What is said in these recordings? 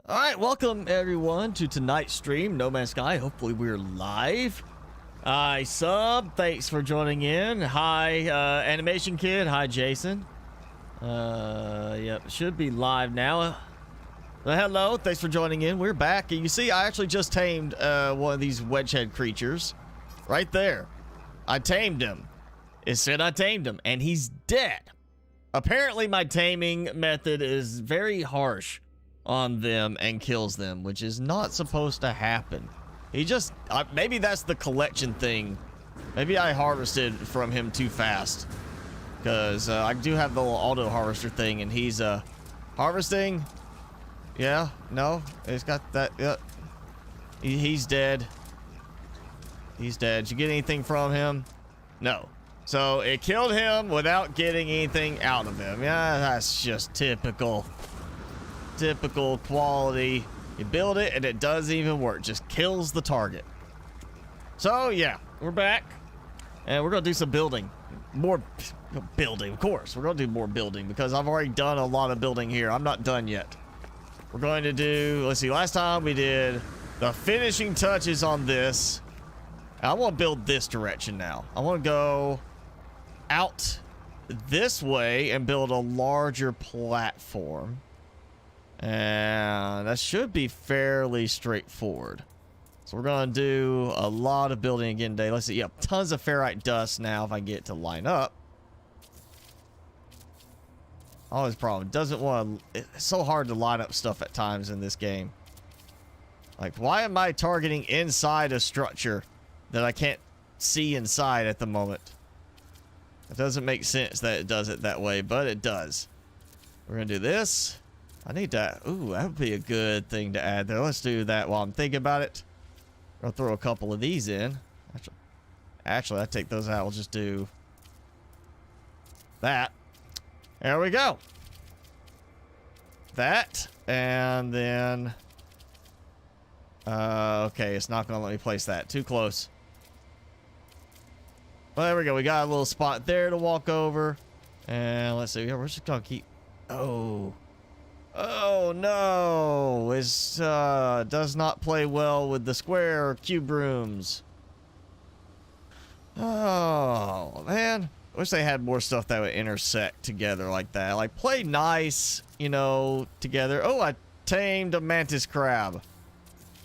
All right, welcome everyone to tonight's stream, No Man's Sky. Hopefully we're live. Hi, Sub. Thanks for joining in. Hi, Animation Kid. Hi, Jason. Yep, should be live now. Hello, thanks for joining in. We're back. You see, I actually just tamed one of these wedgehead creatures. Right there. I tamed him. It said I tamed him, and he's dead. Apparently, my taming method is very harsh on them and kills them, which is not supposed to happen. He just maybe that's the collection thing. Maybe I harvested from him too fast, because I do have the little auto harvester thing, and he's harvesting. Yeah, no, he's got that. He's dead. He's dead. Did you get anything from him? No. So it killed him without getting anything out of him. Yeah, that's just typical quality. You build it and it doesn't even work, just kills the target. So yeah, we're back and we're gonna do some building. More building, of course. We're gonna do more building because I've already done a lot of building here. I'm not done yet. We're going to do, let's see, last time we did the finishing touches on this. I want to build this direction now. I want to go out this way and build a larger platform. And that should be fairly straightforward. So we're going to do a lot of building again today. Let's see. Yep, tons of ferrite dust now if I get it to line up. Always problem. Doesn't want to... It's so hard to line up stuff at times in this game. Like, why am I targeting inside a structure that I can't see inside at the moment? It doesn't make sense that it does it that way, but it does. We're going to do this. I need that. Ooh, that would be a good thing to add there. Let's do that while I'm thinking about it. I'll throw a couple of these in. Actually, I take those out. We'll just do that. There we go. That. And then... okay, it's not going to let me place that. Too close. Well, there we go. We got a little spot there to walk over. And let's see. Yeah, we're just going to keep... Oh. Oh, no. It does not play well with the square or cube rooms. Oh, man. I wish they had more stuff that would intersect together like that. Like, play nice, you know, together. Oh, I tamed a mantis crab.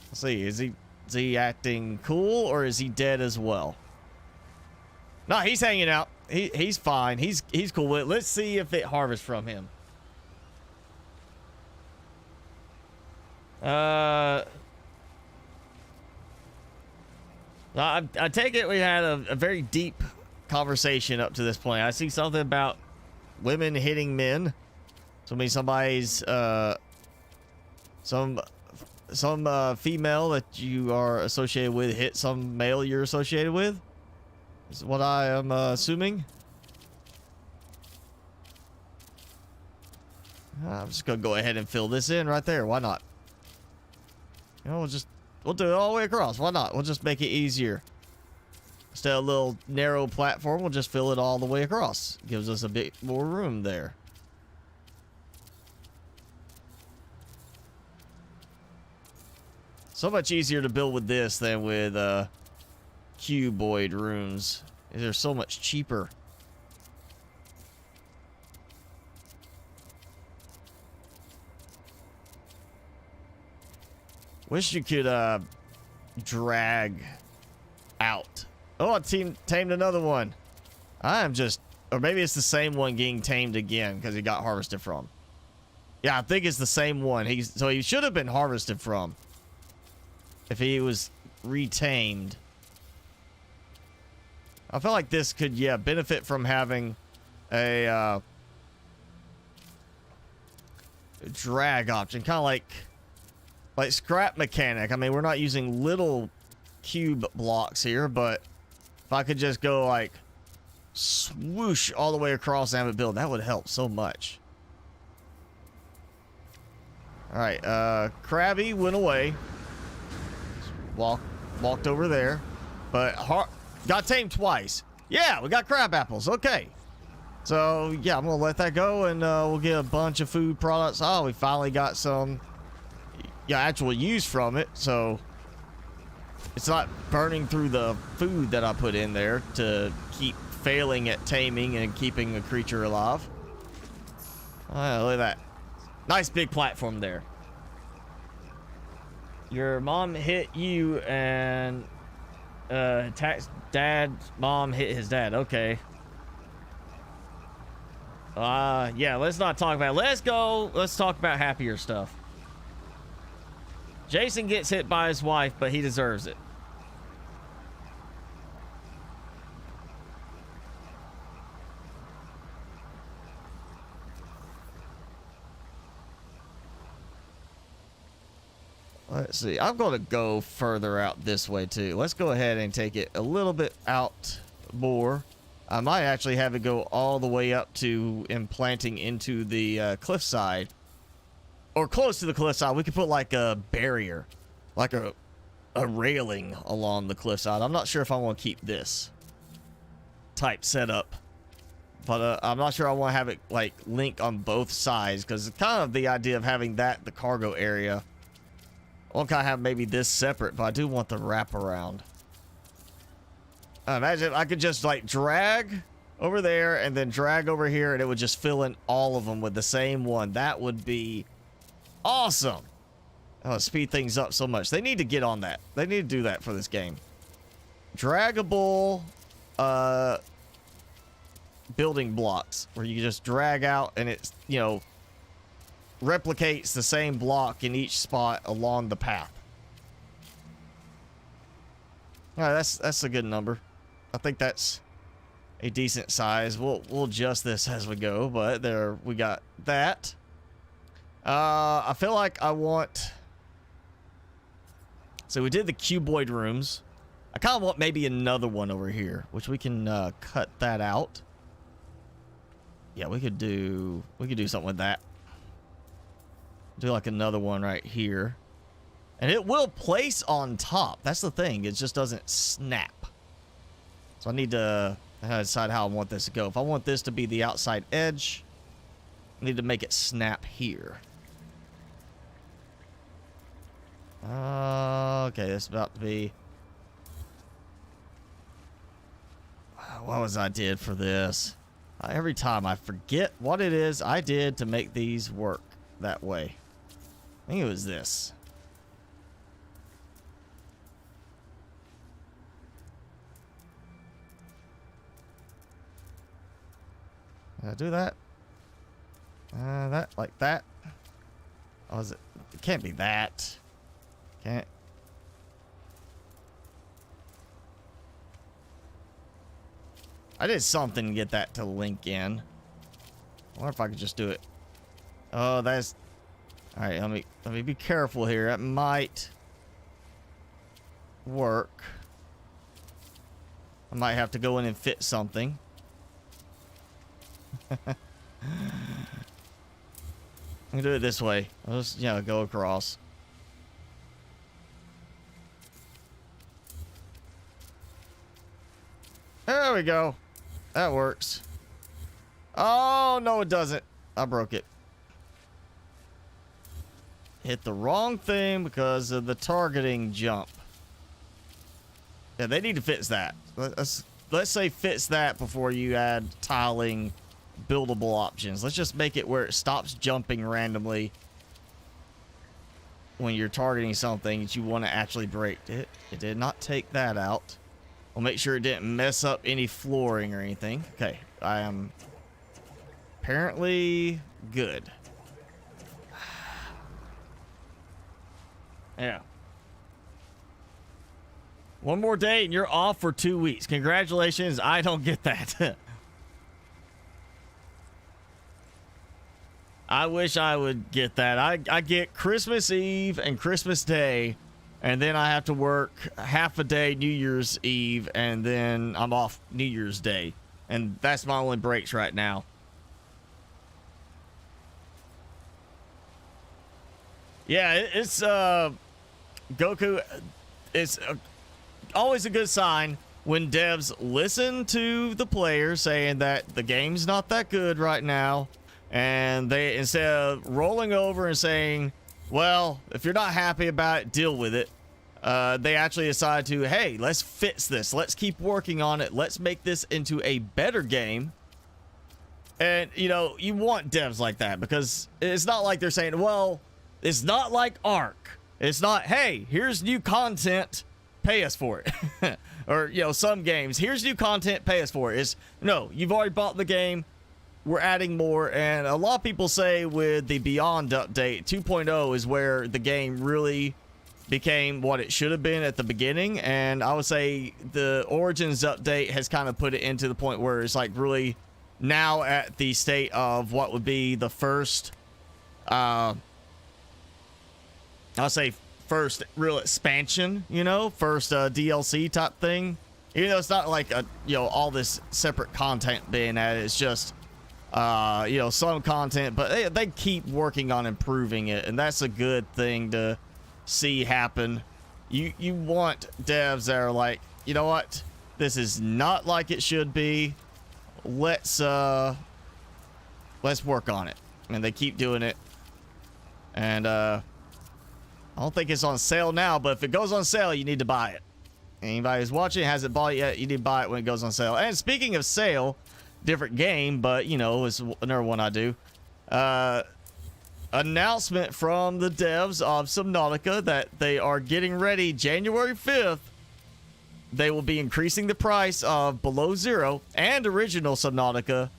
Let's see. Is he acting cool or is he dead as well? No, he's hanging out. He's fine. He's cool with it. Let's see if it harvests from him. I take it we had a very deep conversation up to this point. I see something about women hitting men. So maybe somebody's some female that you are associated with hit some male you're associated with. Is what I am assuming. I'm just gonna go ahead and fill this in right there. Why not? You know, we'll do it all the way across. Why not? We'll just make it easier. Instead of a little narrow platform, we'll just fill it all the way across. Gives us a bit more room there. So much easier to build with this than with cuboid rooms. They're so much cheaper. Wish you could drag out. Oh, I tamed another one. I am just... Or maybe it's the same one getting tamed again because he got harvested from. Yeah, I think it's the same one. So he should have been harvested from if he was retamed. I feel like this could, yeah, benefit from having a drag option. Kind of like scrap mechanic. I mean, we're not using little cube blocks here, but if I could just go like swoosh all the way across and have it build, that would help so much. All right, Krabby went away. Walked over there, but got tamed twice. Yeah, we got crab apples. Okay, so yeah, I'm gonna let that go, and we'll get a bunch of food products. Oh, we finally got some actual use from it, so it's not burning through the food that I put in there to keep failing at taming and keeping a creature alive. Oh, look at that. Nice big platform there. Your mom hit you and dad's mom hit his dad. Okay. Yeah, let's not talk about it. Let's talk about happier stuff. Jason gets hit by his wife, but he deserves it. Let's see. I'm going to go further out this way, too. Let's go ahead and take it a little bit out more. I might actually have it go all the way up to implanting into the cliffside. Or close to the cliffside. We could put like a barrier. Like a railing along the cliffside. I'm not sure if I want to keep this type setup. But I'm not sure I want to have it like link on both sides. Because it's kind of the idea of having that, the cargo area. I want to kind of have maybe this separate, but I do want the wraparound. Imagine I could just like drag over there and then drag over here and it would just fill in all of them with the same one. That would be awesome. Oh, speed things up so much. They need to get on that. They need to do that for this game. Draggable building blocks where you just drag out and it's, you know, replicates the same block in each spot along the path. All right, that's a good number. I think that's a decent size. We'll adjust this as we go, but there we got that. I feel like I want. So we did the cuboid rooms. I kind of want maybe another one over here, which we can cut that out. Yeah, we could do something with that. Do like another one right here. And it will place on top. That's the thing. It just doesn't snap. So I need to decide how I want this to go. If I want this to be the outside edge, I need to make it snap here. Okay, this is about to be... What was I did for this? Every time I forget what it is I did to make these work that way. I think it was this. Did I do that? That, like that. Oh, is it? It can't be that. Can't. I did something to get that to link in. I wonder if I could just do it. Oh, that's... All right, let me be careful here. That might work. I might have to go in and fit something. I'm gonna do it this way. I'll just, go across. There we go. That works. Oh, no, it doesn't. I broke it. Hit the wrong thing because of the targeting jump. Yeah, they need to fix that. Let's say fix that before you add tiling buildable options. Let's just make it where it stops jumping randomly when you're targeting something that you want to actually break. It did not take that out. We'll make sure it didn't mess up any flooring or anything. Okay, I am apparently good. Yeah. One more day and you're off for 2 weeks. Congratulations. I don't get that. I wish I would get that. I get Christmas Eve and Christmas Day, and then I have to work half a day New Year's Eve, and then I'm off New Year's Day. And that's my only breaks right now. Yeah, it's Goku. It's always a good sign when devs listen to the players saying that the game's not that good right now, and they, instead of rolling over and saying, Well, if you're not happy about it, deal with it. They actually decided to, hey, let's fix this. Let's keep working on it. Let's make this into a better game. And, you know, you want devs like that because it's not like they're saying, well, it's not like Ark. It's not, hey, here's new content, pay us for it. Or, you know, some games, here's new content, pay us for it. It's, no, you've already bought the game. We're adding more. And a lot of people say with the Beyond update, 2.0 is where the game really became what it should have been at the beginning. And I would say the Origins update has kind of put it into the point where it's like really now at the state of what would be the first, I'll say first real expansion, you know, first DLC type thing. Even though it's not like a, you know, all this separate content being added, it's just, you know, some content, but they keep working on improving it, and that's a good thing to see happen. You want devs that are like, you know what, this is not like it should be. Let's work on it, and they keep doing it. And I don't think it's on sale now, but if it goes on sale, you need to buy it. Anybody who's watching hasn't bought it yet, you need to buy it when it goes on sale. And speaking of sale, different game, but you know, it's another one I do. Announcement from the devs of Subnautica that they are getting ready January 5th. They will be increasing the price of Below Zero and original Subnautica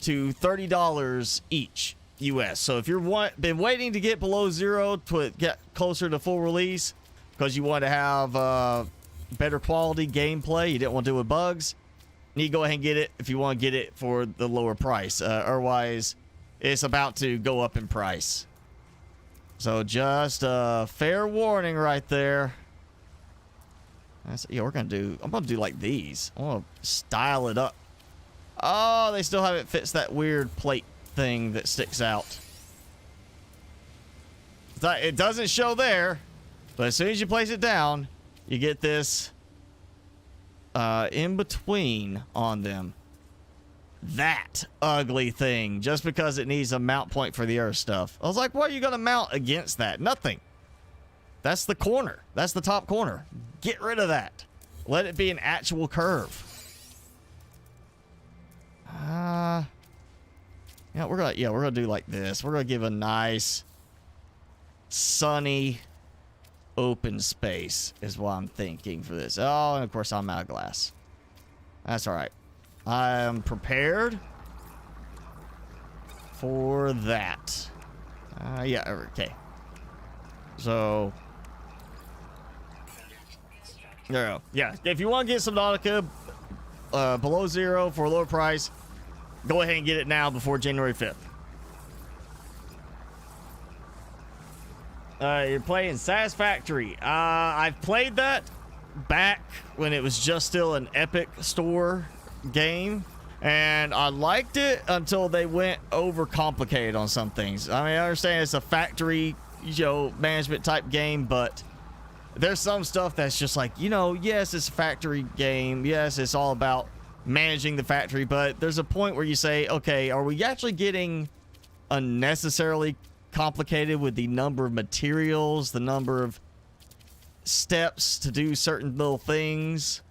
to $30 each US. So if you've been waiting to get Below Zero to get closer to full release because you want to have better quality gameplay, you didn't want to do with bugs, you need to go ahead and get it if you want to get it for the lower price. Otherwise, it's about to go up in price. So just a fair warning right there. Yeah, I'm gonna do like these. I want to style it up. Oh, they still haven't fixed that weird plate thing that sticks out. It doesn't show there, but as soon as you place it down, you get this in between on them. That ugly thing, just because it needs a mount point for the other stuff. I was like, what are you gonna mount against that? Nothing. That's the corner. That's the top corner. Get rid of that. Let it be an actual curve. Yeah, we're gonna do like this. We're gonna give a nice sunny open space is what I'm thinking for this. Oh, and of course I'm out of glass. That's all right. I am prepared for that. Yeah, okay. So there we go. Yeah, if you want to get Subnautica Below Zero for a lower price, go ahead and get it now before January 5th. You're playing Satisfactory. I've played that back when it was just still an Epic Store game, and I liked it until they went over complicated on some things. I mean, I understand it's a factory, you know, management type game, but there's some stuff that's just like, you know, yes, it's a factory game. Yes, it's all about managing the factory, but there's a point where you say, okay, are we actually getting unnecessarily complicated with the number of materials, the number of steps to do certain little things?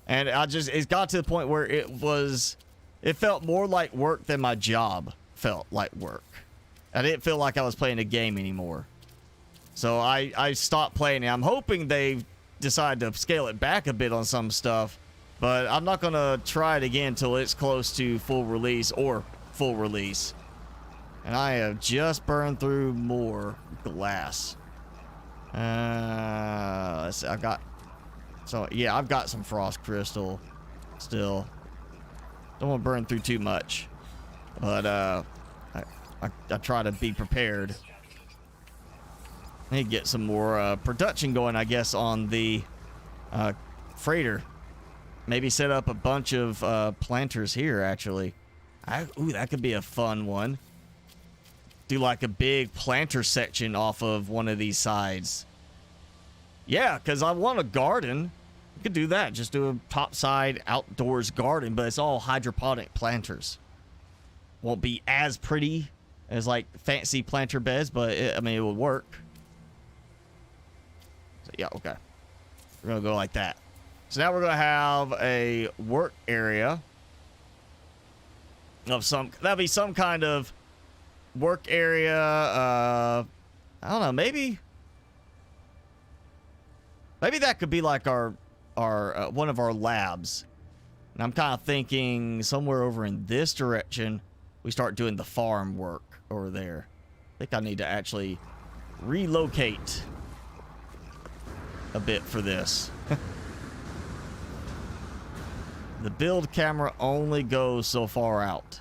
And it got to the point where it felt more like work than my job felt like work. I didn't feel like I was playing a game anymore. So I stopped playing it. I'm hoping they decide to scale it back a bit on some stuff, but I'm not going to try it again until it's close to full release or full release. And I have just burned through more glass. Let's see, I've got some frost crystal still. Don't want to burn through too much, but I try to be prepared. I need to get some more production going, I guess, on the freighter. Maybe set up a bunch of planters here, actually. Ooh, that could be a fun one. Do like a big planter section off of one of these sides. Yeah, because I want a garden. You could do that. Just do a topside outdoors garden, but it's all hydroponic planters. Won't be as pretty as like fancy planter beds, but I mean, it will work. So, yeah, okay. We're gonna go like that. So now we're gonna have a work area of that'll be some kind of work area. I don't know, maybe that could be like our one of our labs. And I'm kind of thinking somewhere over in this direction, we start doing the farm work over there. I think I need to actually relocate a bit for this. The build camera only goes so far out.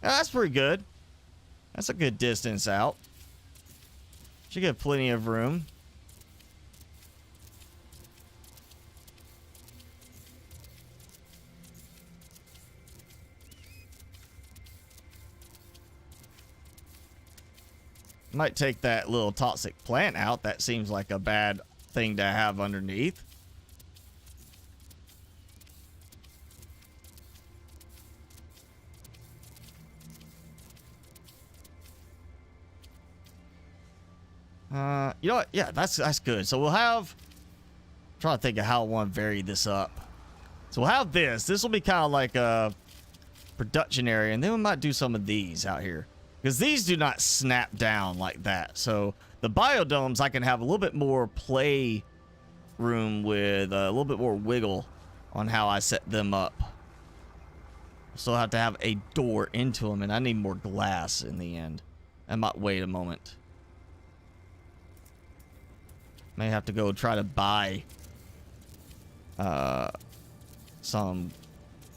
That's pretty good. That's a good distance out. Should get plenty of room. Might take that little toxic plant out. That seems like a bad thing to have underneath. You know what? Yeah, that's good. So we'll have... I'm trying to think of how I want to vary this up. So we'll have this. This will be kind of like a production area. And then we might do some of these out here. Because these do not snap down like that. So the biodomes, I can have a little bit more play room with a little bit more wiggle on how I set them up. Still have to have a door into them, and I need more glass in the end. I might wait a moment. May have to go try to buy some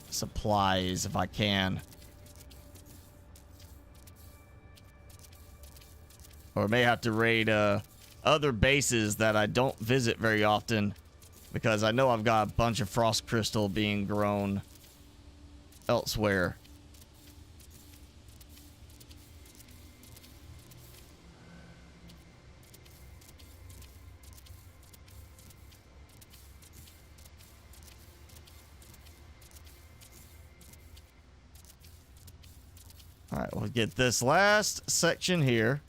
supplies if I can. Or may have to raid other bases that I don't visit very often, because I know I've got a bunch of frost crystal being grown elsewhere. All right, we'll get this last section here.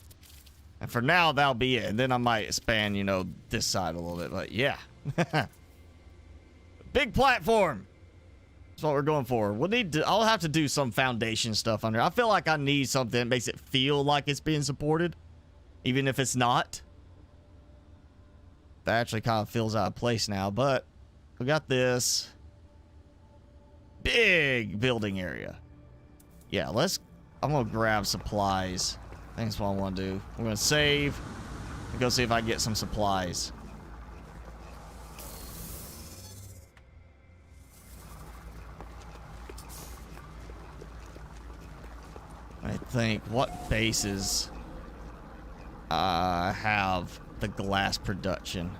And for now, that'll be it. And then I might expand, you know, this side a little bit. But yeah. Big platform. That's what we're going for. We'll need to... I'll have to do some foundation stuff under. I feel like I need something that makes it feel like it's being supported. Even if it's not. That actually kind of feels out of place now. But we got this big building area. Yeah, let's... I'm going to grab supplies. I think that's what I want to do. We're going to save and go see if I can get some supplies. I think what bases have the glass production.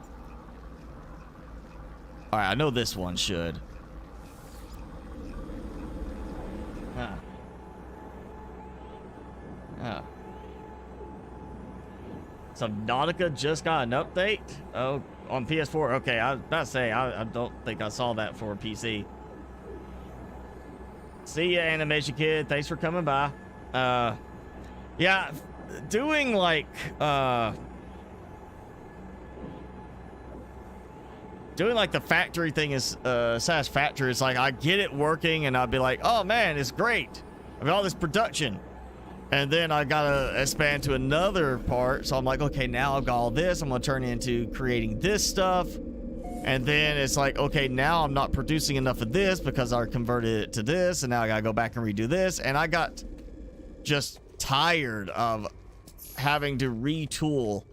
All right, I know this one should. Huh. Oh. Subnautica just got an update? Oh, on PS4? Okay, I was about to say, I don't think I saw that for PC. See ya, Animation Kid. Thanks for coming by. Yeah, doing like, doing like the factory thing is, satisfactory. It's like, I get it working and I'll be like, oh man, it's great. I mean, all this production. And then I gotta expand to another part. So I'm like, okay, now I've got all this. I'm gonna turn into creating this stuff. And then it's like, okay, now I'm not producing enough of this because I converted it to this. And now I gotta go back and redo this. And I got just tired of having to retool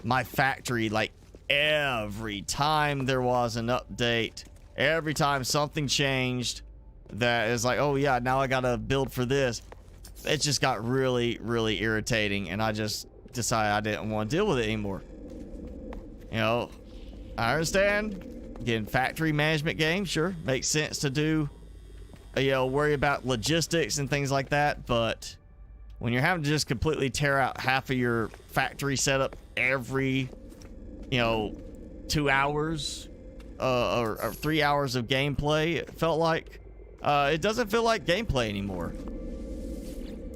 my factory like every time there was an update. Every time something changed that is like, oh yeah, now I gotta build for this. It just got really, really irritating, and I just decided I didn't want to deal with it anymore. You know, I understand. Again, factory management game, sure, makes sense to do, you know, worry about logistics and things like that, but when you're having to just completely tear out half of your factory setup every, you know, 2 hours or 3 hours of gameplay, it felt like. It doesn't feel like gameplay anymore.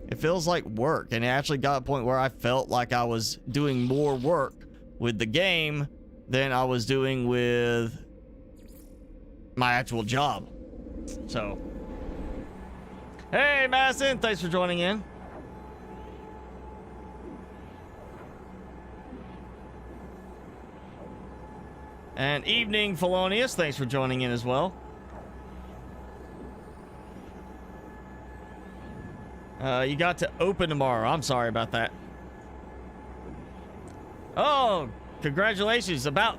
It feels like work, and it actually got a point where I felt like I was doing more work with the game than I was doing with my actual job. So, hey Madison, thanks for joining in. And evening Felonius, thanks for joining in as well. You got to open tomorrow. I'm sorry about that. Oh, congratulations. About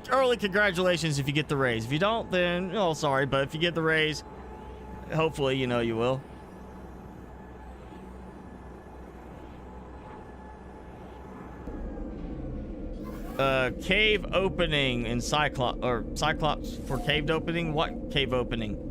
early congratulations if you get the raise. If you don't, then, oh, sorry. But if you get the raise, hopefully, you know you will. Cave opening in Cyclops for caved opening? What cave opening?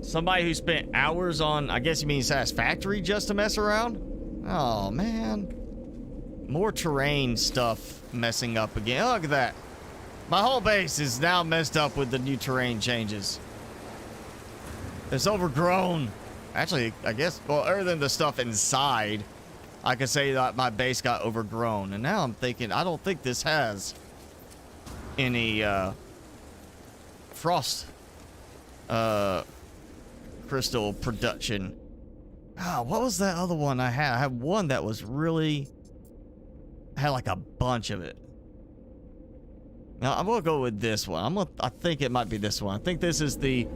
Somebody who spent hours on, I guess you mean Satisfactory just to mess around? Oh, man. More terrain stuff messing up again. Oh, look at that. My whole base is now messed up with the new terrain changes. It's overgrown. Actually, I guess, well, other than the stuff inside, I could say that my base got overgrown. And now I'm thinking, I don't think this has any frost crystal production. What was that other one I had? I had one that was really had like a bunch of it. Now I'm gonna go with this one. I think it might be this one. I think this is the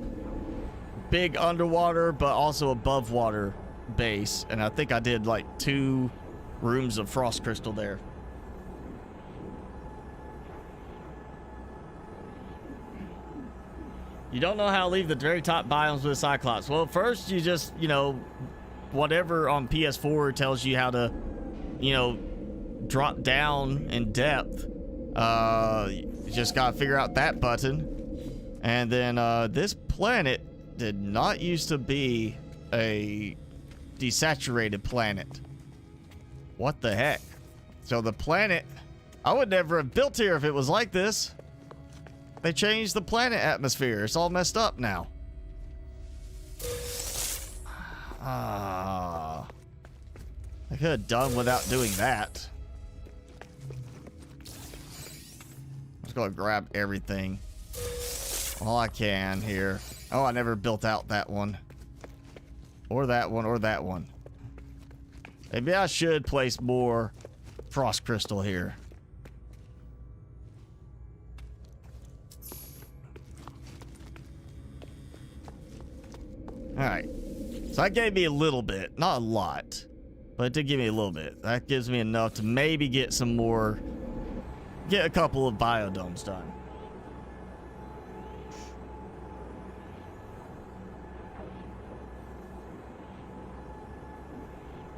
big underwater but also above water base, and I think I did like 2 rooms of frost crystal there. You don't know how to leave the very top biomes with Cyclops. Well, first you just, you know, whatever on PS4 tells you how to, you know, drop down in depth. You just gotta figure out that button. And then this planet did not used to be a desaturated planet. What the heck? So the planet, I would never have built here if it was like this. They changed the planet atmosphere. It's all messed up now. I could have done without doing that. I'm just gonna grab everything. All I can here. Oh, I never built out that one. Or that one, or that one. Maybe I should place more frost crystal here. Alright, so that gave me a little bit, not a lot, but it did give me a little bit. That gives me enough to maybe get some more, get a couple of biodomes done.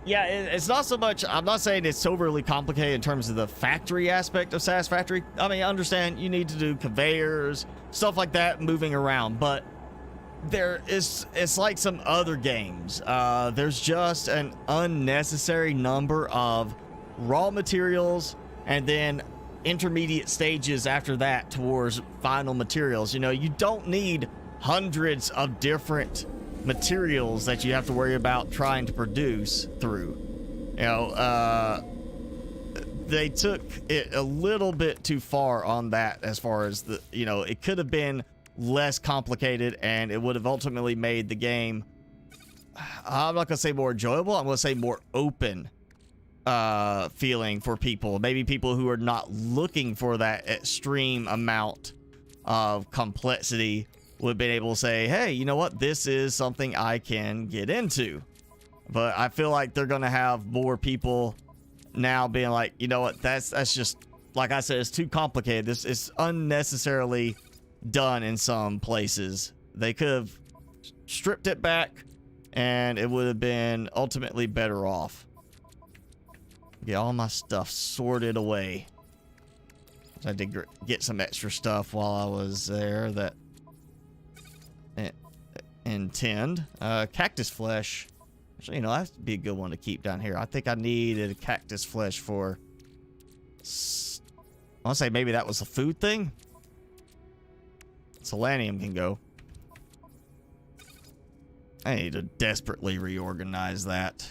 Yeah, it's not so much, I'm not saying it's overly complicated in terms of the factory aspect of Satisfactory. I mean, I understand you need to do conveyors, stuff like that, moving around, but it's like some other games. There's just an unnecessary number of raw materials and then intermediate stages after that towards final materials. You know, you don't need hundreds of different materials that you have to worry about trying to produce through. You know, they took it a little bit too far on that as far as the, you know, it could have been less complicated and it would have ultimately made the game, I'm not gonna say more enjoyable, I'm gonna say more open feeling for people. Maybe people who are not looking for that extreme amount of complexity would have been able to say, hey, you know what, this is something I can get into. But I feel like they're gonna have more people now being like, you know what, that's just, like I said, it's too complicated. This is unnecessarily done in some places. They could have stripped it back and it would have been ultimately better off. Get all my stuff sorted away. I did get some extra stuff while I was there that intend. Cactus flesh. Actually, you know, that'd be a good one to keep down here. I think I needed a cactus flesh for... I want to say maybe that was a food thing. Selenium can go. I need to desperately reorganize that.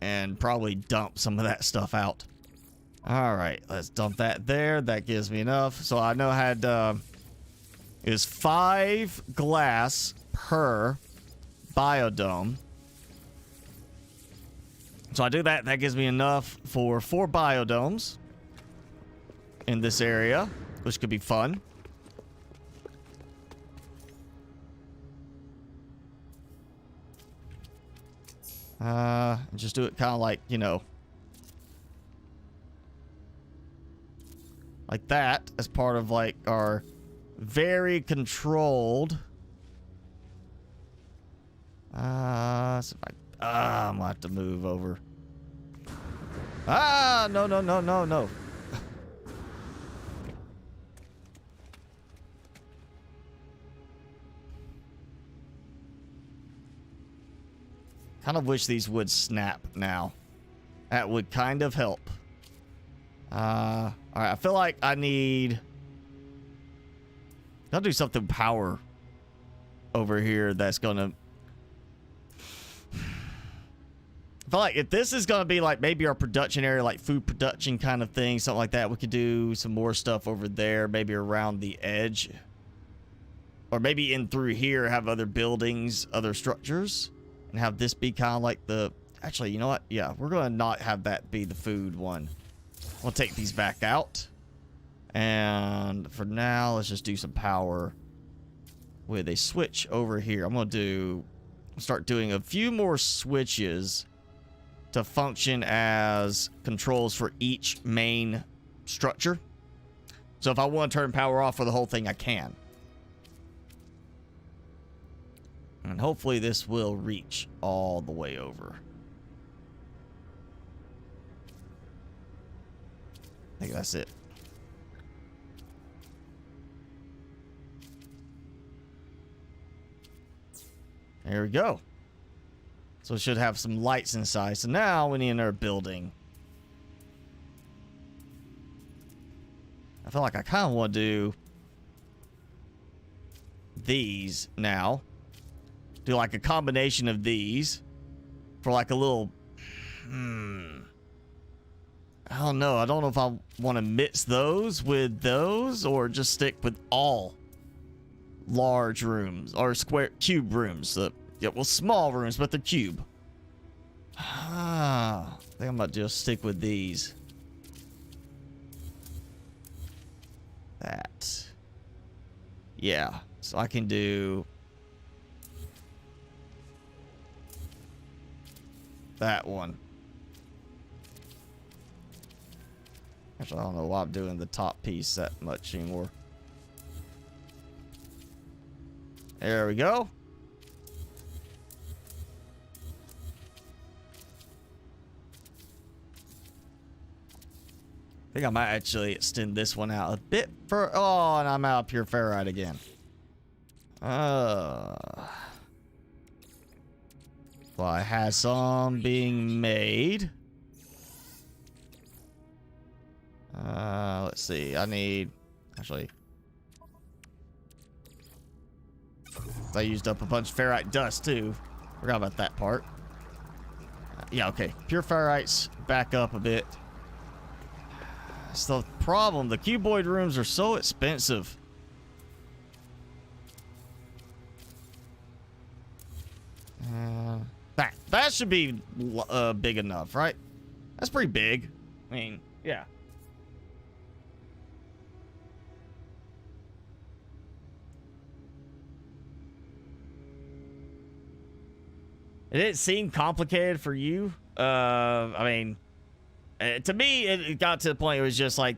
And probably dump some of that stuff out. Alright, let's dump that there. That gives me enough. So I know I had... is 5 glass per biodome. So I do that. That gives me enough for 4 biodomes in this area, which could be fun. Just do it kind of like, you know, like that as part of like our very controlled. So I'm gonna have to move over. No. Kind of wish these would snap now. That would kind of help. All right, I feel like I need... I'll do something power over here that's gonna... I feel like if this is gonna be like maybe our production area, like food production kind of thing, something like that, we could do some more stuff over there, maybe around the edge. Or maybe in through here, have other buildings, other structures. And have this be kind of like the... Actually, you know what? Yeah, we're gonna not have that be the food one. We'll take these back out. And for now, let's just do some power with a switch over here. I'm gonna start doing a few more switches to function as controls for each main structure. So if I want to turn power off for the whole thing, I can. And hopefully this will reach all the way over. I think that's it. There we go. So it should have some lights inside. So now we need another building. I feel like I kind of want to do these now. Do like a combination of these for like a little... I don't know. I don't know if I want to mix those with those or just stick with all large rooms or square cube rooms. Yeah, well, small rooms, but they're cube. I think I'm about to just stick with these. That. Yeah, so I can do that one. Actually, I don't know why I'm doing the top piece that much anymore. There we go. I think I might actually extend this one out a bit for... Oh, and I'm out of pure ferrite again. Well, I had some being made. Let's see. I need... Actually... I used up a bunch of ferrite dust, too. Forgot about that part. Yeah, okay. Pure ferrites back up a bit. That's the problem. The cuboid rooms are so expensive. That should be big enough, right? That's pretty big. I mean, yeah. It didn't seem complicated for you. I mean, to me, it got to the point it was just like,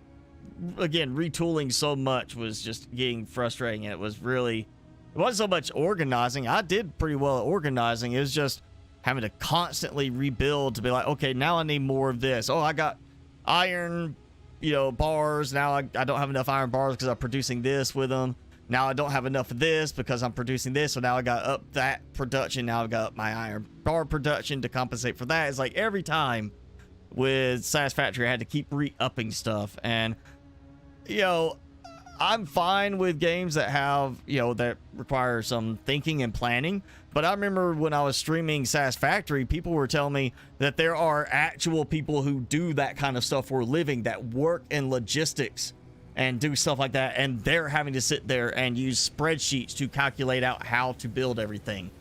again, retooling so much was just getting frustrating. And it was really, it wasn't so much organizing. I did pretty well at organizing. It was just having to constantly rebuild to be like, okay, now I need more of this. Oh, I got iron, bars. Now I don't have enough iron bars because I'm producing this with them. now I don't have enough of this because I'm producing this, so now I got up that production. Now I got up my iron bar production to compensate for that. It's like every time with Satisfactory, I had to keep re-upping stuff. And, you know, I'm fine with games that have, you know, that require some thinking and planning. But I remember when I was streaming Satisfactory, people were telling me that there are actual people who do that kind of stuff for a living, that work in logistics and do stuff like that, and they're having to sit there and use spreadsheets to calculate out how to build everything.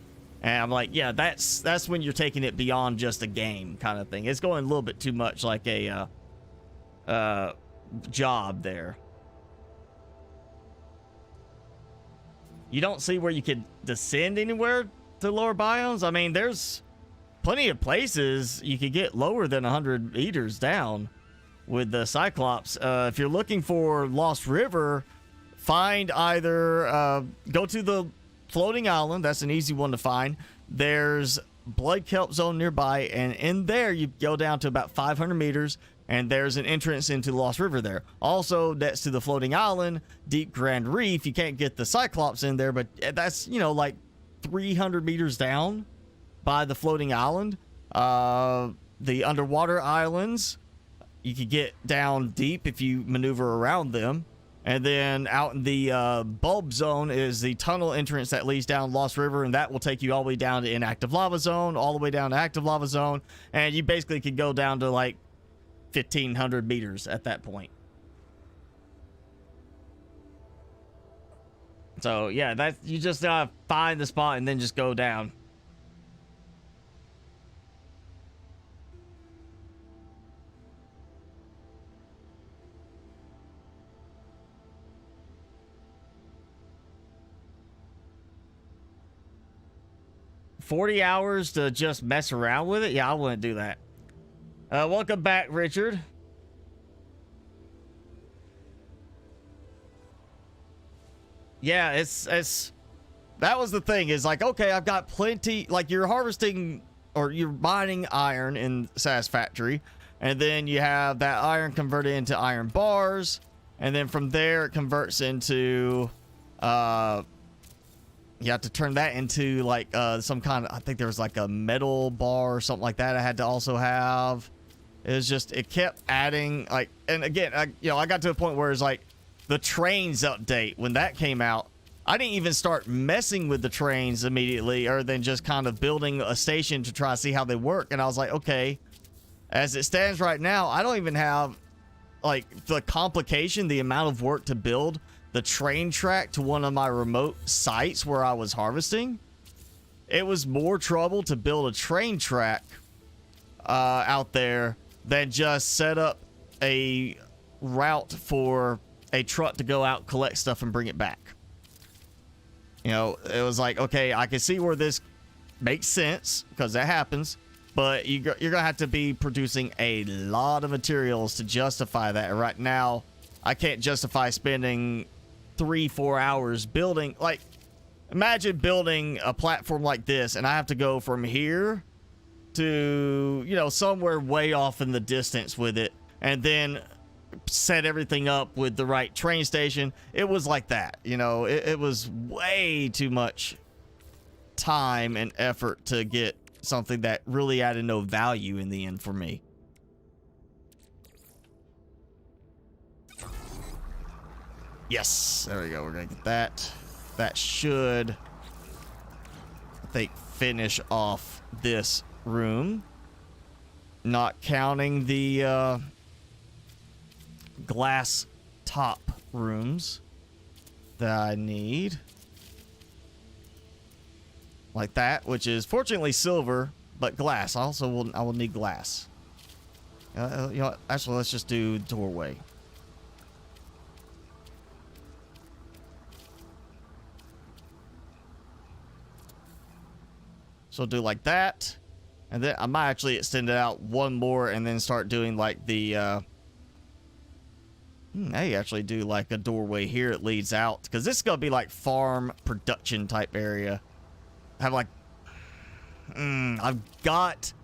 And I'm like, yeah, that's when you're taking it beyond just a game kind of thing. It's going a little bit too much like a job there. You don't see where you could descend anywhere to lower biomes. I mean, there's plenty of places you could get lower than 100 meters down with the Cyclops. If you're looking for Lost River, find either go to the floating island. That's an easy one to find. There's Blood Kelp Zone nearby, and in there you go down to about 500 meters, and there's an entrance into Lost River there. Also, next to the floating island, Deep Grand Reef, you can't get the Cyclops in there, but that's, you know, like 300 meters down by the floating island. The underwater islands, you could get down deep if you maneuver around them. And then out in the bulb zone is the tunnel entrance that leads down Lost River, and that will take you all the way down to inactive lava zone, all the way down to active lava zone, and you basically could go down to like 1,500 meters at that point. So yeah, that you just find the spot and then just go down. $40 hours to just mess around with it? Yeah, I wouldn't do that. Welcome back, Richard. Yeah, it's that was the thing, is like, okay, I've got plenty, like you're harvesting or you're mining iron in Satisfactory, and then you have that iron converted into iron bars, and then from there it converts into you have to turn that into like some kind of, I think there was like a metal bar or something like that I had to also have. It was just, it kept adding, like, and again, I got to a point where it's like the trains update, when that came out, I didn't even start messing with the trains immediately, or then just kind of building a station to try to see how they work. And I was like, okay, as it stands right now, I don't even have like the complication, the amount of work to build the train track to one of my remote sites where I was harvesting. It was more trouble to build a train track out there than just set up a route for a truck to go out, collect stuff, and bring it back. You know, it was like, okay, I can see where this makes sense because that happens, but you're gonna have to be producing a lot of materials to justify that. And right now, I can't justify spending 3-4 hours building, like, imagine building a platform like this and I have to go from here to, you know, somewhere way off in the distance with it, and then set everything up with the right train station. It was like that, you know, it was way too much time and effort to get something that really added no value in the end for me. Yes, there we go. We're gonna get that. That should, I think, finish off this room, not counting the glass top rooms that I need, like that, which is fortunately silver, but glass. I will need glass. You know what? Actually, let's just do doorway. So do like that, and then I might actually extend it out one more and then start doing like the I actually do like a doorway here. It leads out, because this is gonna be like farm production type area. I have like I've got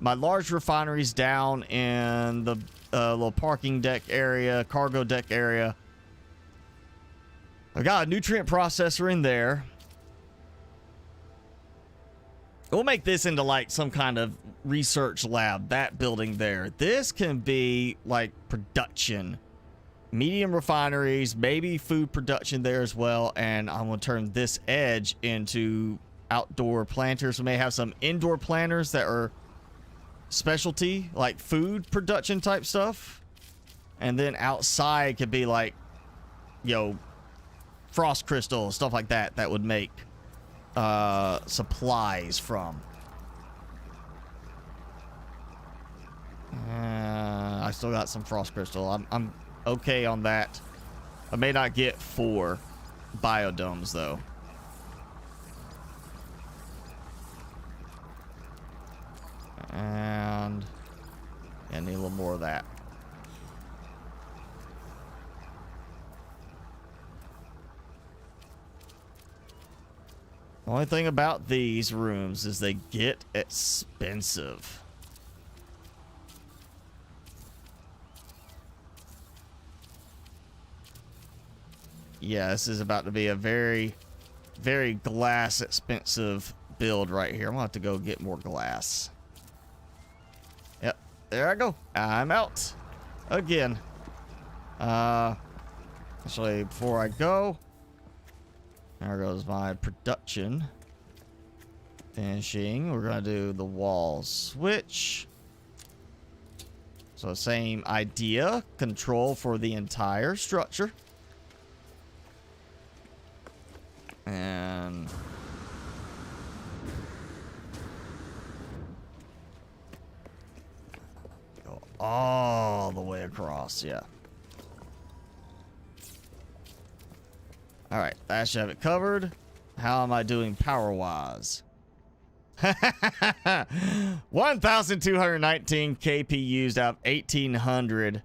my large refineries down in the little parking deck area, cargo deck area. I got a nutrient processor in there. We'll make this into like some kind of research lab, that building there. This can be like production. Medium refineries, maybe food production there as well. And I'm going to turn this edge into outdoor planters. We may have some indoor planters that are specialty, like food production type stuff. And then outside could be like, frost crystal, stuff like that, that would make supplies from. I still got some frost crystal. I'm okay on that. I may not get 4 biodomes though. And I need a little more of that. The only thing about these rooms is they get expensive. Yeah, this is about to be a very, very glass expensive build right here. I'm gonna have to go get more glass. Yep, there I go. I'm out again. Actually, before I go, there goes my production. Finishing. We're gonna do the wall switch. So same idea. Control for the entire structure. And go all the way across, yeah. All right, that should have it covered. How am I doing power-wise? 1,219 KP used out of 1,800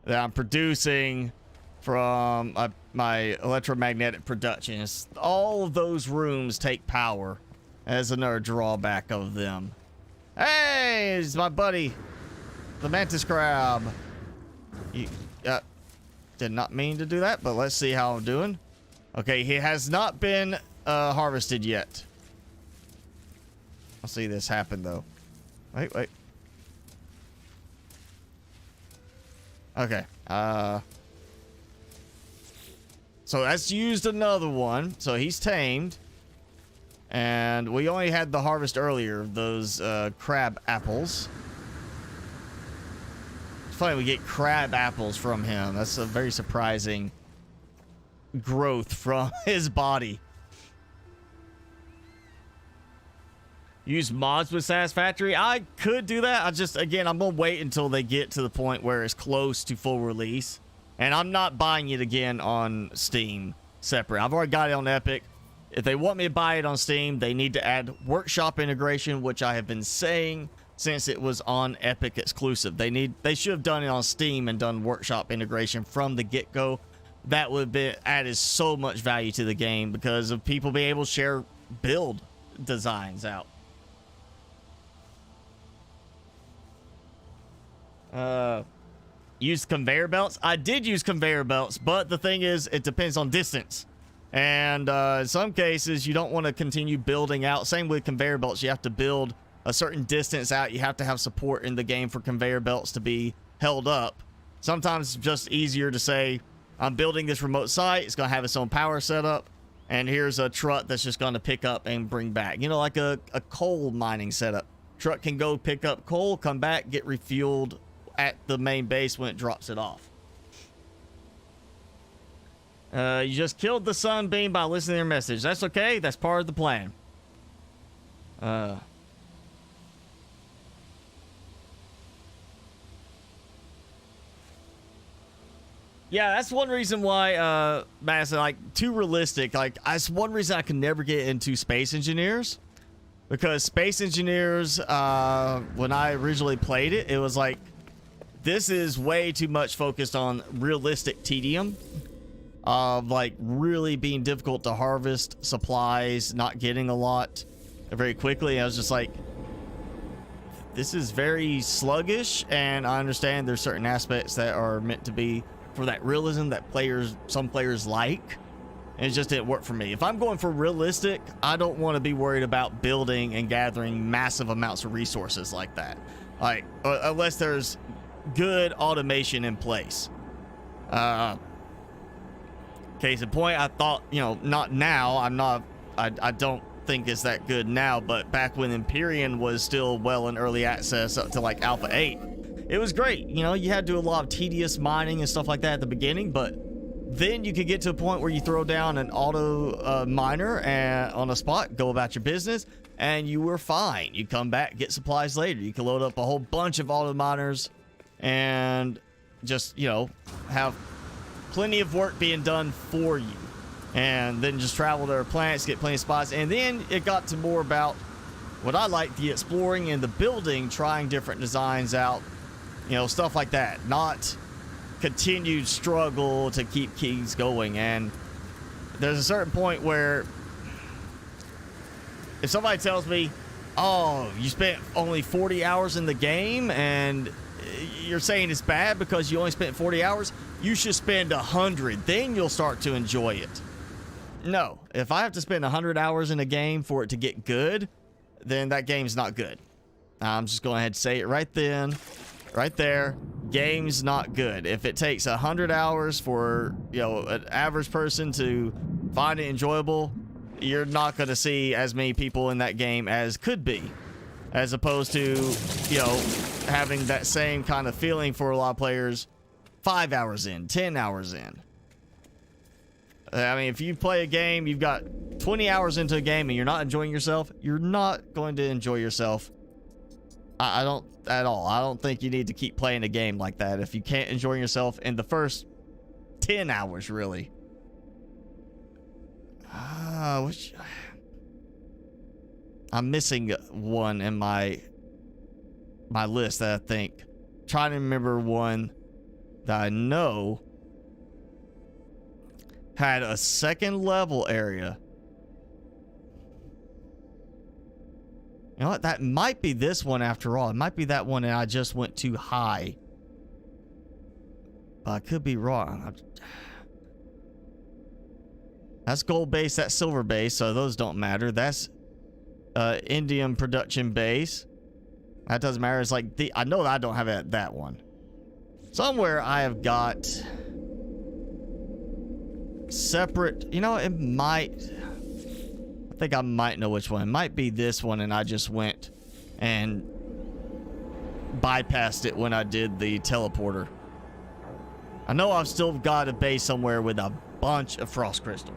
that I'm producing from my electromagnetic production. All of those rooms take power. As another drawback of them. Hey, it's my buddy, the mantis crab. You, did not mean to do that, but let's see how I'm doing. Okay, he has not been harvested yet. I'll see this happen though. Wait. Okay. So that's used another one. So he's tamed. And we only had the harvest earlier of those crab apples. It's funny we get crab apples from him. That's a very surprising growth from his body. Use mods with Satisfactory. I could do that. Again, I'm gonna wait until they get to the point where it's close to full release. And I'm not buying it again on Steam separate. I've already got it on Epic. If they want me to buy it on Steam, they need to add workshop integration, which I have been saying since it was on Epic exclusive. They should have done it on Steam and done workshop integration from the get-go. That would have added so much value to the game because of people being able to share build designs out. Use conveyor belts. I did use conveyor belts, but the thing is, it depends on distance. And in some cases, you don't want to continue building out. Same with conveyor belts. You have to build a certain distance out. You have to have support in the game for conveyor belts to be held up. Sometimes it's just easier to say, I'm building this remote site. It's going to have its own power setup. And here's a truck that's just going to pick up and bring back. You know, like a coal mining setup. Truck can go pick up coal, come back, get refueled at the main base when it drops it off. You just killed the sunbeam by listening to their message. That's okay. That's part of the plan. Yeah, that's one reason why, Madison, like, too realistic. Like, that's one reason I can never get into Space Engineers. Because Space Engineers, when I originally played it, it was like, this is way too much focused on realistic tedium. Of, like, really being difficult to harvest supplies, not getting a lot very quickly. I was just like, this is very sluggish, and I understand there's certain aspects that are meant to be for that realism that some players like, and it just didn't work for me. If I'm going for realistic, I don't want to be worried about building and gathering massive amounts of resources like that. Like, unless there's good automation in place. Case in point, I thought, you know, not now. I don't think it's that good now, but back when Empyrean was still well in early access up to like Alpha 8, it was great. You know, you had to do a lot of tedious mining and stuff like that at the beginning, but then you could get to a point where you throw down an auto miner and on a spot, go about your business, and you were fine. You come back, get supplies later. You can load up a whole bunch of auto miners and just, you know, have plenty of work being done for you. And then just travel to our planets, get plenty of spots. And then it got to more about what I like, the exploring and the building, trying different designs out, you know, stuff like that. Not continued struggle to keep keys going. And there's a certain point where if somebody tells me, oh, you spent only 40 hours in the game and you're saying it's bad because you only spent 40 hours, you should spend 100. Then you'll start to enjoy it. No, if I have to spend 100 hours in a game for it to get good, then that game's not good. I'm just going ahead and say it right then, right there. Game's not good. If it takes 100 hours for, you know, an average person to find it enjoyable, you're not going to see as many people in that game as could be, as opposed to, you know, having that same kind of feeling for a lot of players 5 hours in, 10 hours in. I mean, if you play a game, you've got 20 hours into a game and you're not enjoying yourself, you're not going to enjoy yourself. I don't at all. I don't think you need to keep playing a game like that if you can't enjoy yourself in the first 10 hours, really. I'm missing one in my list that I think. Trying to remember one that I know had a second level area. You know what? That might be this one after all. It might be that one and I just went too high. I could be wrong. That's gold base, that's silver base, so those don't matter. That's indium production base. That doesn't matter. It's like I know that I don't have that one. Somewhere I have got separate, you know, it might, I think I might know which one. It might be this one and I just went and bypassed it when I did the teleporter. I know I've still got a base somewhere with a bunch of frost crystal.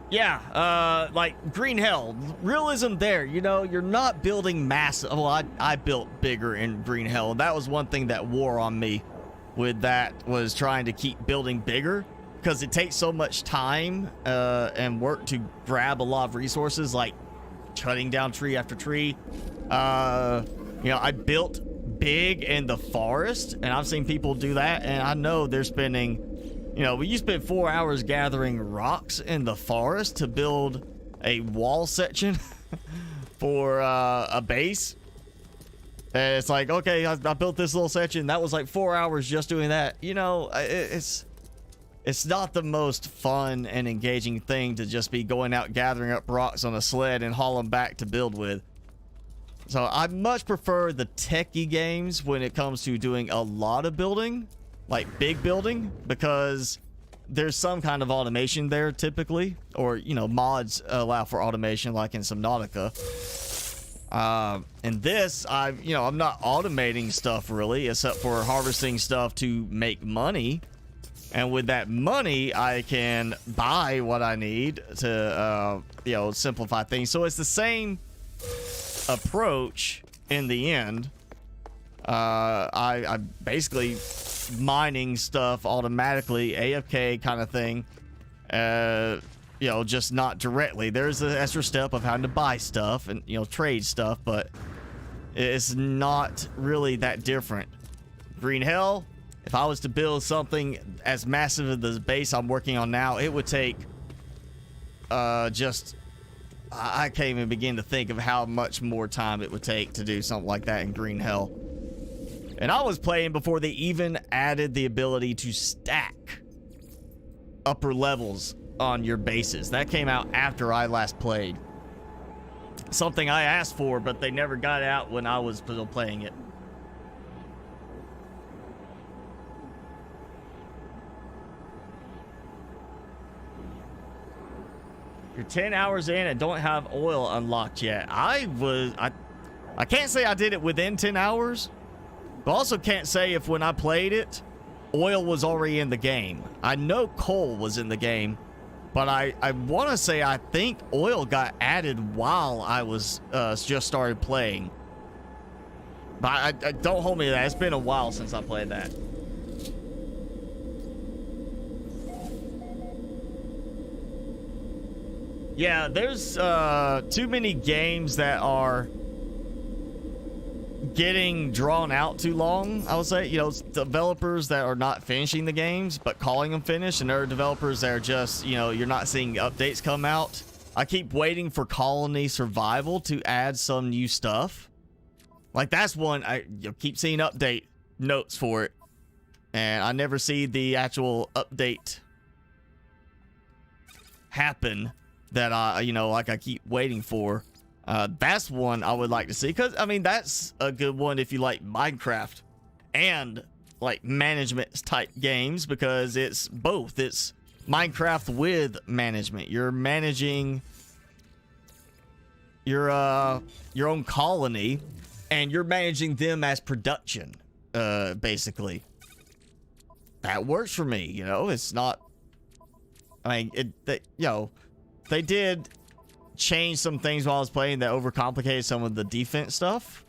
Yeah, like Green Hell, realism there. You know, you're not building massive. Well, I built bigger in Green Hell. That was one thing that wore on me with that, was trying to keep building bigger, because it takes so much time and work to grab a lot of resources, like cutting down tree after tree. You know, I built big in the forest, and I've seen people do that, and I know they're spending, you know, when you spend 4 hours gathering rocks in the forest to build a wall section for a base, and it's like, okay, I built this little section. That was like 4 hours just doing that. You know, it's not the most fun and engaging thing to just be going out gathering up rocks on a sled and haul them back to build with. So I much prefer the techie games when it comes to doing a lot of building, like big building, because there's some kind of automation there typically, or, you know, mods allow for automation, like in Subnautica. And this, I'm not automating stuff really, except for harvesting stuff to make money. And with that money, I can buy what I need to, you know, simplify things. So it's the same approach in the end. I basically mining stuff automatically, AFK kind of thing. You know, just not directly. There's the extra step of having to buy stuff and, you know, trade stuff, but it's not really that different. Green Hell, if I was to build something as massive as the base I'm working on now, it would take just, I can't even begin to think of how much more time it would take to do something like that in Green Hell. And I was playing before they even added the ability to stack upper levels on your bases. That came out after I last played. Something I asked for, but they never got out when I was still playing it. You're 10 hours in and don't have oil unlocked yet. I can't say I did it within 10 hours, but also can't say if when I played it, oil was already in the game. I know coal was in the game, but I want to say I think oil got added while I was just started playing. But I don't hold me to that. It's been a while since I played that. Yeah, there's too many games that are getting drawn out too long, I would say. You know, developers that are not finishing the games but calling them finished, and there are developers that are just, you know, you're not seeing updates come out. I keep waiting for Colony Survival to add some new stuff. Like, that's one I keep seeing update notes for it, and I never see the actual update happen that I keep waiting for. That's one I would like to see, because I mean, that's a good one if you like Minecraft and like management type games, because it's both. It's Minecraft with management. You're managing your own colony, and you're managing them as production, basically. That works for me. You know, it's not, I mean, they did change some things while I was playing that overcomplicated some of the defense stuff.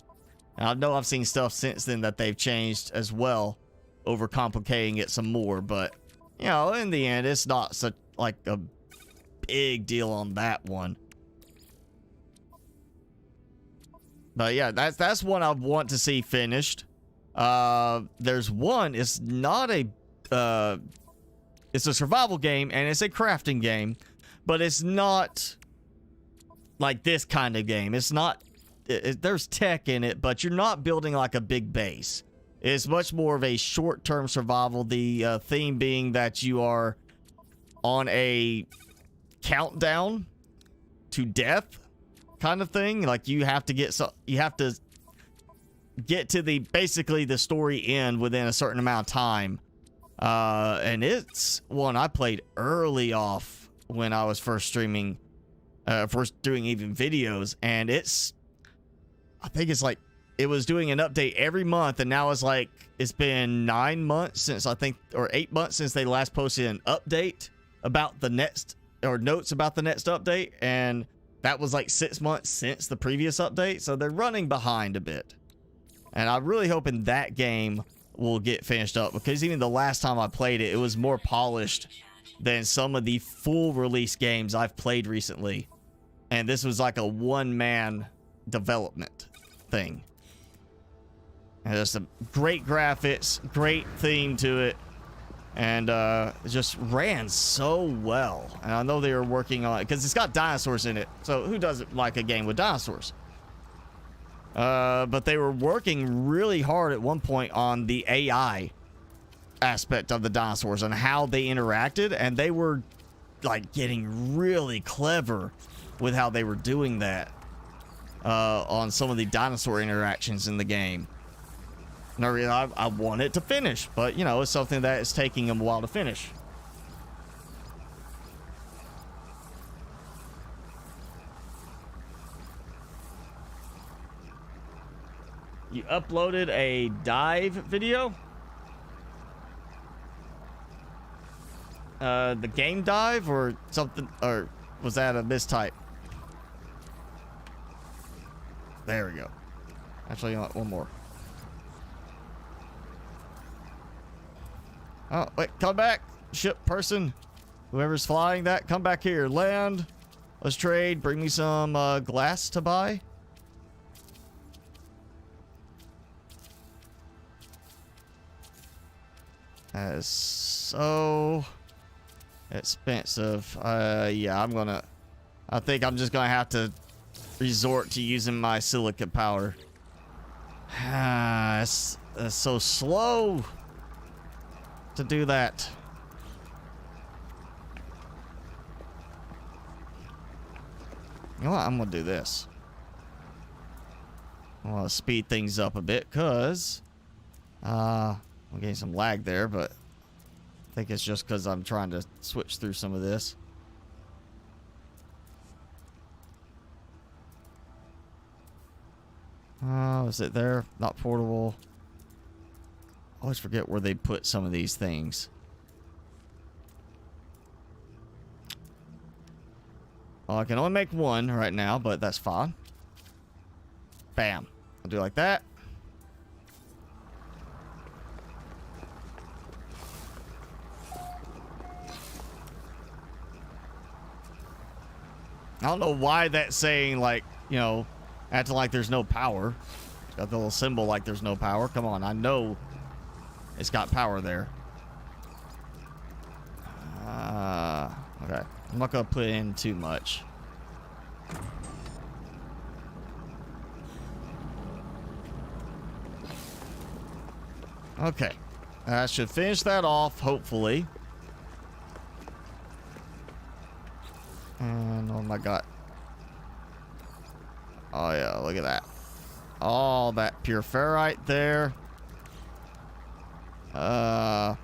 And I know I've seen stuff since then that they've changed as well, overcomplicating it some more. But, you know, in the end, it's not such like a big deal on that one. But yeah, that's one I want to see finished. There's one, it's not a it's a survival game and it's a crafting game, but it's not like this kind of game. It's not, there's tech in it, but you're not building like a big base. It's much more of a short-term survival. The theme being that you are on a countdown to death kind of thing. Like, you have to get to the basically the story end within a certain amount of time. And it's one I played early off when I was first streaming, first doing even videos, and I think it's like, it was doing an update every month, and now it's like, it's been 9 months since, I think, or 8 months since they last posted an update about the next, or notes about the next update, and that was like 6 months since the previous update, so they're running behind a bit. And I'm really hoping that game will get finished up, because even the last time I played it, it was more polished than some of the full release games I've played recently. And this was like a one-man development thing. And just a great graphics, great theme to it, and it just ran so well. And I know they were working on it because it's got dinosaurs in it, so who doesn't like a game with dinosaurs? But they were working really hard at one point on the AI aspect of the dinosaurs and how they interacted, and they were like getting really clever with how they were doing that on some of the dinosaur interactions in the game. And I want it to finish, but you know, it's something that is taking them a while to finish. You uploaded a dive video? The game dive or something, or was that a mistype? There we go. Actually, you know what, one more. Oh, wait, come back, ship person. Whoever's flying that, come back here. Land. Let's trade. Bring me some glass to buy. That is so expensive. Yeah, I think I'm just gonna have to resort to using my silica powder. That's so slow to do that. You know what? I'm gonna do this. I want to speed things up a bit because I'm getting some lag there, but I think it's just because I'm trying to switch through some of this. Oh, is it there? Not portable. I always forget where they put some of these things. Oh, I can only make one right now, but that's fine. Bam. I'll do it like that. I don't know why that's saying, like, you know, acting like there's no power. It's got the little symbol like there's no power. Come on, I know it's got power there. Okay. I'm not going to put in too much. Okay. I should finish that off, hopefully. And oh my god. Oh yeah, look at that. All that pure ferrite there. I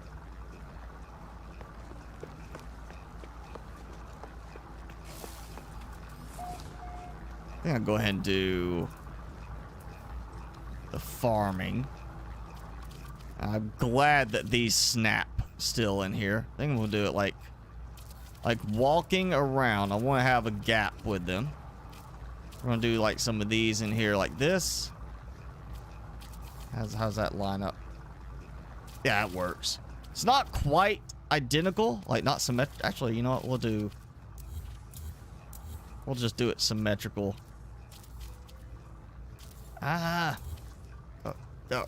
think I'll go ahead and do the farming. I'm glad that these snap still in here. I think we'll do it like walking around. I want to have a gap with them. We're gonna do like some of these in here like this. How's that line up? Yeah, it works. It's not quite identical, like not symmetrical. Actually, you know what? We'll just do it symmetrical. Oh, no.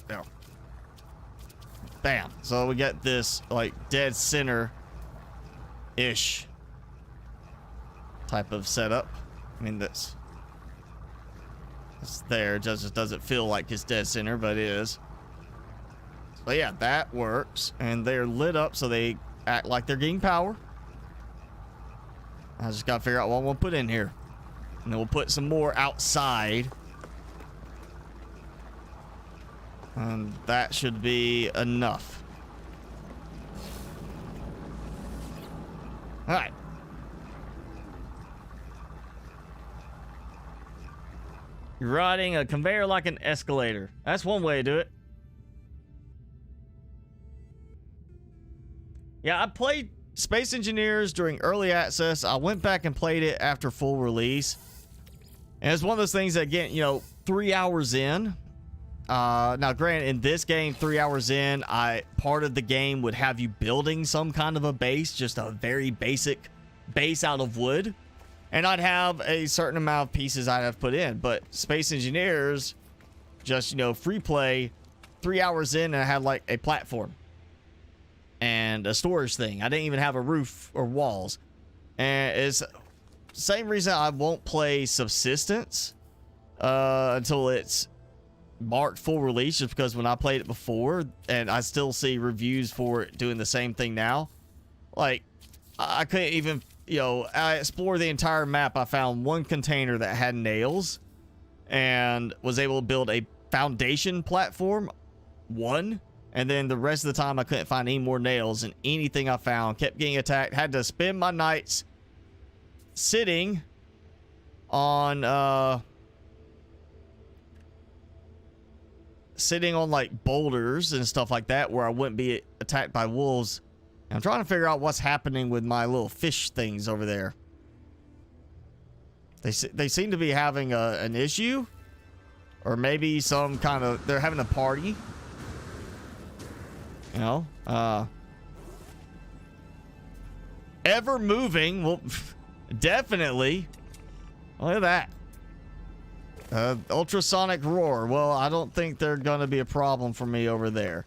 Bam. So we get this like dead center ish type of setup. I mean, it's there. It just doesn't feel like it's dead center, but it is. So yeah, that works. And they're lit up so they act like they're getting power. I just gotta figure out what we'll put in here. And then we'll put some more outside. And that should be enough. Alright. You're riding a conveyor like an escalator. That's one way to do it. Yeah, I played Space Engineers during early access. I went back and played it after full release. And it's one of those things that get, you know, 3 hours in. Now, granted, in this game, 3 hours in, part of the game would have you building some kind of a base, just a very basic base out of wood. And I'd have a certain amount of pieces I'd have put in. But Space Engineers, just, you know, free play, 3 hours in, and I had like a platform and a storage thing. I didn't even have a roof or walls. And it's the same reason I won't play Subsistence until it's marked full release, just because when I played it before, and I still see reviews for it doing the same thing now, like I couldn't even, you know, I explored the entire map. I found one container that had nails and was able to build a foundation platform, and then the rest of the time I couldn't find any more nails, and anything I found kept getting attacked. Had to spend my nights sitting on like boulders and stuff like that where I wouldn't be attacked by wolves. And I'm trying to figure out what's happening with my little fish things over there. They seem to be having an issue, or maybe some kind of, they're having a party, you know. Ever moving. Well, definitely. Look at that. Ultrasonic roar. Well, I don't think they're gonna be a problem for me over there.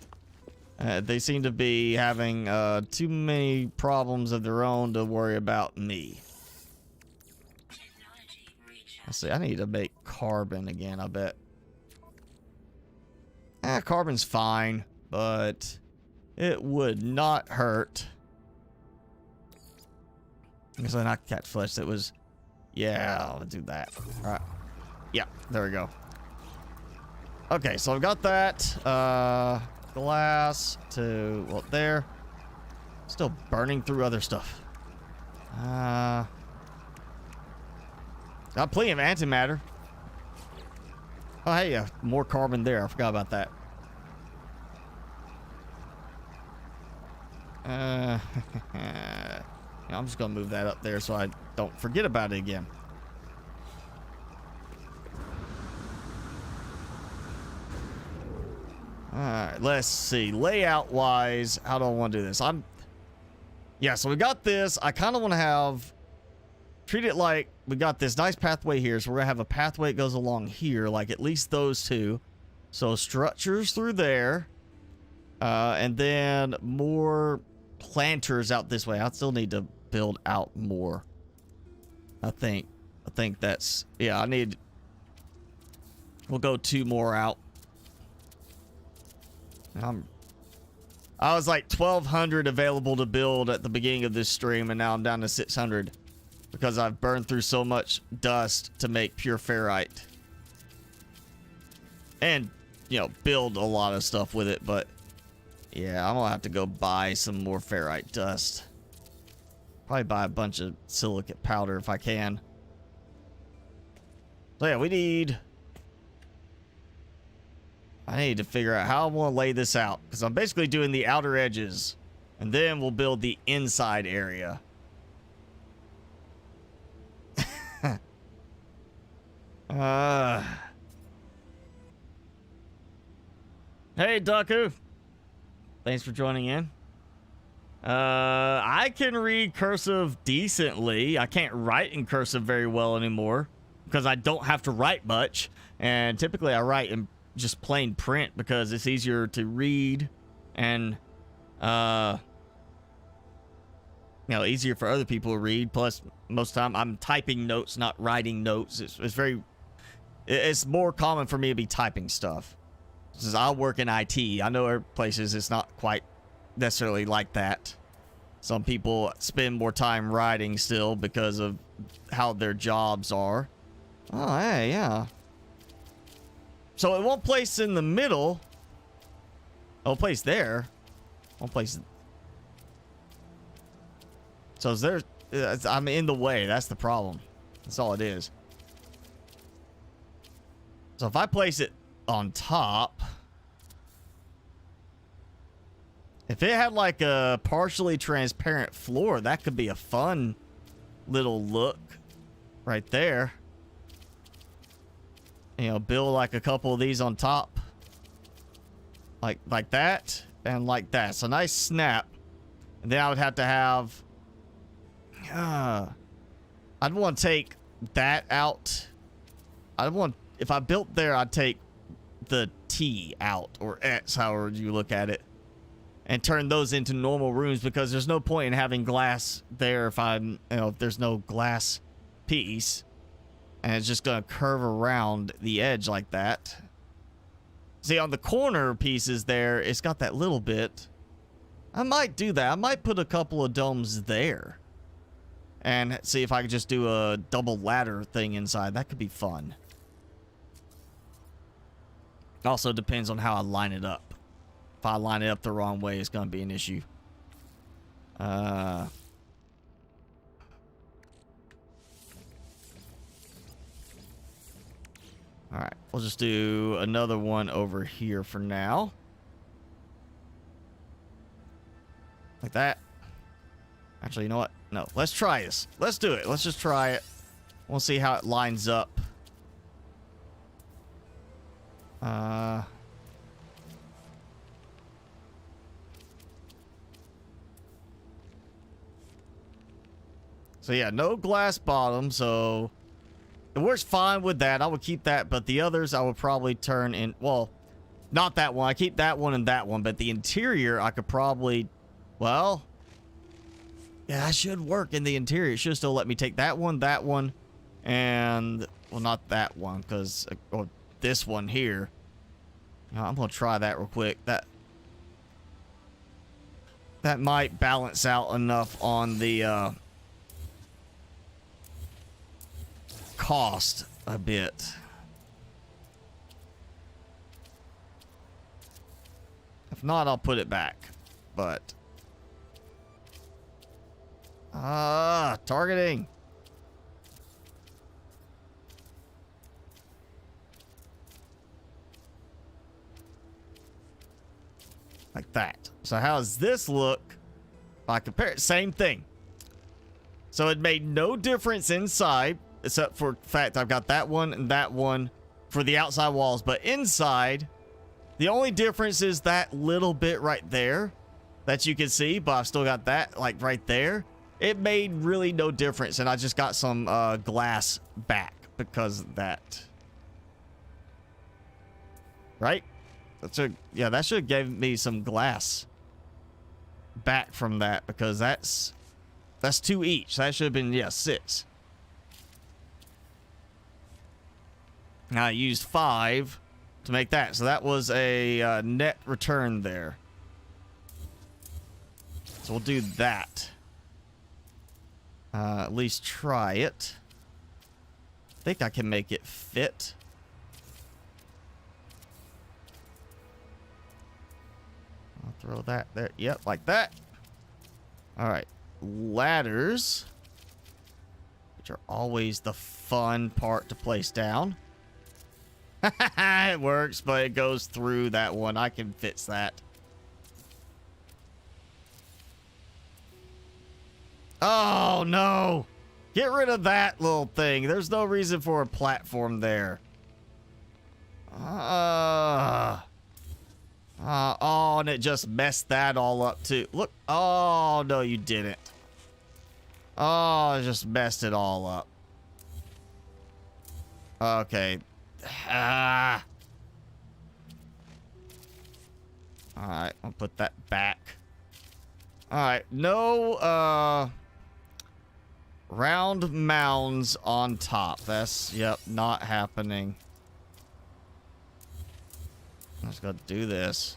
They seem to be having too many problems of their own to worry about me. Let's see. I need to make carbon again, I bet. Carbon's fine, but it would not hurt. So not catch flesh. That was, yeah, I'll do that. All right. Yeah, there we go. Okay, so I've got that. Glass to, well, there. Still burning through other stuff. Got plenty of antimatter. Oh, hey, more carbon there. I forgot about that. I'm just gonna move that up there so I don't forget about it again. Alright, let's see. Layout wise, how do I want to do this? Yeah, so we got this. I kind of want to treat it like we got this nice pathway here. So we're gonna have a pathway that goes along here, like at least those two. So structures through there. And then more planters out this way. I still need to build out more. I think that's, yeah, we'll go 2 more out. I was like 1,200 available to build at the beginning of this stream, and now I'm down to 600 because I've burned through so much dust to make pure ferrite. And, you know, build a lot of stuff with it, but yeah, I'm gonna have to go buy some more ferrite dust. Probably buy a bunch of silicate powder if I can. So yeah, I need to figure out how I want to lay this out, because I'm basically doing the outer edges, and then we'll build the inside area. Hey, Daku. Thanks for joining in. I can read cursive decently. I can't write in cursive very well anymore because I don't have to write much, and typically I write in just plain print because it's easier to read and you know, easier for other people to read. Plus most of the time I'm typing notes, not writing notes. It's more common for me to be typing stuff since I work in IT. I know other places it's not quite necessarily like that. Some people spend more time writing still because of how their jobs are. Oh, hey, yeah. So it won't place in the middle. It'll place there. Won't place. So there's, I'm in the way. That's the problem. That's all it is. So if I place it on top, if it had like a partially transparent floor, that could be a fun little look right there. You know, build like a couple of these on top. Like that and like that. So nice snap. And then I would have to have... I'd want to take that out. If I built there, I'd take the T out, or X, however you look at it, and turn those into normal rooms, because there's no point in having glass there if there's no glass piece. And it's just going to curve around the edge like that. See, on the corner pieces there, it's got that little bit. I might do that. I might put a couple of domes there. And see if I could just do a double ladder thing inside. That could be fun. Also depends on how I line it up. If I line it up the wrong way, it's going to be an issue. Alright, we'll just do another one over here for now. Like that. Actually, you know what? No, let's try this. Let's do it. Let's just try it. We'll see how it lines up. So yeah, no glass bottom, so it works fine with that. I would keep that, but the others I would probably turn in. Well, not that one. I keep that one and that one, but the interior I could probably, well, yeah, that should work in the interior. It should still let me take that one, and, well, not that one, because, or this one here. I'm gonna try that real quick. That might balance out enough on the cost a bit. If not, I'll put it back. But targeting. Like that. So how does this look? If I compare it, same thing. So it made no difference inside, except for the fact I've got that one and that one for the outside walls. But inside, the only difference is that little bit right there that you can see, but I've still got that like right there. It made really no difference, and I just got some glass back because of that. Right? Yeah, that should have gave me some glass back from that, because that's 2 each. That should have been, yeah, 6. Now I used 5 to make that, so that was a net return there. So we'll do that. At least try it. I think I can make it fit. I'll throw that there. Yep, like that. All right. Ladders, which are always the fun part to place down. It works, but it goes through that one. I can fix that. Oh, no. Get rid of that little thing. There's no reason for a platform there. Oh, and it just messed that all up, too. Look. Oh, no, you didn't. Oh, it just messed it all up. Okay. Alright, I'll put that back. Alright, no, round mounds on top. That's, yep, not happening. I'm just gonna do this.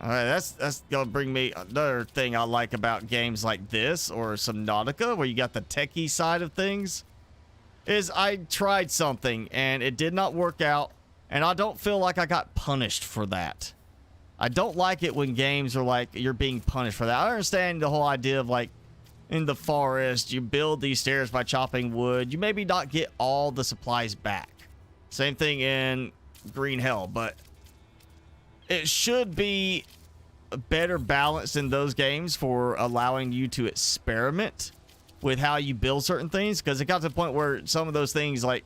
Alright, that's gonna bring me another thing I like about games like this, or Subnautica, where you got the techie side of things, is I tried something and it did not work out, and I don't feel like I got punished for that. I don't like it when games are like, you're being punished for that. I understand the whole idea of, like, in the forest, you build these stairs by chopping wood. You maybe not get all the supplies back. Same thing in Green Hell, but it should be a better balance in those games for allowing you to experiment with how you build certain things, because it got to the point where some of those things, like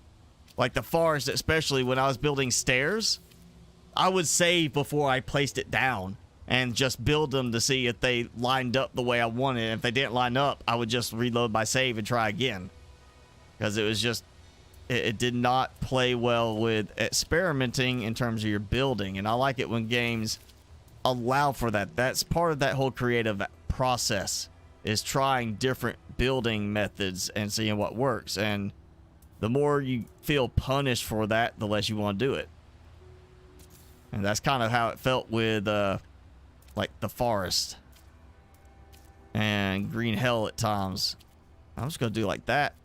the forest, especially when I was building stairs, I would save before I placed it down and just build them to see if they lined up the way I wanted. And if they didn't line up, I would just reload my save and try again, because it was just, it did not play well with experimenting in terms of your building. And I like it when games allow for that. That's part of that whole creative process, is trying different building methods and seeing what works. And the more you feel punished for that, the less you want to do it. And that's kind of how it felt with like the forest and Green Hell at times. I'm just gonna do like that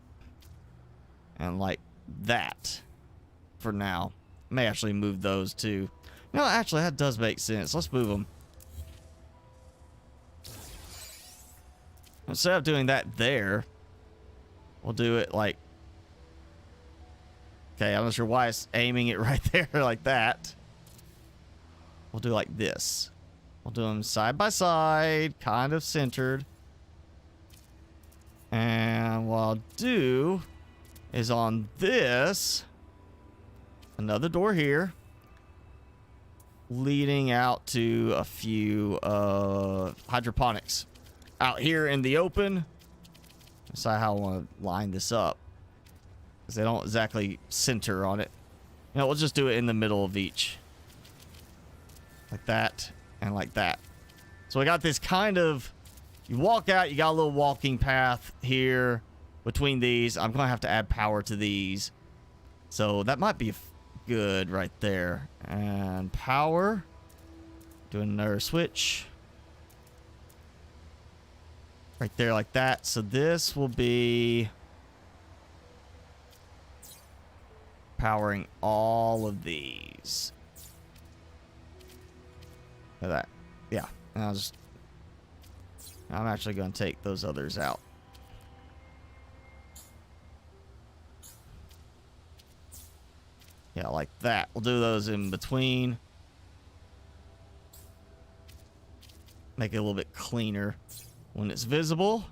and like that for now. May actually move those too. No, actually, that does make sense. Let's move them. Instead of doing that there, we'll do it like, okay, I'm not sure why it's aiming it right there like that. We'll do like this. We'll do them side by side, kind of centered. And what I'll do is on this, another door here, leading out to a few hydroponics out here in the open. Decide how I want to line this up, because they don't exactly center on it. You know, we'll just do it in the middle of each, like that and like that. So I got this kind of, you walk out, you got a little walking path here between these. I'm gonna have to add power to these, So that might be good right there. And power. Do another switch. Right there like that. So this will be powering all of these. Look at that. Yeah. And I'm actually going to take those others out. Yeah, like that. We'll do those in between. Make it a little bit cleaner when it's visible.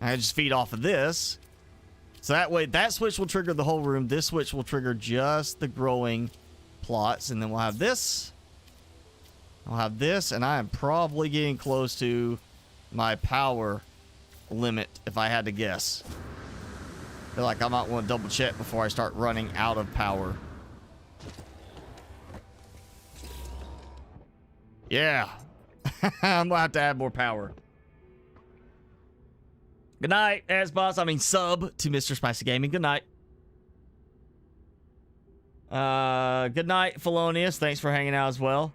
I just feed off of this. So that way, that switch will trigger the whole room. This switch will trigger just the growing plots. And then we'll have this. I'll have this. And I am probably getting close to my power limit, if I had to guess. I feel like I might want to double check before I start running out of power. Yeah. I'm gonna have to add more power. Good night, boss. I mean sub to MrSpicyGaming. Good night. Good night, Felonious. Thanks for hanging out as well.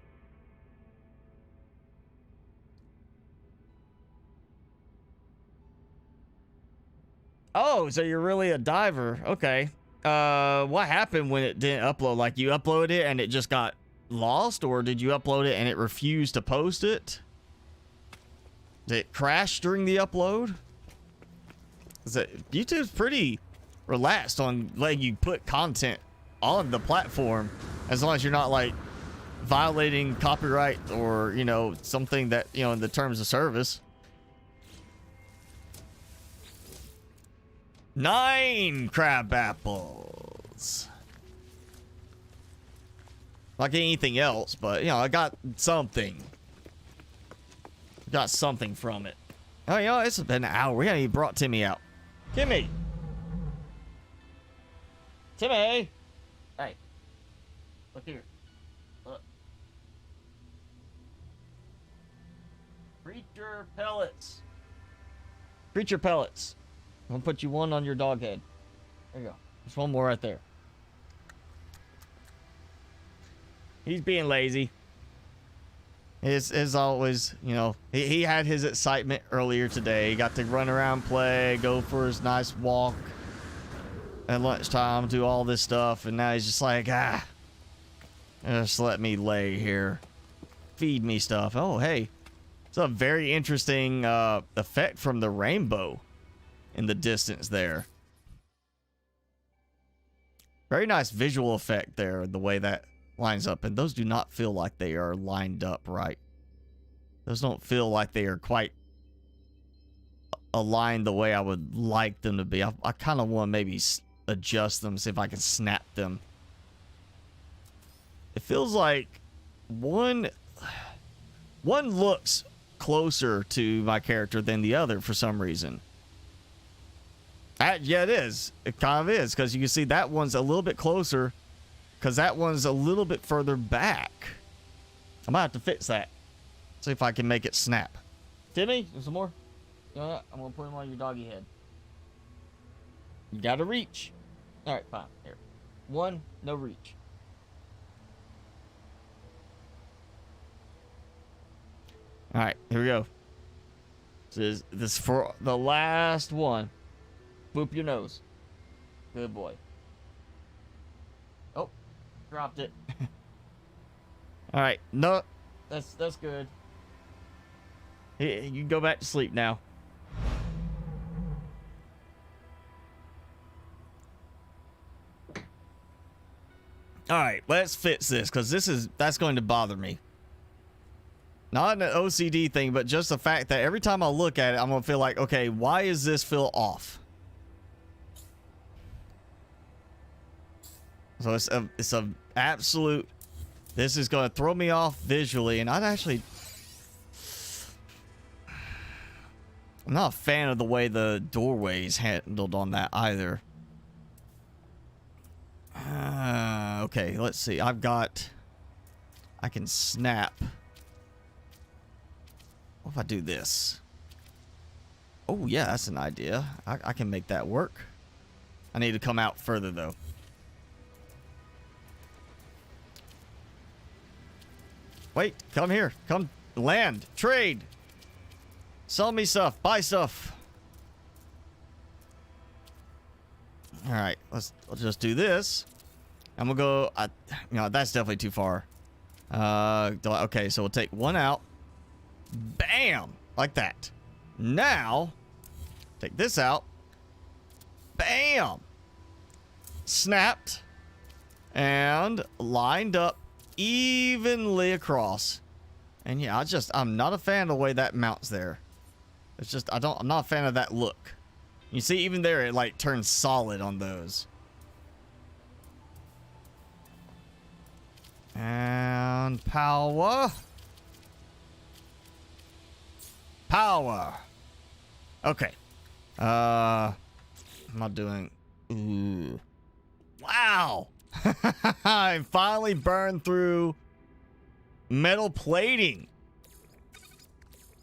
Oh, so you're really a diver. Okay. What happened when it didn't upload? Like you uploaded it and it just got lost, or did you upload it and it refused to post it? Did it crash during the upload? YouTube's pretty relaxed on letting you put content on the platform as long as you're not like violating copyright or, you know, something that, you know, in the terms of service. 9 crab apples. Like anything else, but, you know, I got something. Got something from it. Oh, you know, it's been an hour. We haven't even brought Timmy out. Timmy! Timmy! Hey. Look here. Look. Creature pellets. Creature pellets. I'm gonna put you one on your dog head. There you go. There's one more right there. He's being lazy. As always, you know, he had his excitement earlier today. He got to run around, play, go for his nice walk at lunchtime, do all this stuff, and now he's just like, just let me lay here. Feed me stuff. Oh, hey. It's a very interesting effect from the rainbow in the distance there. Very nice visual effect there, the way that lines up, and those do not feel like they are lined up right. Those don't feel like they are quite aligned the way I would like them to be. I kind of want to maybe adjust them, see if I can snap them. It feels like one looks closer to my character than the other for some reason. Yeah, it is. It kind of is, because you can see that one's a little bit closer, because that one's a little bit further back. I might have to fix that. See if I can make it snap. Timmy, there's some more? You know what? I'm going to put them on your doggy head. You got to reach. All right, fine. Here. One, no reach. All right, here we go. This is for the last one. Boop your nose. Good boy. Oh, dropped it. All right, no, that's good. You can go back to sleep now. All right, let's fix this, because that's going to bother me. Not an OCD thing, but just the fact that every time I look at it, I'm gonna feel like, okay, why does this feel off? So it's a absolute. This is going to throw me off visually, and I'm not a fan of the way the doorway is handled on that either. Okay, let's see. I can snap. What if I do this? Oh yeah, that's an idea. I can make that work. I need to come out further, though. Wait, come here. Come land. Trade. Sell me stuff. Buy stuff. All right, let's just do this. I'm gonna go. That's definitely too far. Okay, so we'll take one out. Bam, like that. Now, take this out. Bam, snapped, and lined up evenly across. And yeah, I'm not a fan of the way that mounts there. It's just I'm not a fan of that look. You see, even there, it like turns solid on those. And power. Power. Okay. I'm not doing. Ooh. Wow. I finally burned through metal plating.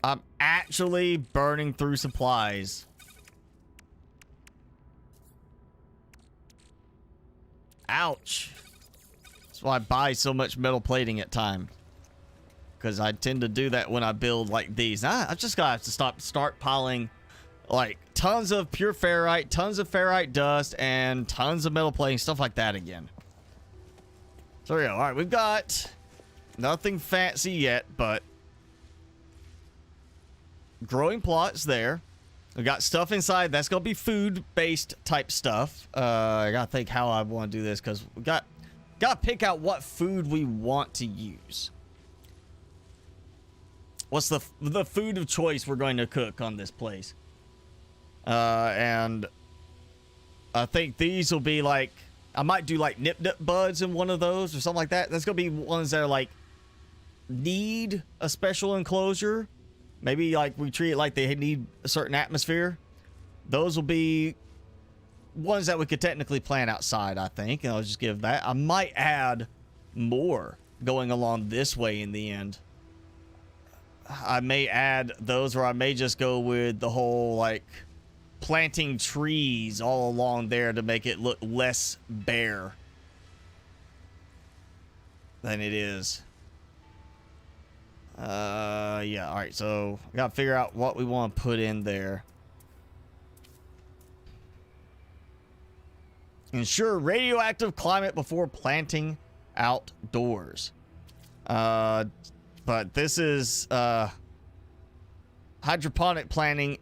I'm actually burning through supplies. Ouch. That's why I buy so much metal plating at times. Because I tend to do that when I build like these. I just gotta have to start piling like tons of pure ferrite, tons of ferrite dust, and tons of metal plating, stuff like that again. So yeah, alright, we've got nothing fancy yet, but growing plots there. We got stuff inside. That's gonna be food-based type stuff. I gotta think how I want to do this because we gotta pick out what food we want to use. What's the food of choice we're going to cook on this place? And I think these will be like, I might do like nip buds in one of those or something like that. That's gonna be ones that are like need a special enclosure. Maybe like we treat it like they need a certain atmosphere. Those will be ones that we could technically plant outside, I think. And I'll just give that. I might add more going along this way in the end. I may add those, or I may just go with the whole like planting trees all along there to make it look less bare than it is. Yeah, all right, so I gotta figure out what we want to put in there. Ensure radioactive climate before planting outdoors. But this is hydroponic planting,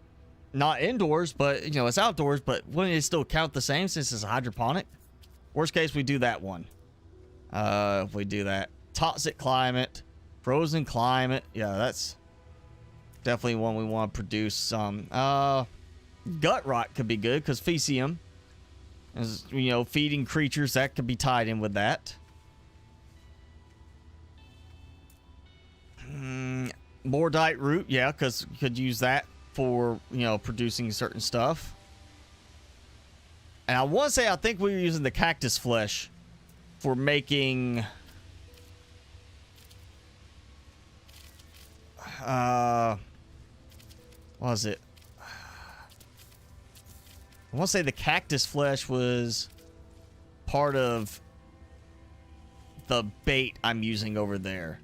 not indoors, but you know, it's outdoors, but wouldn't it still count the same since it's hydroponic? Worst case, we do that one. If we do that. Toxic climate. Frozen climate. Yeah, that's definitely one we want to produce some. Gut rot could be good because Fecium is, you know, feeding creatures. That could be tied in with that. Mordite root. Yeah, because you could use that for, you know, producing certain stuff. And I want to say, I think we were using the cactus flesh for making... what was it? I want to say the cactus flesh was part of the bait I'm using over there.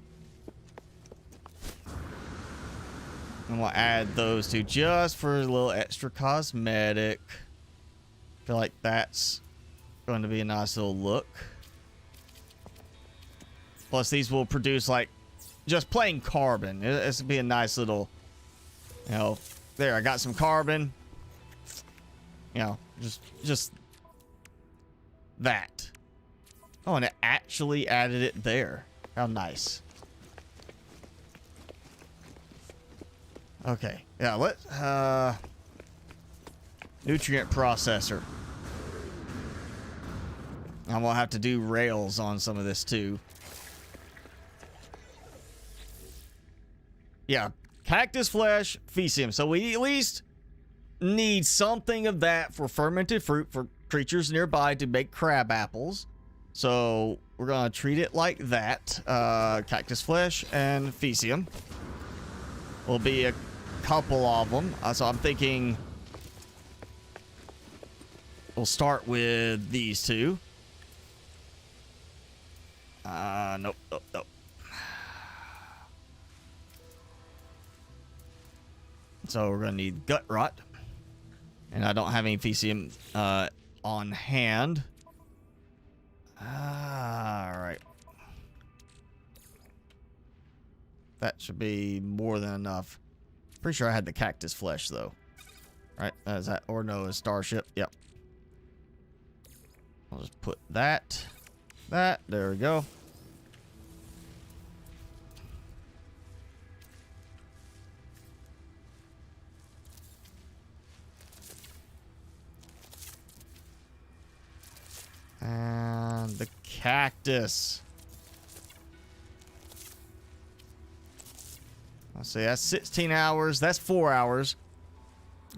I'm going to add those two just for a little extra cosmetic. I feel like that's going to be a nice little look. Plus, these will produce like just plain carbon. This would be a nice little, you know, there, I got some carbon. You know, just that. Oh, and it actually added it there. How nice. Okay. Yeah, let's, nutrient processor. I'm gonna have to do rails on some of this too. Yeah, cactus flesh, Fecium. So we at least need something of that for fermented fruit for creatures nearby to make crab apples. So we're gonna treat it like that. Cactus flesh and Fecium will be a couple of them. So I'm thinking We'll start with these two. Nope. So we're gonna need gut rot, and I don't have any PCM on hand. All right, that should be more than enough. Pretty sure I had the cactus flesh though. Right? Is that, or no? Is starship? Yep. I'll just put that. There we go. And the cactus. Let's see, that's 16 hours. That's 4 hours.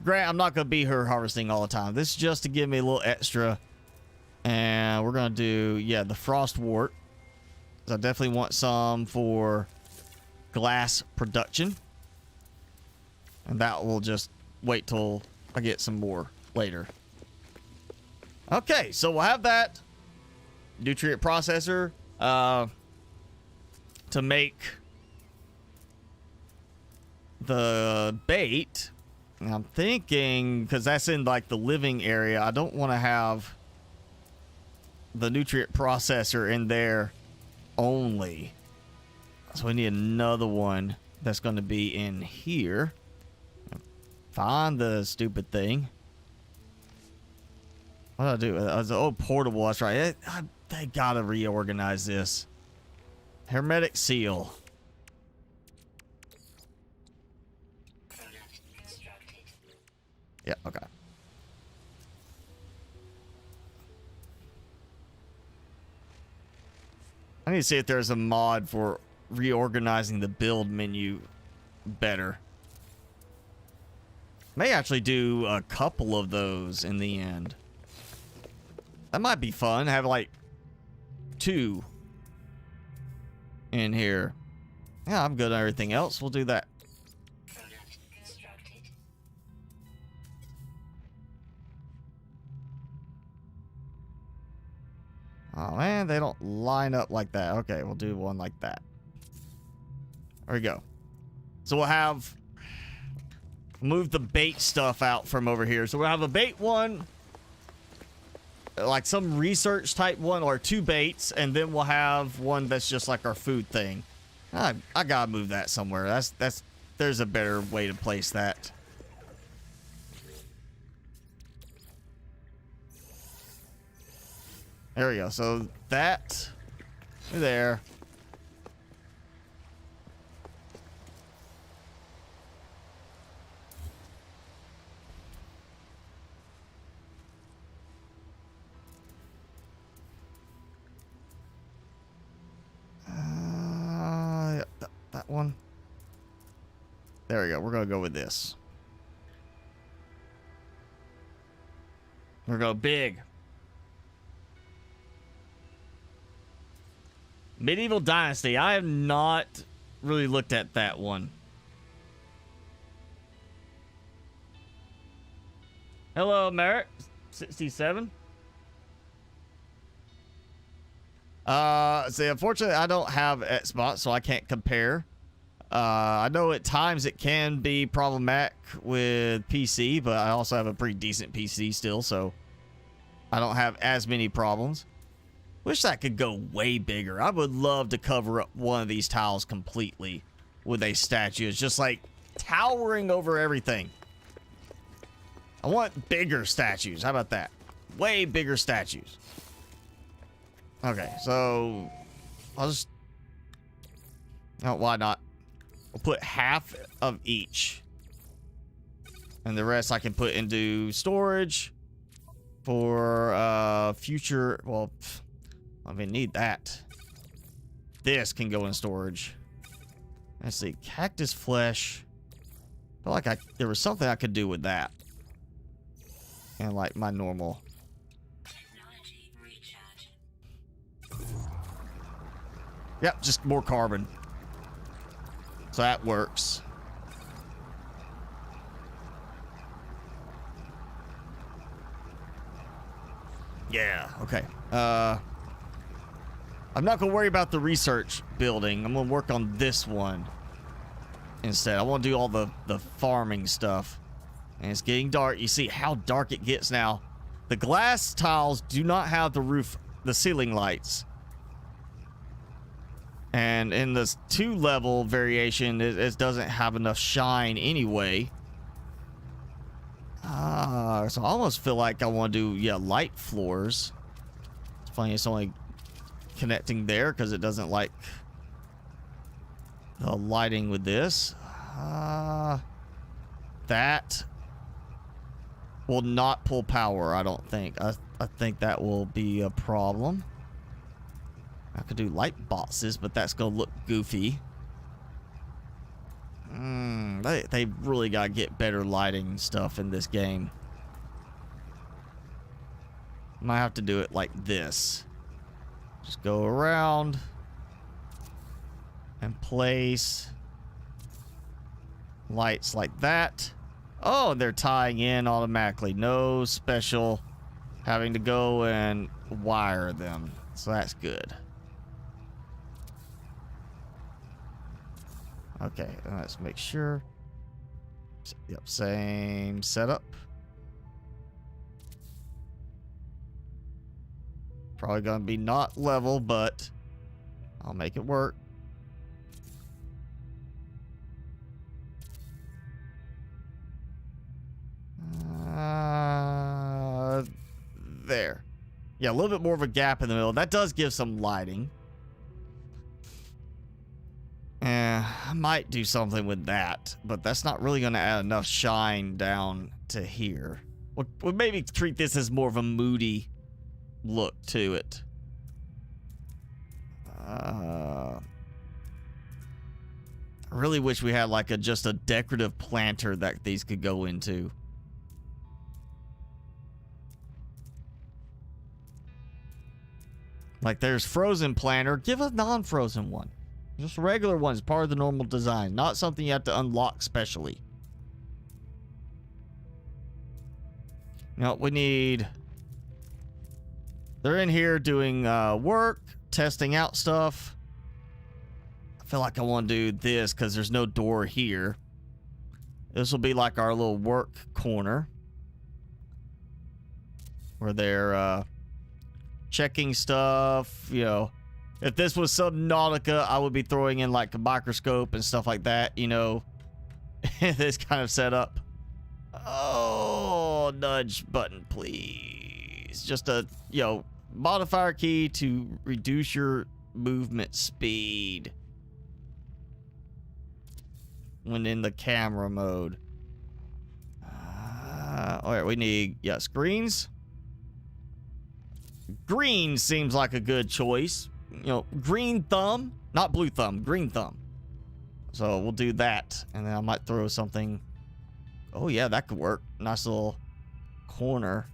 Grant, I'm not going to be here harvesting all the time. This is just to give me a little extra. And we're going to do, yeah, the frost wart. So I definitely want some for glass production. And that will just wait till I get some more later. Okay, so we'll have that nutrient processor to make the bait. And I'm thinking, because that's in like the living area, I don't want to have the nutrient processor in there only. So we need another one that's going to be in here. Find the stupid thing. What did I do? I was, oh, portable. That's right. They gotta reorganize this. Hermetic seal. Yeah, okay. I need to see if there's a mod for reorganizing the build menu better. May actually do a couple of those in the end. That might be fun. Have like 2 in here. Yeah, I'm good on everything else. We'll do that. Oh man, they don't line up like that. Okay, we'll do one like that. There we go. So we'll have move the bait stuff out from over here. So we'll have a bait one, like some research type one, or 2 baits, and then we'll have one that's just like our food thing. I gotta move that somewhere. There's a better way to place that. There we go. So that there. Yeah, that one. There we go. We're gonna go with this. We're gonna go big. Medieval Dynasty. I have not really looked at that one. Hello, Merrick. 67. See, unfortunately, I don't have Xbox, so I can't compare. I know at times it can be problematic with PC, but I also have a pretty decent PC still, so I don't have as many problems. Wish that could go way bigger. I would love to cover up one of these tiles completely with a statue. It's just like towering over everything. I want bigger statues. How about that? Way bigger statues. Okay, so I'll just... Oh, why not? We'll put half of each. And the rest I can put into storage for future... Well... I mean, need that. This can go in storage. Let's see. Cactus flesh. I feel like there was something I could do with that. And like my normal. Yep, just more carbon. So that works. Yeah, okay. I'm not gonna worry about the research building. I'm gonna work on this one instead. I want to do all the farming stuff. And it's getting dark. You see how dark it gets now. The glass tiles do not have the ceiling lights. And in this 2-level variation, it doesn't have enough shine anyway. So I almost feel like I want to do, light floors. It's funny, it's only connecting there because it doesn't like the lighting with this. That will not pull power, I don't think. I think that will be a problem. I could do light boxes, but that's gonna look goofy. They really gotta get better lighting stuff in this game. Might have to do it like this. Just go around and place lights like that. Oh, they're tying in automatically. No special having to go and wire them. So that's good. Okay, let's make sure. Yep, same setup. Probably gonna be not level, but I'll make it work. There. Yeah, a little bit more of a gap in the middle. That does give some lighting. I might do something with that, but that's not really going to add enough shine down to here. We'll maybe treat this as more of a moody look to it. I really wish we had like just a decorative planter that these could go into. Like there's frozen planter. Give a non-frozen one. Just a regular one is part of the normal design. Not something you have to unlock specially. Now we need... They're in here doing work, testing out stuff. I feel like I want to do this because there's no door here. This will be like our little work corner. Where they're checking stuff, you know. If this was Subnautica, I would be throwing in like a microscope and stuff like that, you know. This kind of setup. Oh, nudge button, please. Just a, modifier key to reduce your movement speed when in the camera mode. All right, we need, screens. Green seems like a good choice. Green thumb, not blue thumb, green thumb. So we'll do that. And then I might throw something. Oh yeah, that could work. Nice little corner.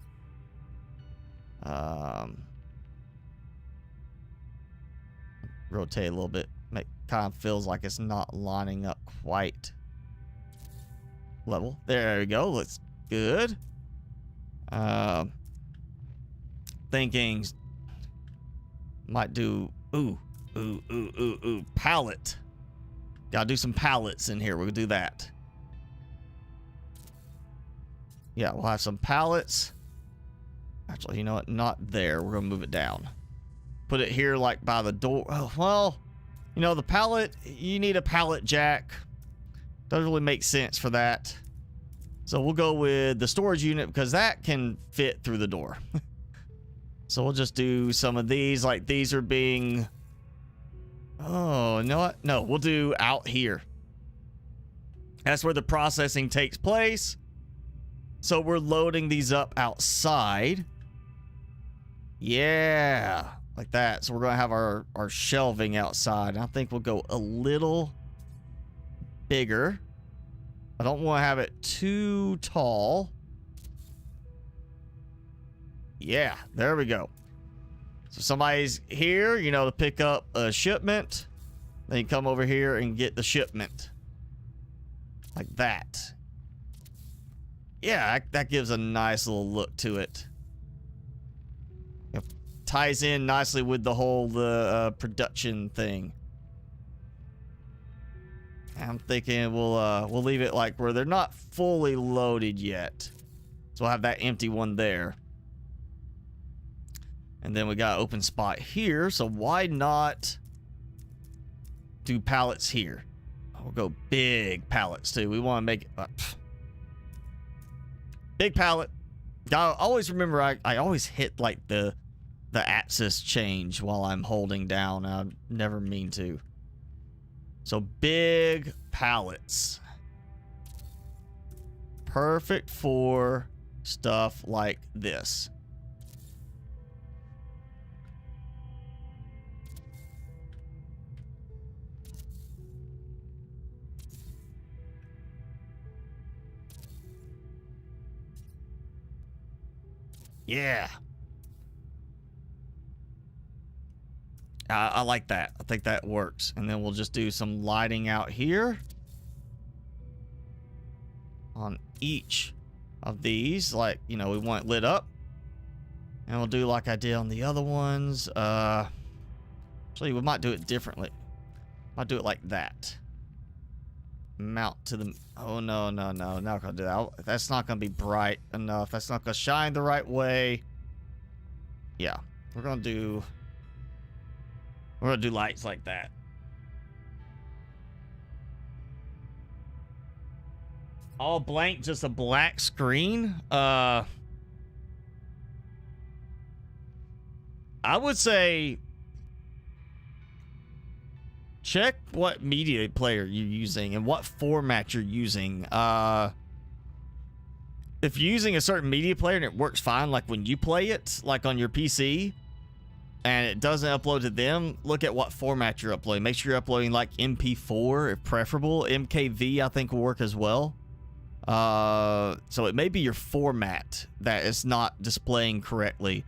Rotate a little bit. Kind of feels like it's not lining up quite level. There we go. Looks good. Thinking might do palette. Gotta do some palettes in here. We'll do that. Yeah, we'll have some palettes. Actually, you know what? Not there. We're gonna move it down. Put it here like by the door. Oh, well, the palette, you need a palette jack. Doesn't really make sense for that. So we'll go with the storage unit because that can fit through the door. So we'll just do some of these, like these are being... Oh, you know what? No, we'll do out here. That's where the processing takes place. So we're loading these up outside. Yeah, like that. So we're going to have our shelving outside. And I think we'll go a little bigger. I don't want to have it too tall. Yeah, there we go. So somebody's here, to pick up a shipment. Then you come over here and get the shipment. Like that. Yeah, that gives a nice little look to it. ties in nicely with the whole production thing. I'm thinking we'll leave it like where they're not fully loaded yet. So we'll have that empty one there. And then we got an open spot here, so why not do pallets here? We'll go big pallets too. We want to make it big pallet. I always remember I always hit like the axis change while I'm holding down. I never mean to. So big pallets. Perfect for stuff like this. Yeah. I like that. I think that works. And then we'll just do some lighting out here on each of these. Like, you know, we want it lit up. And we'll do like I did on the other ones. Actually, we might do it differently. Might do it like that. Mount to the... Oh, no. Not gonna do that. That's not gonna be bright enough. That's not gonna shine the right way. Yeah. We're gonna do lights like that. All blank, just a black screen. I would say check what media player you're using and what format you're using. If you're using a certain media player and it works fine, like when you play it, like on your PC, and it doesn't upload to them, look at what format you're uploading. Make sure you're uploading like MP4 if preferable. MKV I think will work as well. So it may be your format that is not displaying correctly.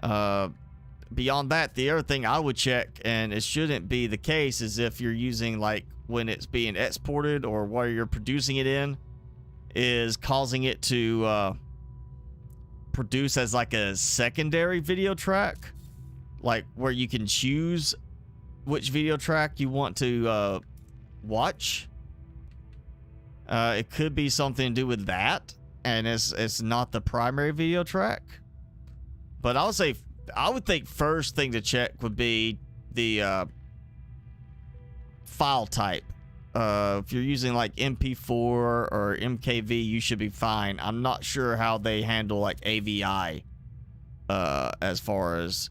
Beyond that, the other thing I would check, and it shouldn't be the case, is if you're using like when it's being exported or where you're producing it in, is causing it to produce as like a secondary video track, like where you can choose which video track you want to watch. It could be something to do with that, and it's not the primary video track. But I would think first thing to check would be the file type. If you're using like MP4 or MKV, you should be fine. I'm not sure how they handle like AVI as far as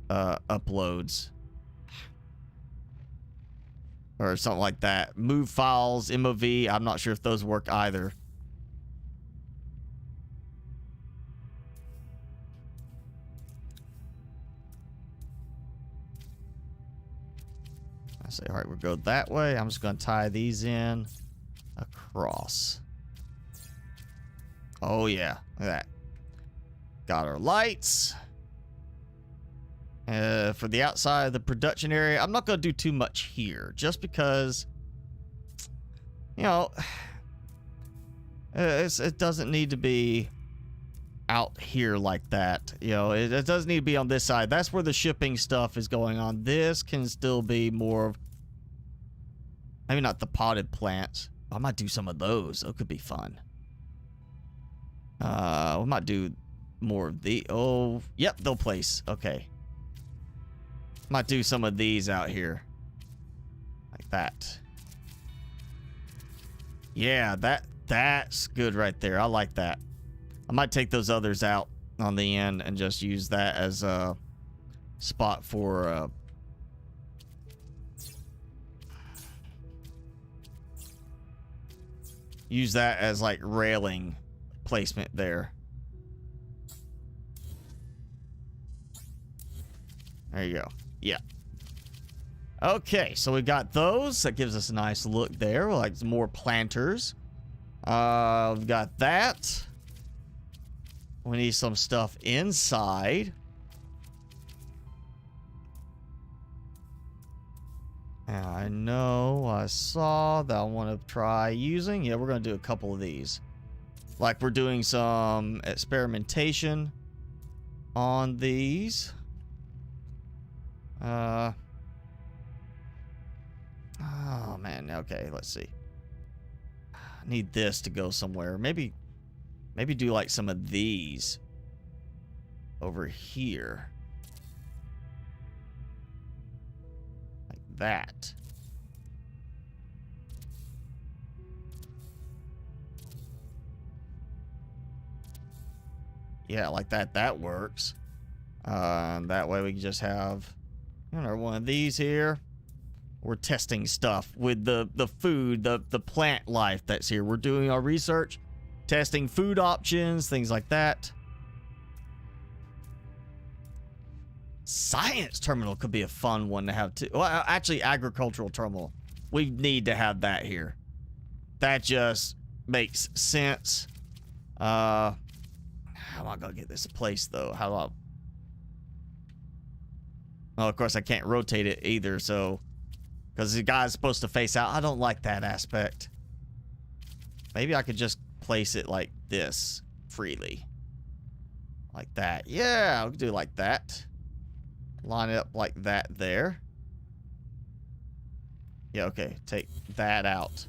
uploads or something like that. Move files, MOV, I'm not sure if those work either. I say, all right, we'll go that way. I'm just going to tie these in across. Oh, yeah. Look at that. Got our lights. For the outside of the production area, I'm not going to do too much here, just because, you know, it doesn't need to be out here like that. You know, it doesn't need to be on this side. That's where the shipping stuff is going on. This can still be more of, maybe not the potted plants. I might do some of those. Those could be fun. We might do more of the, oh, yep, they'll place. Okay. Might do some of these out here. Like that. Yeah, that's good right there. I like that. I might take those others out on the end and just use that as a spot for use that as like railing placement there. There you go. Yeah. Okay, so we got those. That gives us a nice look there. Like some more planters. We've got that. We need some stuff inside. And I know I saw that I want to try using. Yeah, we're going to do a couple of these. Like we're doing some experimentation on these. Oh man, okay, let's see. I need this to go somewhere. Maybe do like some of these over here. Like that. Yeah, like that. That works. That way we can just have, you know, one of these here. We're testing stuff with the food, the plant life that's here. We're doing our research, testing food options, things like that. Science terminal could be a fun one to have too. Well, actually, agricultural terminal. We need to have that here. That just makes sense. How am I gonna get this in place though? How do I? Well, of course I can't rotate it either, so because the guy's supposed to face out. I don't like that aspect. Maybe I could just place it like this freely. Like that. Yeah, we could do it like that. Line it up like that there. Yeah, okay. Take that out.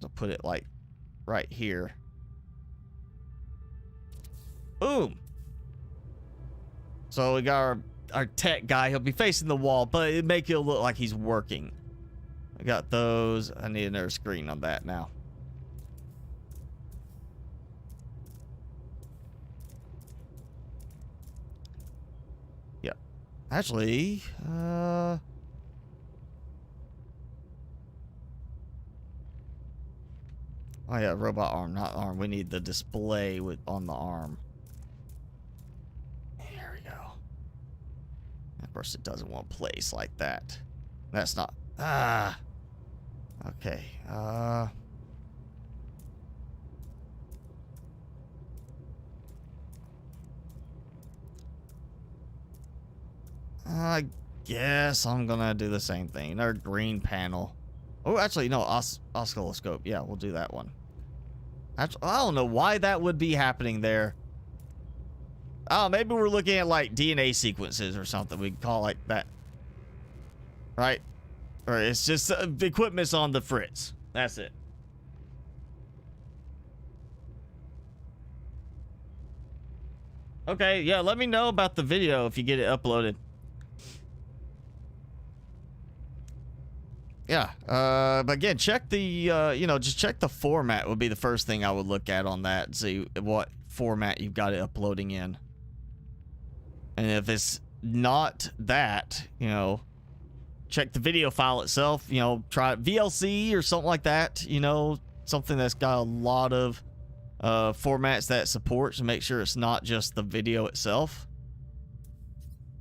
So put it like right here. Boom. So we got our tech guy. He'll be facing the wall, but it make it look like he's working. I got those. I need another screen on that now. Yep. Actually, oh yeah, robot arm, not arm. We need the display with on the arm. There we go. Of course, it doesn't want to place like that. That's not. Okay. I guess I'm gonna do the same thing. Our green panel. Oh, actually, no. Oscilloscope. Yeah, we'll do that one. Actually, I don't know why that would be happening there. Oh, maybe we're looking at like DNA sequences or something. We can call it like that. Right? Or it's just the equipment's on the fritz. That's it. Okay, yeah, let me know about the video if you get it uploaded. Yeah, but again, check the, you know, just check the format would be the first thing I would look at on that and see what format you've got it uploading in. And if it's not that, you know, check the video file itself, you know, try VLC or something like that, you know, something that's got a lot of formats that supports, and make sure it's not just the video itself.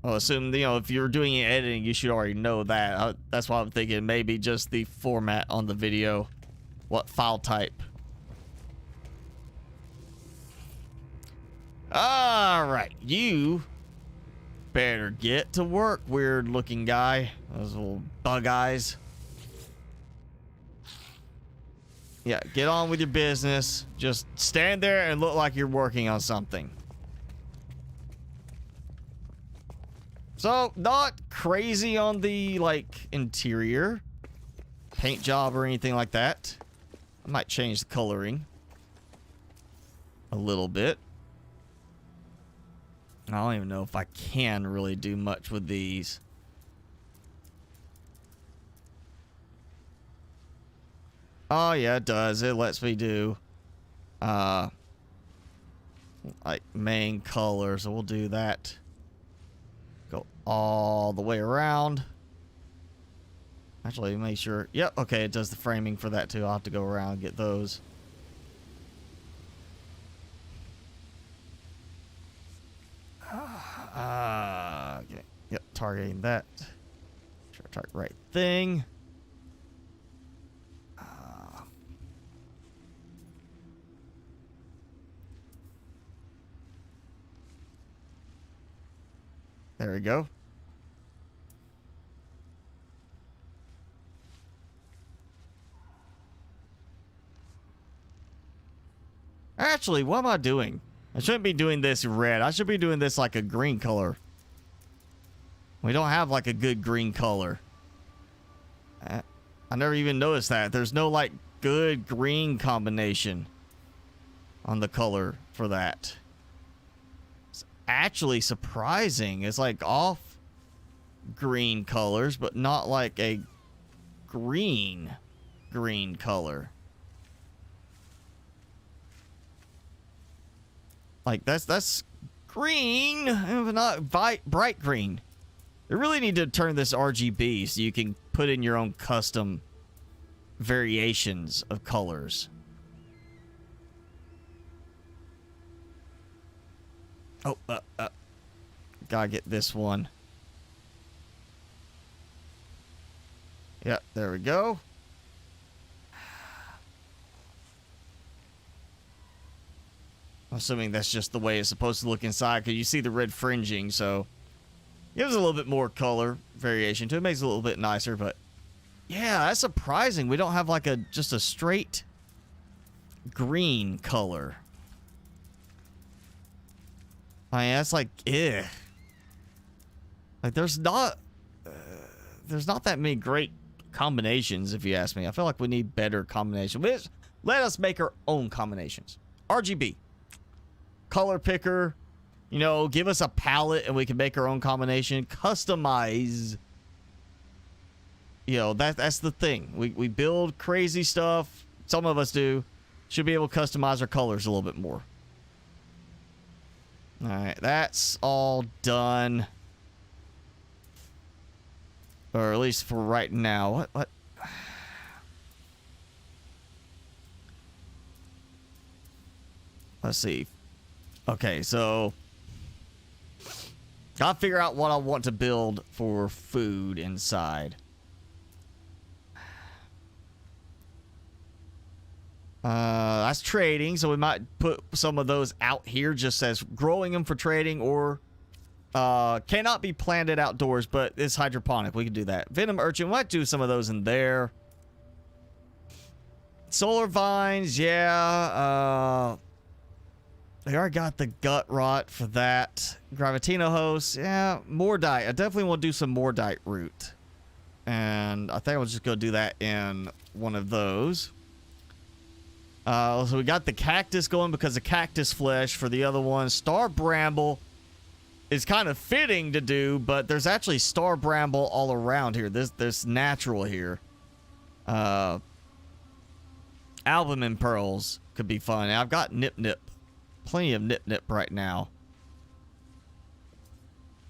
I'll assume, you know, if you're doing editing, you should already know that. That's why I'm thinking maybe just the format on the video. What file type. Alright, you better get to work, weird looking guy. Those little bug eyes. Yeah, get on with your business. Just stand there and look like you're working on something. So, not crazy on the, like, interior paint job or anything like that. I might change the coloring a little bit. I don't even know if I can really do much with these. Oh, yeah, it does. It lets me do, like, main color, so we'll do that. Go all the way around. Actually, make sure. Yep, okay, it does the framing for that too. I'll have to go around and get those. Okay. Yep, targeting that. Try to target right thing. There we go. Actually, what am I doing? I shouldn't be doing this red. I should be doing this like a green color. We don't have like a good green color. I never even noticed that. There's no like good green combination on the color for that. It's actually surprising. It's like off green colors, but not like a green color. Like that's green, but not bright green. They really need to turn this RGB so you can put in your own custom variations of colors. Oh, gotta get this one. Yep, there we go. I'm assuming that's just the way it's supposed to look inside, because you see the red fringing, so gives a little bit more color variation to it. Makes it a little bit nicer, but yeah, that's surprising. We don't have like just a straight green color. I mean, that's like, like there's not that many great combinations, if you ask me. I feel like we need better combinations. Let us make our own combinations. RGB. Color picker. You know, give us a palette and we can make our own combination. Customize. You know, that's the thing. We build crazy stuff. Some of us do. Should be able to customize our colors a little bit more. Alright, that's all done. Or at least for right now. What? Let's see. Okay, so gotta figure out what I want to build for food inside. That's trading, so we might put some of those out here just as growing them for trading, or cannot be planted outdoors, but it's hydroponic. We can do that. Venom urchin, we might do some of those in there. Solar vines, yeah. They already got the gut rot for that. Gravitino host, yeah. Mordite, I definitely want to do some Mordite root. And I think I'll just go do that in one of those. So we got the cactus going because of cactus flesh for the other one. Star bramble is kind of fitting to do, but there's actually star bramble all around here. There's natural here. Albumin pearls could be fun. I've got nip. Plenty of nip right now.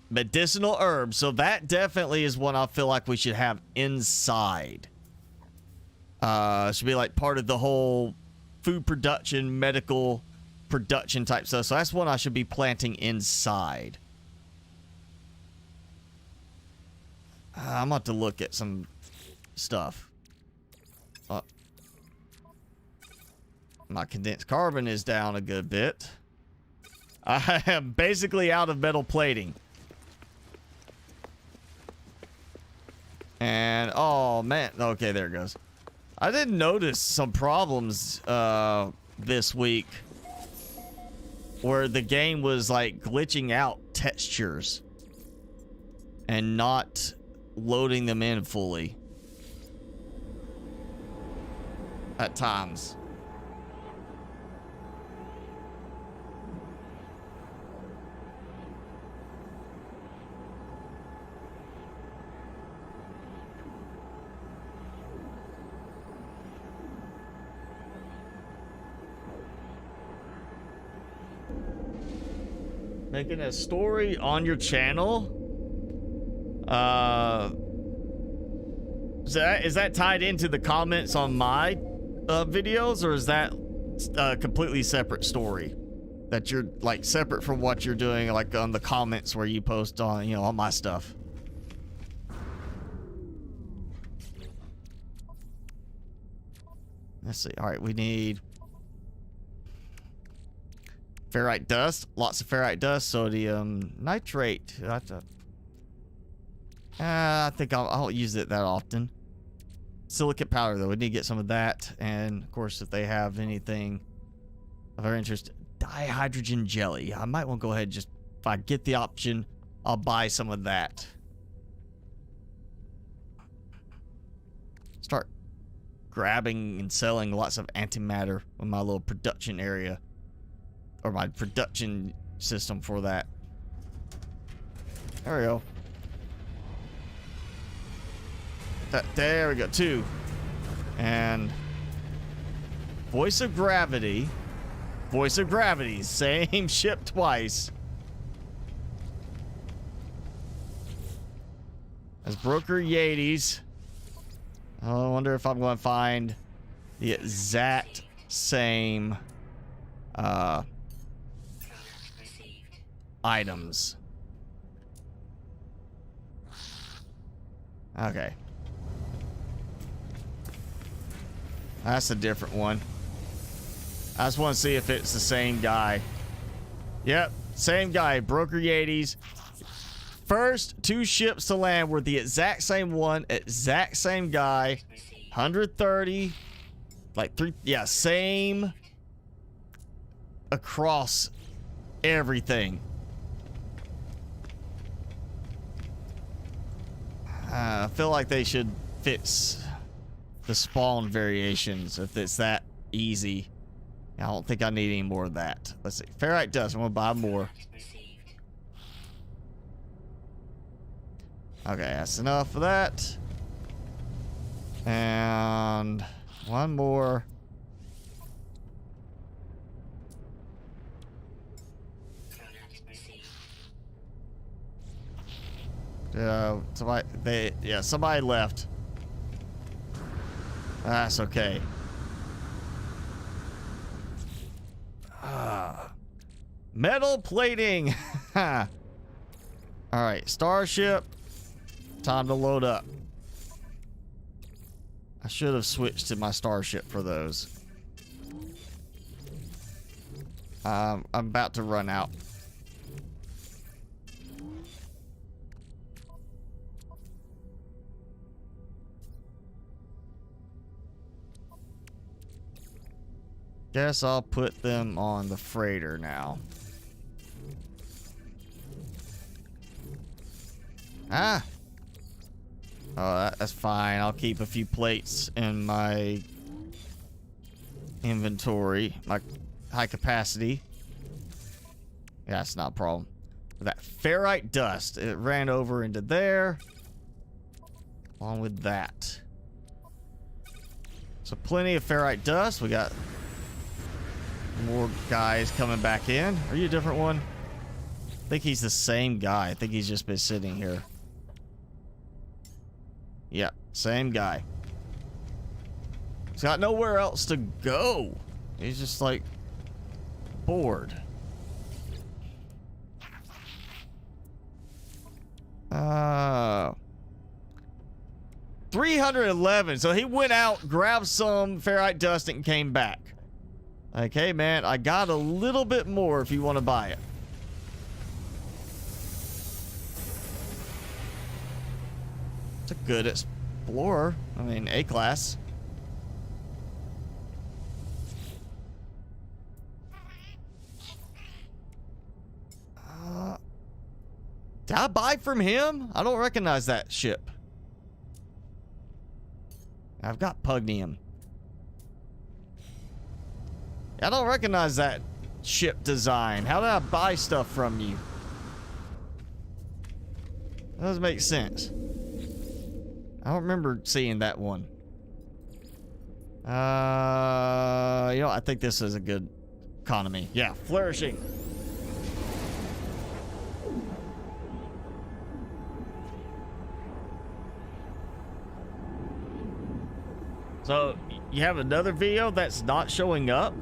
Medicinal herbs. So that definitely is one I feel like we should have inside. Should be like part of the whole food production, medical production type stuff. So that's one I should be planting inside. I'm about to look at some stuff. My condensed carbon is down a good bit. I am basically out of metal plating. And, oh, man. Okay, there it goes. I did notice some problems this week where the game was, like, glitching out textures and not loading them in fully at times. Making a story on your channel? Is that tied into the comments on my videos, or is that a completely separate story that you're like separate from what you're doing, like on the comments where you post on, you know, on my stuff? Let's see. All right, we need ferrite dust, lots of ferrite dust, sodium nitrate. I think I'll use it that often. Silicate powder, though, we need to get some of that. And of course, if they have anything of our interest, dihydrogen jelly. I might want to go ahead and just, if I get the option, I'll buy some of that. Start grabbing and selling lots of antimatter in my little production area. Or my production system for that. There we go. There we go. 2. And voice of gravity. Voice of gravity. Same ship twice. As Broker Yetis. I wonder if I'm going to find the exact same items. Okay. That's a different one. I just want to see if it's the same guy. Yep, same guy. Broker Yetis. First 2 ships to land were the exact same one, exact same guy. 130. Like 3. Yeah, same across everything. I feel like they should fix the spawn variations if it's that easy. I don't think I need any more of that. Let's see. Ferrite dust. I'm going to buy more. Okay, that's enough of that. And one more. Somebody left. That's okay. Metal plating. All right, starship. Time to load up. I should have switched to my starship for those. I'm about to run out. Guess I'll put them on the freighter now. Ah! Oh, that's fine. I'll keep a few plates in my inventory. My high capacity. Yeah, that's not a problem. That ferrite dust. It ran over into there. Along with that. So plenty of ferrite dust. We got more guys coming back in. Are you a different one? I think he's the same guy. I think he's just been sitting here. Yeah, same guy. He's got nowhere else to go. He's just like bored. 311. So he went out, grabbed some ferrite dust, and came back. Like, hey man, I got a little bit more if you want to buy it. It's a good explorer. I mean, A-class. Did I buy from him? I don't recognize that ship. I've got Pugnium. I don't recognize that ship design. How did I buy stuff from you? That doesn't make sense. I don't remember seeing that one. You know, I think this is a good economy. Yeah, flourishing. So, you have another video that's not showing up?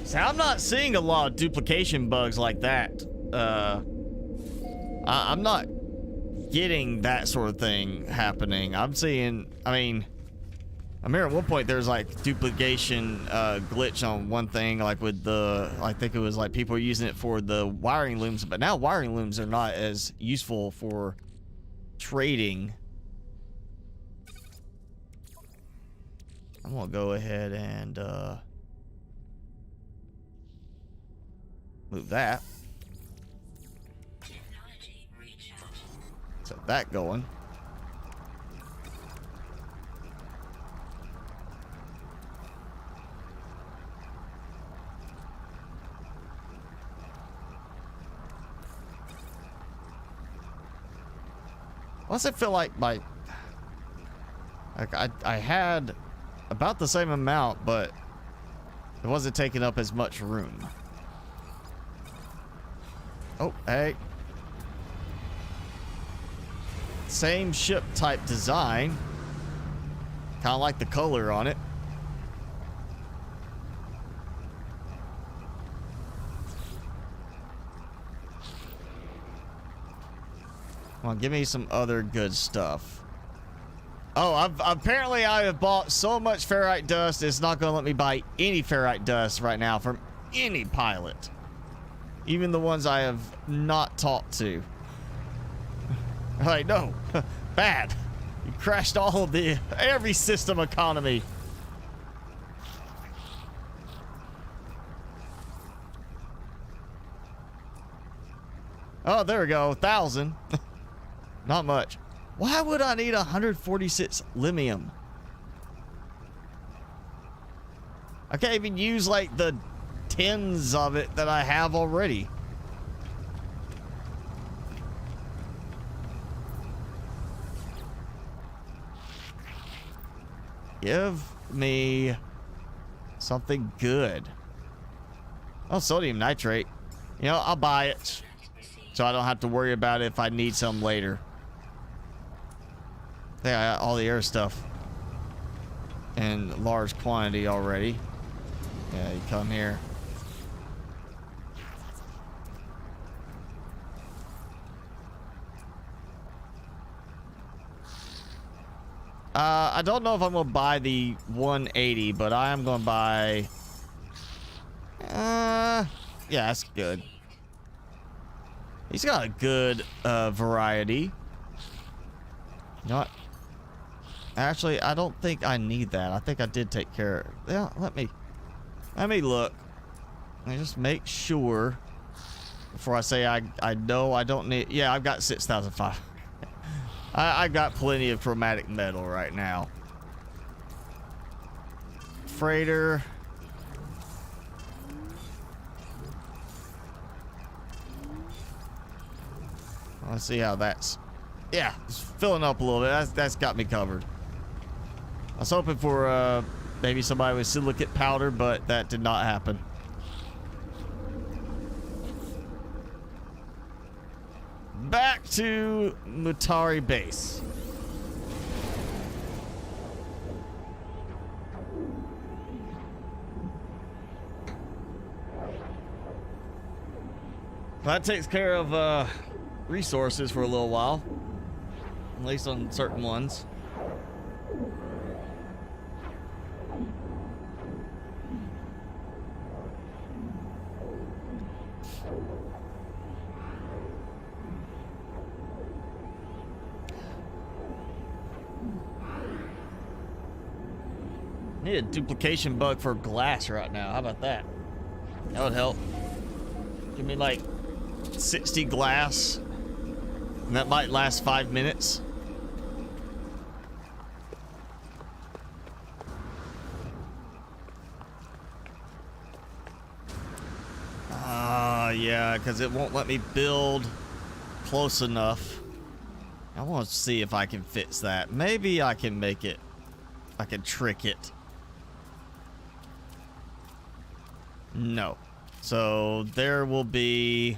So I'm not seeing a lot of duplication bugs like that. I'm not getting that sort of thing happening. I'm seeing, I mean, I remember at one point there's like duplication glitch on one thing, like with the, I think it was like people were using it for the wiring looms, but now wiring looms are not as useful for trading. I'm gonna go ahead and move that. Set that going. Why does it feel like I had about the same amount, but it wasn't taking up as much room? Oh, hey. Same ship type design. Kind of like the color on it. Come on, give me some other good stuff. Oh, apparently I have bought so much ferrite dust, it's not going to let me buy any ferrite dust right now from any pilot. Even the ones I have not talked to. Like, no, bad. You crashed all of every system economy. Oh, there we go, 1,000. Not much. Why would I need 146 lithium? I can't even use like the tens of it that I have already. Give me something good. Oh, sodium nitrate. You know, I'll buy it so I don't have to worry about it if I need some later. Yeah, I got all the air stuff in large quantity already. Yeah, you come here. I don't know if I'm going to buy the 180, but I am going to buy... yeah, that's good. He's got a good variety. You know what? Actually, I don't think I need that. I think I did take care of it. Yeah, let me look. Let me just make sure before I say I know I don't need... Yeah, I've got 6,005. I got plenty of chromatic metal right now. Freighter. Let's see how that's... Yeah, it's filling up a little bit. That's got me covered. I was hoping for maybe somebody with silicate powder, but that did not happen. Back to Mutari base. That takes care of resources for a little while, at least on certain ones. Need a duplication bug for glass right now. How about that? That would help. Give me like 60 glass, and that might last 5 minutes. Yeah, because it won't let me build close enough. I want to see if I can fix that. Maybe I can make it. I can trick it. No. So there will be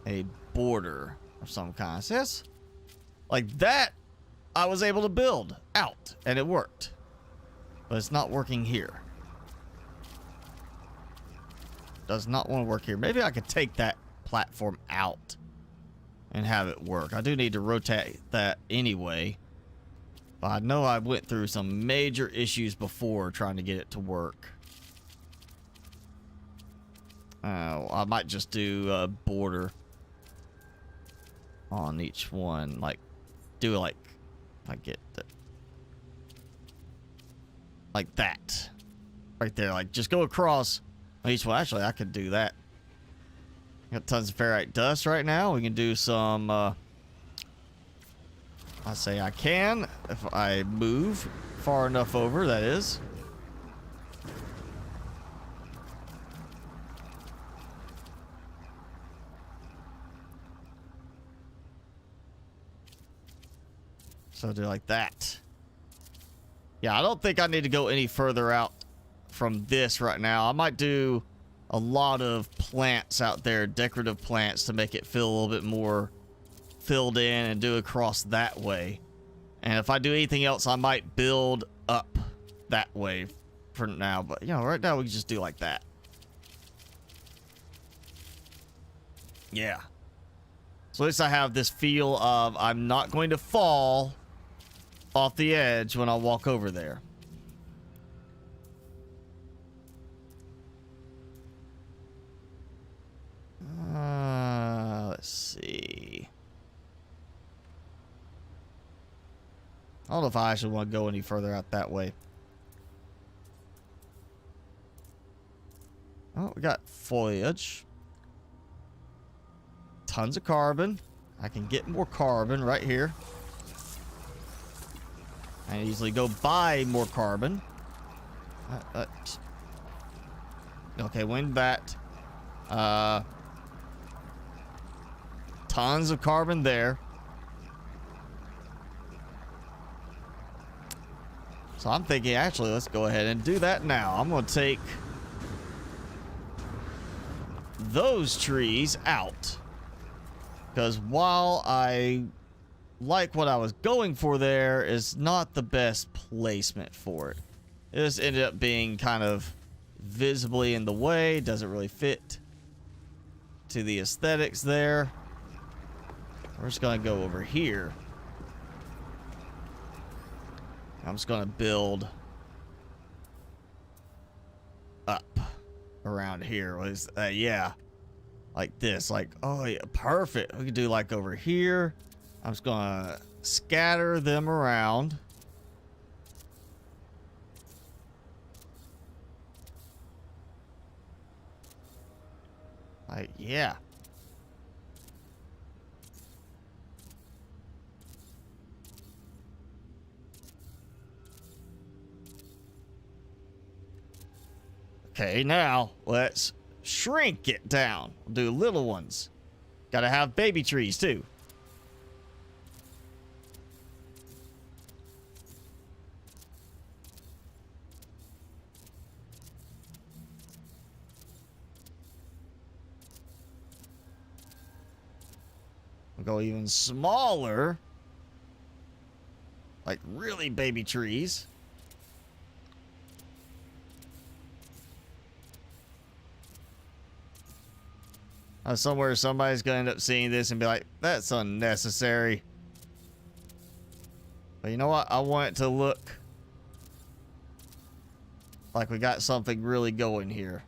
a border of some kind. See this? Like that, I was able to build out, and it worked. But it's not working here. Does not want to work here. Maybe I could take that platform out and have it work. I do need to rotate that anyway. But I know I went through some major issues before trying to get it to work. I might just do a border. on each one. Like, do it like, if I get the, like that. Right there. Like, just go across on each one. Actually, I could do that. Got tons of ferrite dust right now. We can do some, I say I can, if I move far enough over, that is. So do like that. Yeah, I don't think I need to go any further out from this right now. I might do a lot of plants out there, decorative plants, to make it feel a little bit more filled in, and do across that way. And if I do anything else, I might build up that way for now. But, you know, right now we can just do like that. Yeah. So at least I have this feel of I'm not going to fall off the edge when I walk over there. Let's see. I don't know if I actually want to go any further out that way. Oh, we got foliage. Tons of carbon. I can get more carbon right here. I can easily go buy more carbon. Okay, wind that. Tons of carbon there. So I'm thinking, actually, let's go ahead and do that now. I'm going to take those trees out. Because while I like what I was going for there, is not the best placement for it. It just ended up being kind of visibly in the way. Doesn't really fit to the aesthetics there. We're just going to go over here. I'm just going to build up around here. Yeah, like this. Like, oh yeah, perfect. We could do like over here. I'm just going to scatter them around. Like, yeah. Okay, now let's shrink it down. We'll do little ones. Gotta have baby trees too. We'll go even smaller. Like really baby trees. Somewhere somebody's gonna end up seeing this and be like, that's unnecessary. But you know what? I want it to look like we got something really going here.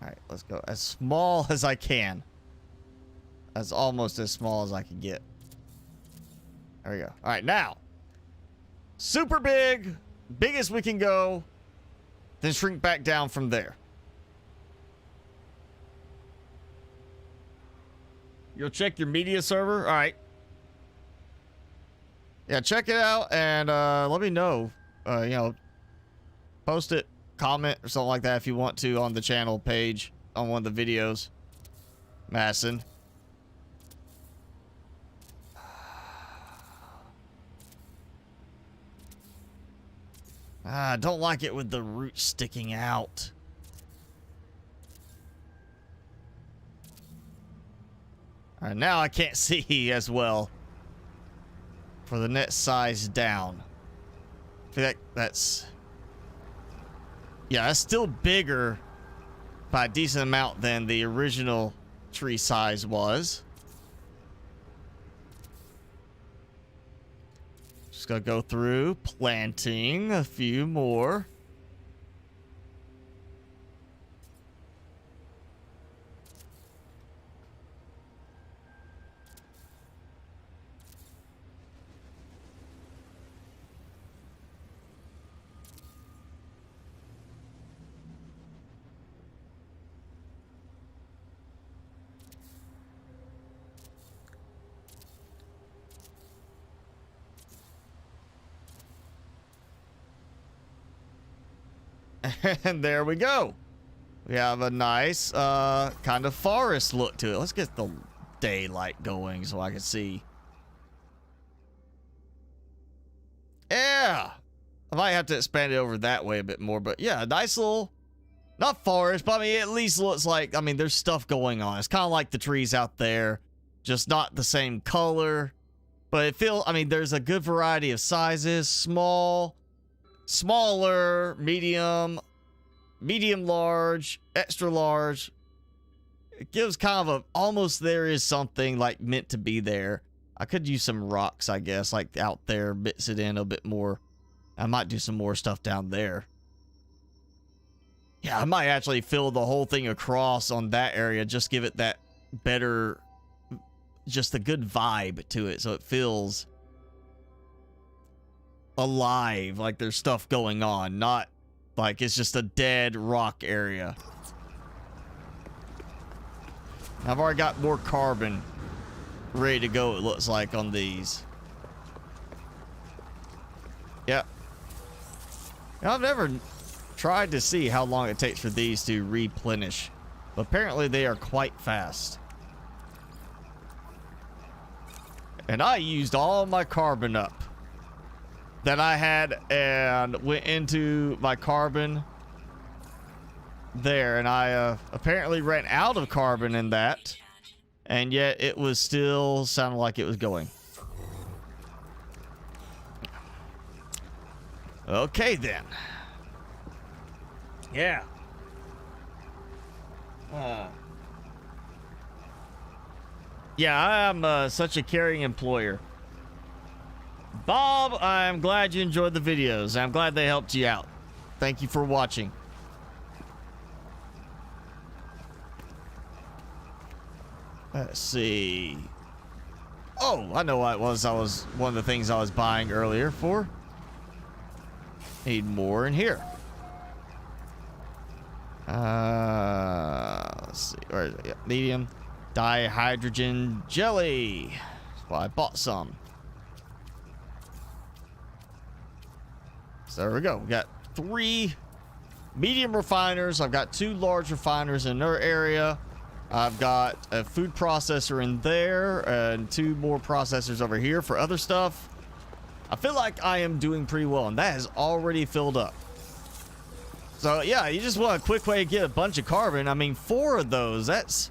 Alright, let's go as small as I can. That's almost as small as I can get. There we go. Alright, now. Super big. Biggest we can go. Then shrink back down from there. You'll check your media server? Alright. Yeah, check it out and let me know. You know, post it, comment, or something like that if you want to on the channel page on one of the videos. Masson. I don't like it with the roots sticking out. Alright, now I can't see as well for the next size down. I feel like that's... Yeah, that's still bigger by a decent amount than the original tree size was. Just gonna go through planting a few more. And there we go. We have a nice kind of forest look to it. Let's get the daylight going so I can see. Yeah. I might have to expand it over that way a bit more, but yeah, a nice little, not forest, but I mean, it at least looks like, I mean, there's stuff going on. It's kind of like the trees out there, just not the same color, but it feels, I mean, there's a good variety of sizes, small, smaller, medium, large, extra large. It gives kind of a, almost there is something like meant to be there. I could use some rocks, I guess, like out there, mix it in a bit more. I might do some more stuff down there. Yeah, I might actually fill the whole thing across on that area. Just give it that better, just a good vibe to it. So it feels alive, like there's stuff going on. Not like it's just a dead rock area. I've already got more carbon ready to go, it looks like, on these. Yep. I've never tried to see how long it takes for these to replenish, but apparently they are quite fast. And I used all my carbon up that I had and went into my carbon there, and I apparently ran out of carbon in that, and yet it was still sounding like it was going. Okay, then. Yeah. Yeah, I'm such a caring employer. Bob, I'm glad you enjoyed the videos. I'm glad they helped you out. Thank you for watching. Let's see. Oh, I know what it was. One of the things I was buying earlier for. Need more in here. Let's see. Where is it? Yeah, medium dihydrogen jelly. That's why I bought some. So there we go. We got 3 medium refiners. I've got 2 large refiners in their area. I've got a food processor in there and 2 more processors over here for other stuff. I feel like I am doing pretty well, and that is already filled up. So yeah, you just want a quick way to get a bunch of carbon. I mean, 4 of those, that's,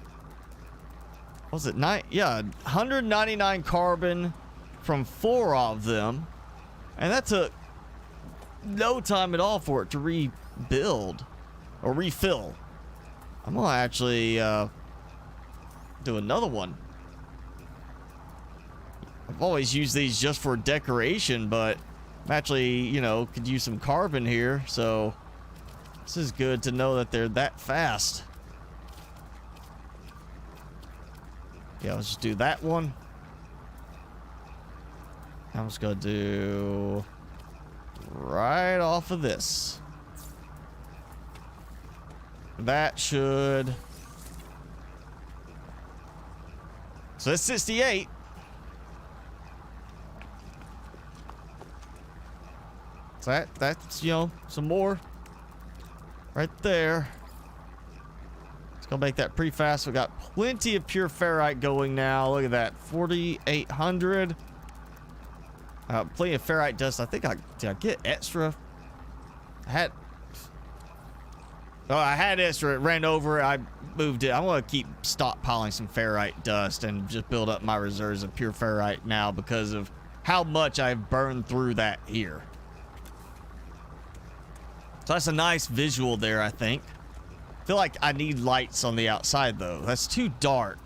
was it 9? Yeah, 199 carbon from 4 of them. And that took no time at all for it to rebuild or refill. I'm gonna actually do another one. I've always used these just for decoration, but I'm actually, you know, could use some carbon here, so this is good to know that they're that fast. Yeah, let's just do that one. I'm just gonna do right off of this. That should. So that's 68. So that's, you know, some more right there. It's gonna make that pretty fast. We got plenty of pure ferrite going now. Look at that, 4,800. Plenty of ferrite dust. I think did I get extra? I had extra. It ran over. I moved it. I want to keep stockpiling some ferrite dust and just build up my reserves of pure ferrite now because of how much I've burned through that here. So that's a nice visual there, I think. I feel like I need lights on the outside, though. That's too dark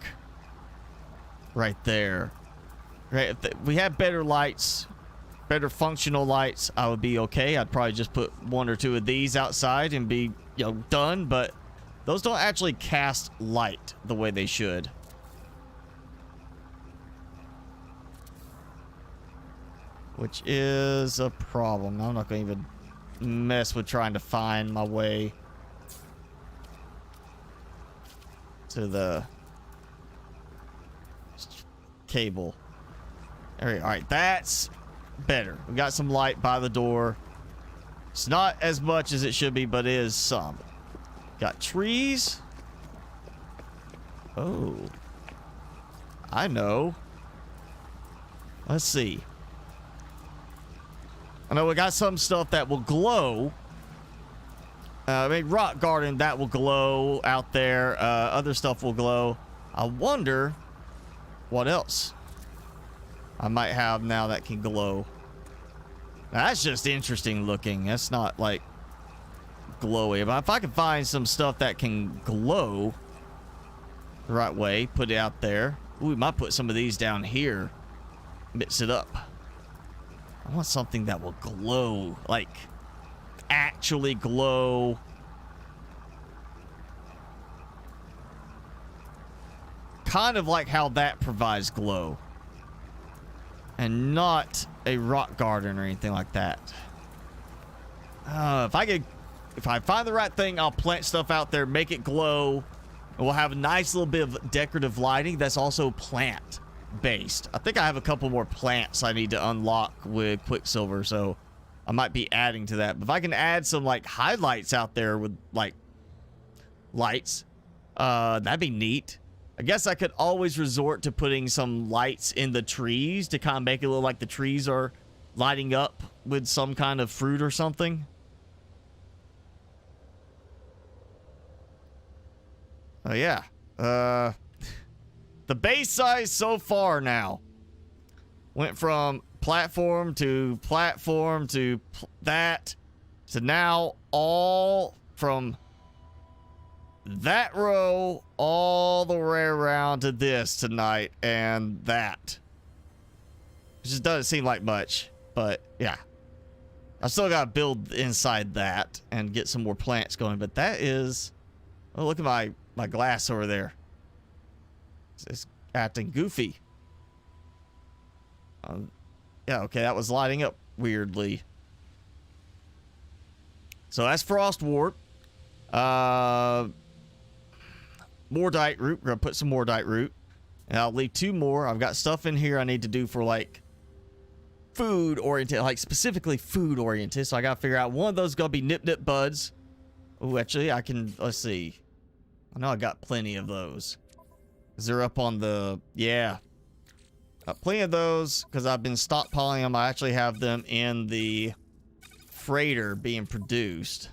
right there. Right? If we had better lights, better functional lights, I would be okay. I'd probably just put 1 or 2 of these outside and be, you know, done. But those don't actually cast light the way they should. Which is a problem. I'm not going to even mess with trying to find my way to the cable. All right, that's better. We got some light by the door. It's not as much as it should be, but it is some. Got trees. Oh. I know. Let's see. I know we got some stuff that will glow. I mean, rock garden, that will glow out there. Other stuff will glow. I wonder what else I might have now that can glow. Now, that's just interesting looking. That's not like glowy. But if I can find some stuff that can glow the right way, put it out there. Ooh, we might put some of these down here. Mix it up. I want something that will glow, like actually glow. Kind of like how that provides glow. And not a rock garden or anything like that. If I find the right thing, I'll plant stuff out there, make it glow. And we'll have a nice little bit of decorative lighting that's also plant based. I think I have a couple more plants I need to unlock with Quicksilver, so I might be adding to that. But if I can add some like highlights out there with like lights, that'd be neat. I guess I could always resort to putting some lights in the trees to kind of make it look like the trees are lighting up with some kind of fruit or something. Oh yeah. The base size so far now went from platform to that to now all from that row all the way around to this tonight and that. It just doesn't seem like much, but yeah. I still gotta build inside that and get some more plants going, but that is... Oh, look at my glass over there. It's acting goofy. Yeah, okay, that was lighting up weirdly. So that's frost wart. Mordite root. We're gonna put some mordite root. And I'll leave 2 more. I've got stuff in here I need to do for like food oriented, like specifically food oriented. So I gotta figure out one of those is gonna be nip buds. Oh, actually I can, let's see. I know I got plenty of those. They're up on the, yeah. Got plenty of those because I've been stockpiling them. I actually have them in the freighter being produced.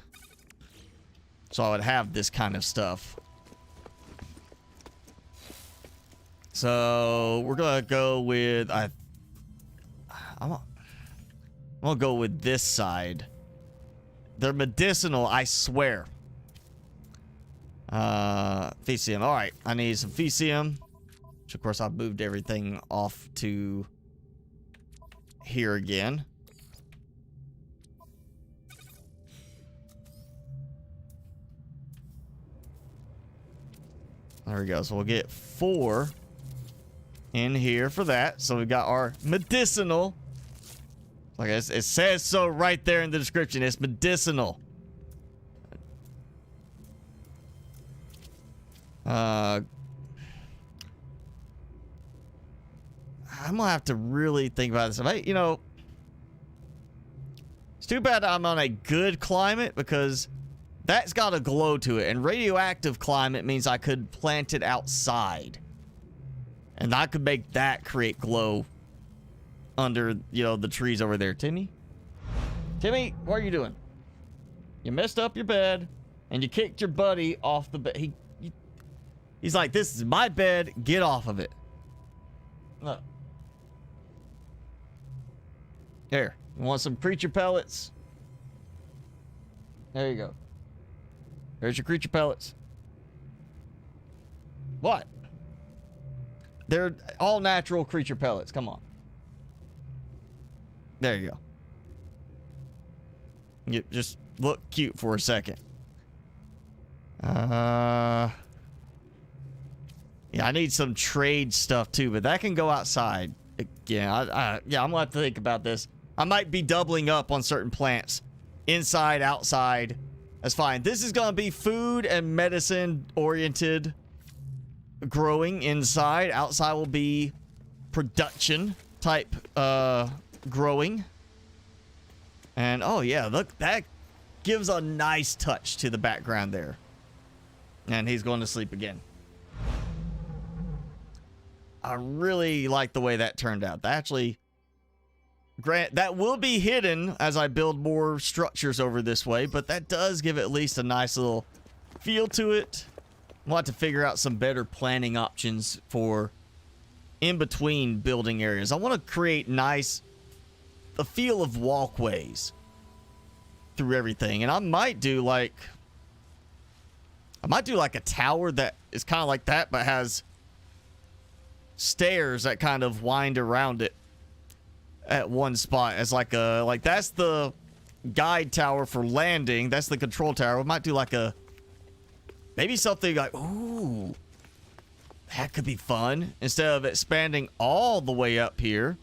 So I would have this kind of stuff. So we're gonna go with I'm gonna go with this side. They're medicinal, I swear. Fecium. All right, I need some Fecium, which of course I've moved everything off to here again. There we go. So we'll get 4 in here for that. So we got our medicinal. Like it says so right there in the description. It's medicinal. I'm gonna have to really think about this. You know, it's too bad I'm on a good climate because that's got a glow to it, and radioactive climate means I could plant it outside, and I could make that create glow under, you know, the trees over there. Timmy, what are you doing? You messed up your bed, and you kicked your buddy off the bed. He's like, this is my bed. Get off of it. Look. Here. You want some creature pellets? There you go. There's your creature pellets. What? They're all natural creature pellets. Come on. There you go. You just look cute for a second. Yeah, I need some trade stuff too, but that can go outside. Yeah, yeah, I'm gonna have to think about this. I might be doubling up on certain plants. Inside, outside. That's fine. This is gonna be food and medicine oriented growing inside. Outside will be production type growing. And oh yeah, look, that gives a nice touch to the background there. And he's going to sleep again. I really like the way that turned out. Actually, that will be hidden as I build more structures over this way, but that does give at least a nice little feel to it. We'll have to figure out some better planning options for in between building areas. I want to create the feel of walkways through everything, and I might do like a tower that is kind of like that, but has stairs that kind of wind around it at one spot as like that's the guide tower for landing. That's the control tower. We might do like maybe something like, ooh, that could be fun. Instead of expanding all the way up here.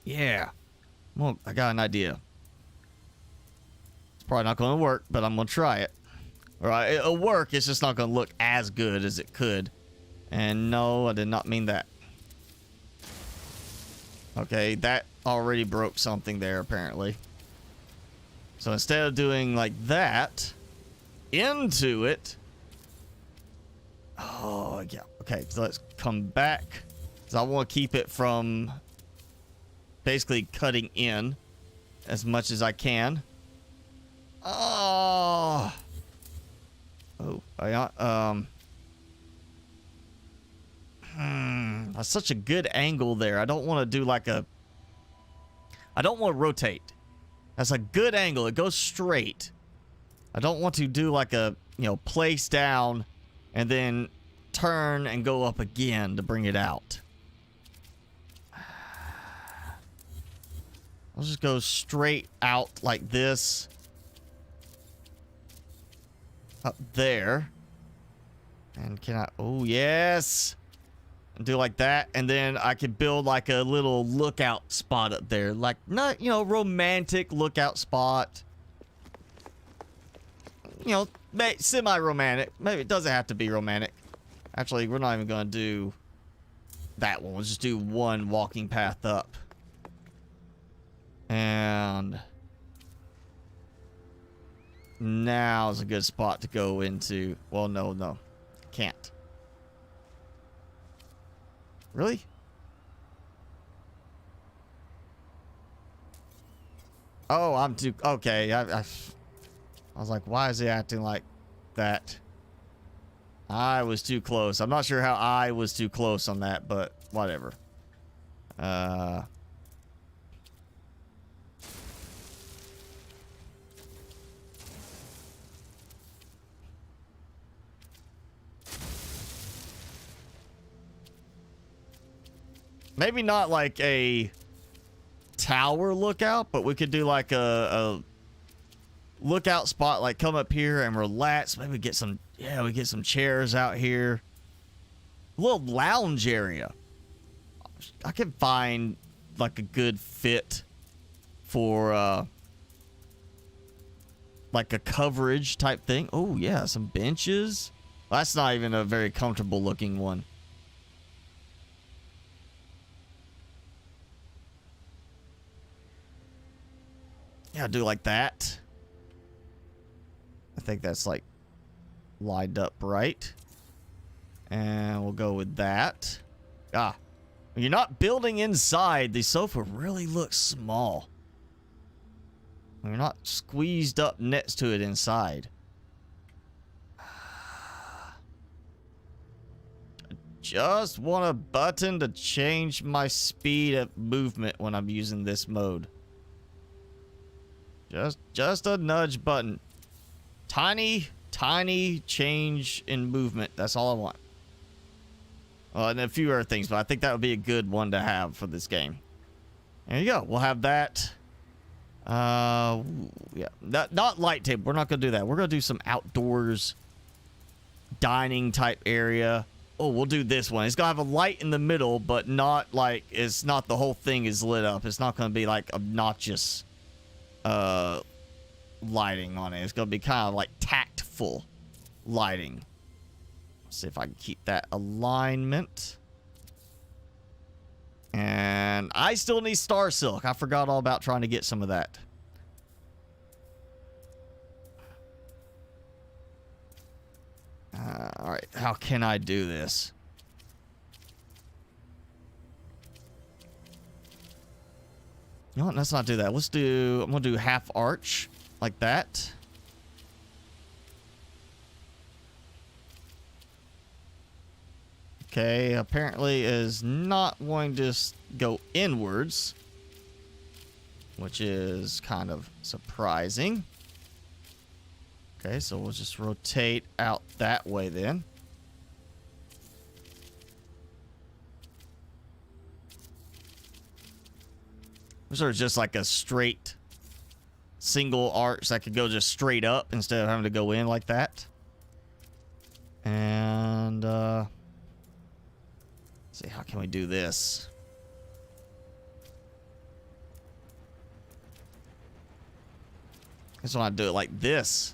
Yeah. Well, I got an idea. It's probably not going to work, but I'm going to try it. All right, it'll work. It's just not going to look as good as it could. And no, I did not mean that. Okay, that already broke something there, apparently. So instead of doing like that into it. Oh, yeah. Okay, so let's come back. Because I want to keep it from basically cutting in as much as I can. Oh. Oh, that's such a good angle there. I don't want to do like I don't want to rotate. That's a good angle. It goes straight. I don't want to do like place down and then turn and go up again to bring it out. I'll just go straight out like this. Up there. And can I... Oh, yes. Do like that. And then I could build like a little lookout spot up there. Like, not, romantic lookout spot. Semi-romantic. Maybe it doesn't have to be romantic. Actually, we're not even going to do that one. We'll just do one walking path up. And now's a good spot to go into. Well, no. Can't. Really? Oh, I'm too... Okay, I was like, why is he acting like that? I was too close. I'm not sure how I was too close on that, but whatever. Maybe not like a tower lookout, but we could do like a lookout spot, like come up here and relax. Maybe get some, we get some chairs out here. A little lounge area. I can find like a good fit for like a coverage type thing. Oh yeah, some benches. Well, that's not even a very comfortable looking one. Yeah, do like that. I think that's like lined up right. And we'll go with that. When you're not building inside, the sofa really looks small. When you're not squeezed up next to it inside. I just want a button to change my speed of movement when I'm using this mode. Just a nudge button. Tiny change in movement. That's all I want. And a few other things, but I think that would be a good one to have for this game. There you go. We'll have that. Yeah. Not light table. We're not going to do that. We're going to do some outdoors dining type area. Oh, we'll do this one. It's going to have a light in the middle, but not like, it's not the whole thing is lit up. It's not going to be like obnoxious lighting on it. It's gonna be kind of like tactful lighting. Let's see if I can keep that alignment. And I still need star silk. I forgot all about trying to get some of that. can I do this? You know what? Let's not do that. Let's do... I'm going to do half arch. Like that. Okay, apparently is not going to go inwards, which is kind of surprising. Okay, so we'll just rotate out that way then. Or just like a straight single arch that could go just straight up instead of having to go in like that. And let's see, how can we do this? I just want to do it like this,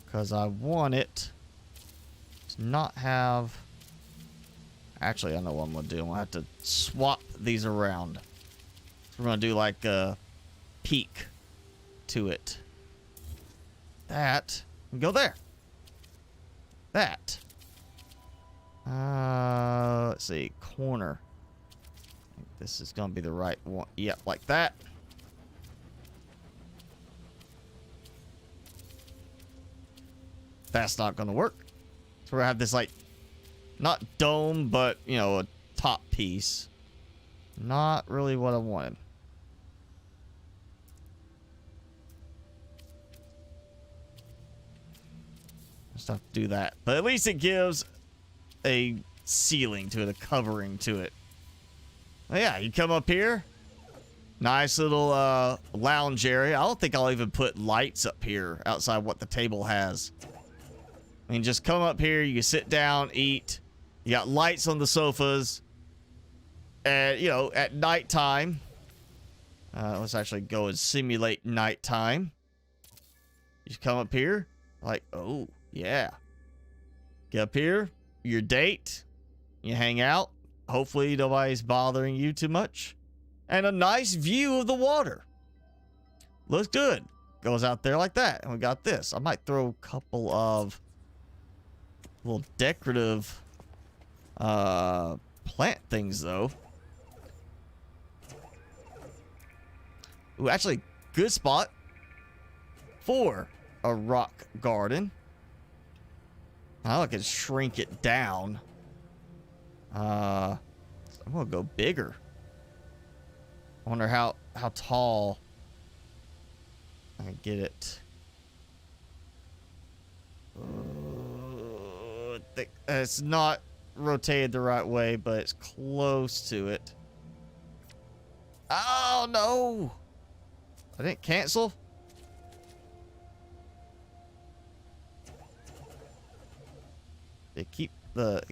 because I want it to not have... Actually, I know what I'm going to do. I'm going to have to swap these around. So we're going to do like a peak to it. That. Go there. That. Let's see. Corner. I think this is going to be the right one. Yep, like that. That's not going to work. So we're going to have this like... Not dome, but, you know, a top piece. Not really what I wanted. Just have to do that. But at least it gives a ceiling to it, a covering to it. Oh, yeah, you come up here. Nice little lounge area. I don't think I'll even put lights up here outside what the table has. I mean, just come up here. You can sit down, eat. You got lights on the sofas. And, you know, at nighttime. Let's actually go and simulate nighttime. You come up here. Like, oh, yeah. Get up here. Your date. You hang out. Hopefully nobody's bothering you too much. And a nice view of the water. Looks good. Goes out there like that. And we got this. I might throw a couple of little decorative plant things, though. Ooh, actually, good spot for a rock garden. I can shrink it down. I'm gonna go bigger. I wonder how tall I can get it. It's not rotated the right way, but it's close to it. Oh no! I didn't cancel. It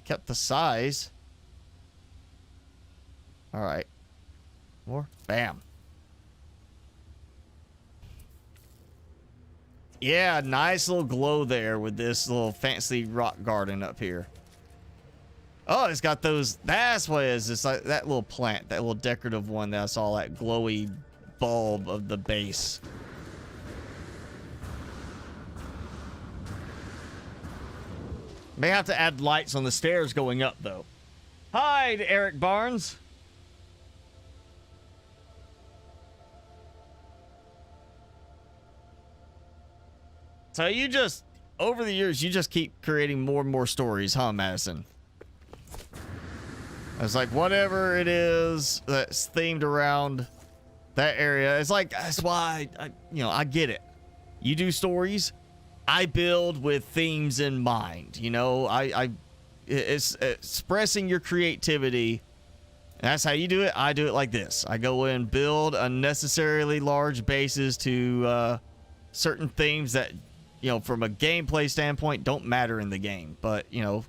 kept the size. All right. More. Bam. Yeah, nice little glow there with this little fancy rock garden up here. Oh, it's got those. That's what it is. It's like that little plant, that little decorative one that I saw, that glowy bulb of the base. May have to add lights on the stairs going up, though. Hi, Eric Barnes. So you just, over the years, you just keep creating more and more stories, huh, Madison? It's like whatever it is that's themed around that area. It's like, that's why, I get it. You do stories. I build with themes in mind. You know, it's expressing your creativity. That's how you do it. I do it like this. I go in, build unnecessarily large bases to certain themes that, you know, from a gameplay standpoint, don't matter in the game. But, you know,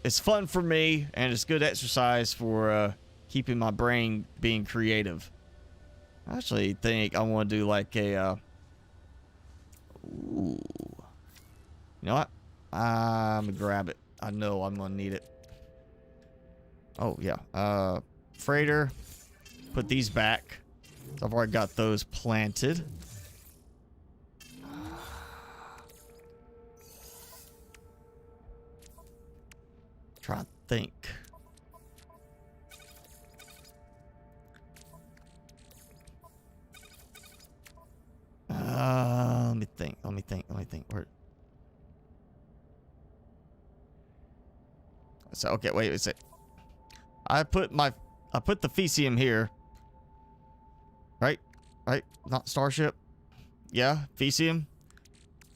it's fun for me, and it's good exercise for keeping my brain being creative. I actually think I want to do like a... ooh. You know what? I'm going to grab it. I know I'm going to need it. Oh, yeah. Freighter. Put these back. So I've already got those planted. Try to think. Let me think. Where? So okay, wait a sec. I put the Fecium here. Right? Not Starship. Yeah, Fecium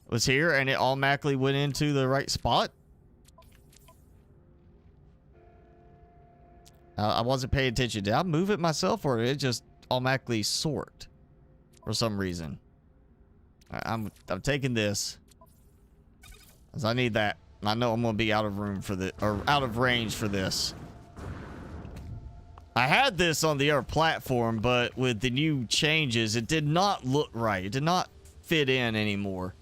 was here and it automatically went into the right spot. I wasn't paying attention. Did I move it myself or did it just automatically sort for some reason? I'm taking this as I need that. I know I'm gonna be out of room for the or out of range for this. I had this on the other platform, but with the new changes, it did not look right. It did not fit in anymore.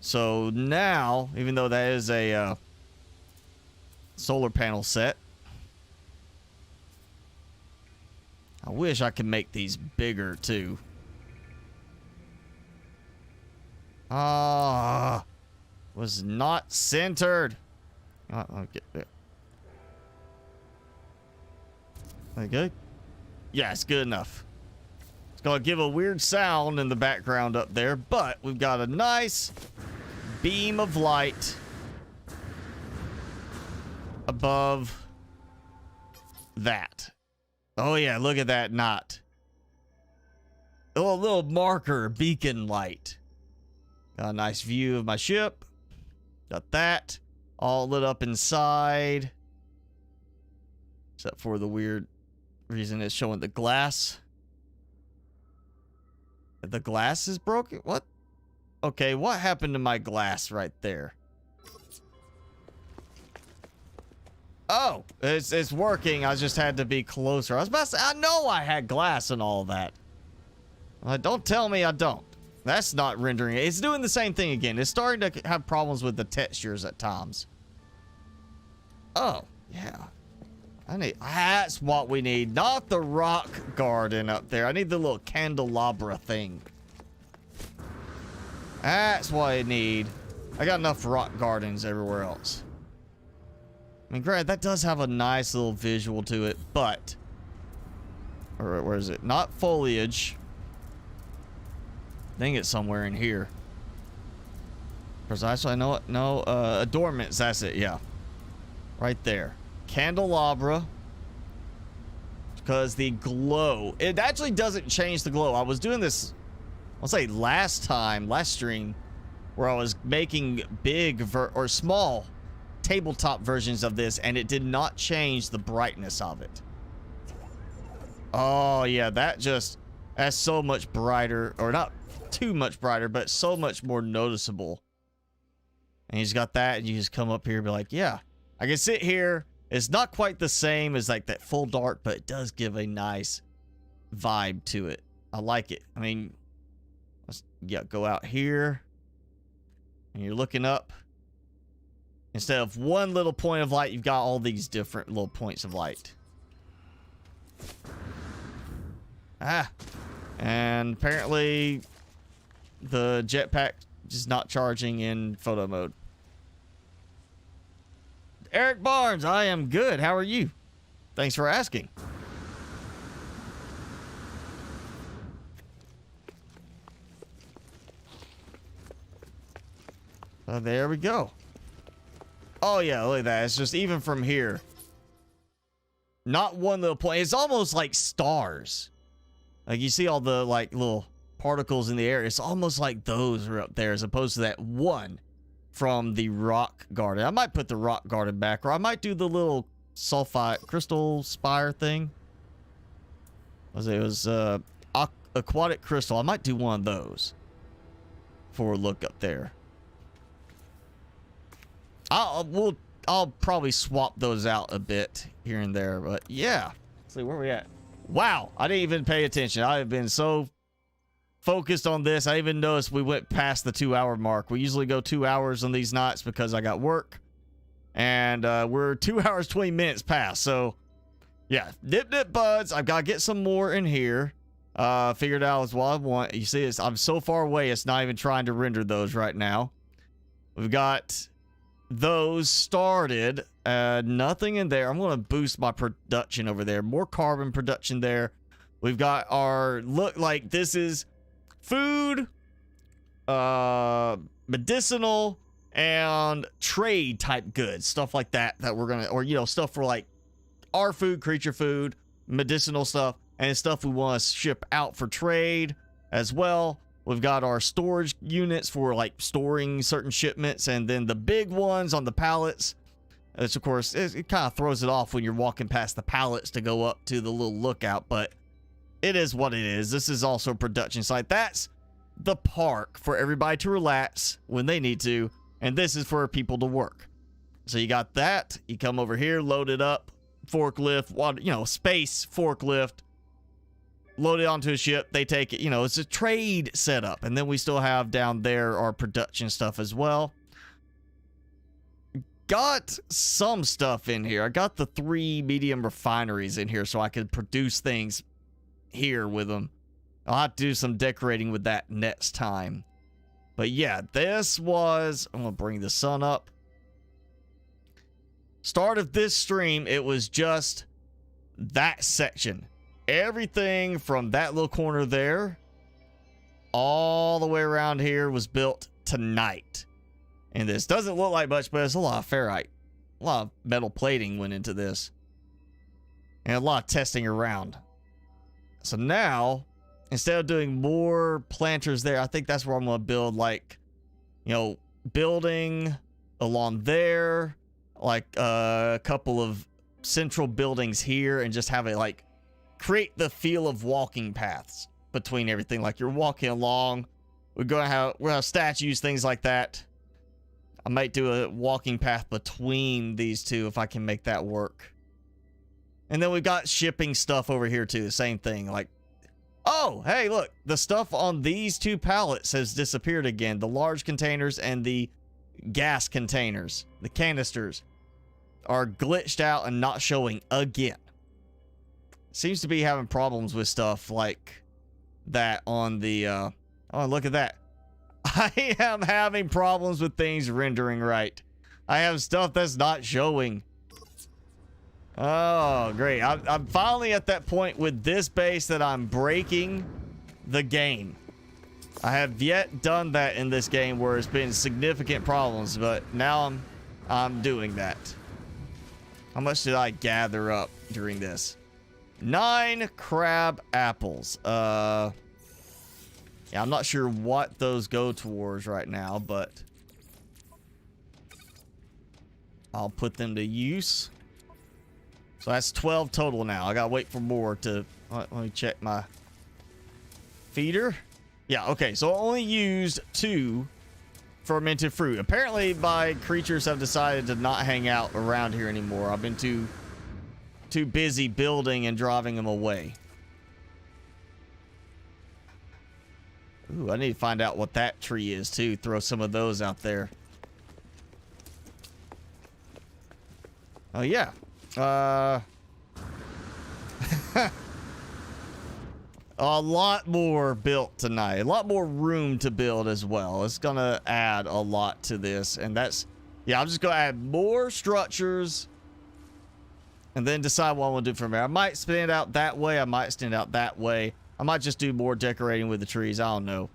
So now, even though that is a solar panel set, I wish I could make these bigger too. Was not centered. I'll get there. Okay. Yeah, it's good enough. It's gonna give a weird sound in the background up there, but we've got a nice beam of light above that. Oh yeah, look at that knot. Oh, a little marker beacon light. Got a nice view of my ship. Got that all lit up inside. Except for the weird reason it's showing the glass. The glass is broken? What? Okay, what happened to my glass right there? Oh, it's working. I just had to be closer. I was about to say, I know I had glass and all that. Don't tell me I don't. That's not rendering it. It's doing the same thing again. It's starting to have problems with the textures at times. Oh, yeah. That's what we need. Not the rock garden up there. I need the little candelabra thing. That's what I need. I got enough rock gardens everywhere else. I mean, granted, that does have a nice little visual to it, but... where is it? Not foliage. I think it's somewhere in here. Precisely, I know it. No, adornments, that's it, yeah. Right there. Candelabra. Because the glow, it actually doesn't change the glow. I was doing this, I'll say last stream, where I was making big or small tabletop versions of this, and it did not change the brightness of it. Oh yeah, that's so much brighter, or not too much brighter, but so much more noticeable. And he's got that, and you just come up here and be like, yeah, I can sit here. It's not quite the same as like that full dark, but it does give a nice vibe to it. I like it. I mean, let's go out here, and you're looking up. Instead of one little point of light, you've got all these different little points of light. And apparently the jetpack is not charging in photo mode. Eric Barnes, I am good. How are you? Thanks for asking. There we go. Oh yeah, look at that. It's just even from here. Not one little point. It's almost like stars. Like you see all the like little particles in the air. It's almost like those are up there as opposed to that one from the rock garden. I might put the rock garden back, or I might do the little sulfite crystal spire thing. It was aquatic crystal. I might do one of those for a look up there. I'll probably swap those out a bit here and there, but yeah. Let's see where we at. Wow, I didn't even pay attention. I have been so focused on this. I even noticed we went past the 2-hour mark. We usually go 2 hours on these nights because I got work, and we're 2 hours 20 minutes past. So yeah, dip buds. I've got to get some more in here. Figured out is what I want. You see, I'm so far away. It's not even trying to render those right now. We've got those started, Nothing in there. I'm going to boost my production over there. More carbon production there. We've got our, look, like this is food, medicinal, and trade type goods. Stuff like that we're going to, or, you know, stuff for like our food, creature food, medicinal stuff, and stuff we want to ship out for trade as well. We've got our storage units for like storing certain shipments, and then the big ones on the pallets. Which of course, it kind of throws it off when you're walking past the pallets to go up to the little lookout, but it is what it is. This is also a production site. That's the park for everybody to relax when they need to, and this is for people to work. So you got that. You come over here, load it up, forklift, water, you know, space forklift, load it onto a ship. They take it, you know, it's a trade setup. And then we still have down there our production stuff as well. Got some stuff in here. I got the 3 medium refineries in here so I could produce things here with them. I'll have to do some decorating with that next time. But yeah, this was, I'm gonna bring the sun up. Start of this stream, it was just that section. Everything from that little corner there all the way around here was built tonight. And this doesn't look like much, but it's a lot of ferrite. A lot of metal plating went into this. And a lot of testing around. So now, instead of doing more planters there, I think that's where I'm going to build, like, you know, building along there, like a couple of central buildings here, and just have it, like, create the feel of walking paths between everything. Like, you're walking along. We're going to have statues, things like that. I might do a walking path between these two if I can make that work. And then we've got shipping stuff over here too. The same thing. Like, oh, hey, look. The stuff on these 2 pallets has disappeared again. The large containers and the gas containers, the canisters, are glitched out and not showing again. Seems to be having problems with stuff like that on the... oh, look at that. I am having problems with things rendering right. I have stuff that's not showing. Oh, great. I'm finally at that point with this base that I'm breaking the game. I have yet done that in this game where it's been significant problems, but now I'm doing that. How much did I gather up during this? 9 crab apples. Yeah, I'm not sure what those go towards right now, but I'll put them to use. So that's 12 total now. I gotta wait for more to... Let me check my feeder. Yeah, okay. So I only used 2 fermented fruit. Apparently, my creatures have decided to not hang out around here anymore. I've been too busy building and driving them away. Ooh, I need to find out what that tree is, too. Throw some of those out there. Oh, yeah. A lot more built tonight. A lot more room to build as well. It's gonna add a lot to this. And that's... Yeah, I'm just gonna add more structures. And then decide what I want to do from there. I might stand out that way. I might stand out that way. I might just do more decorating with the trees. I don't know.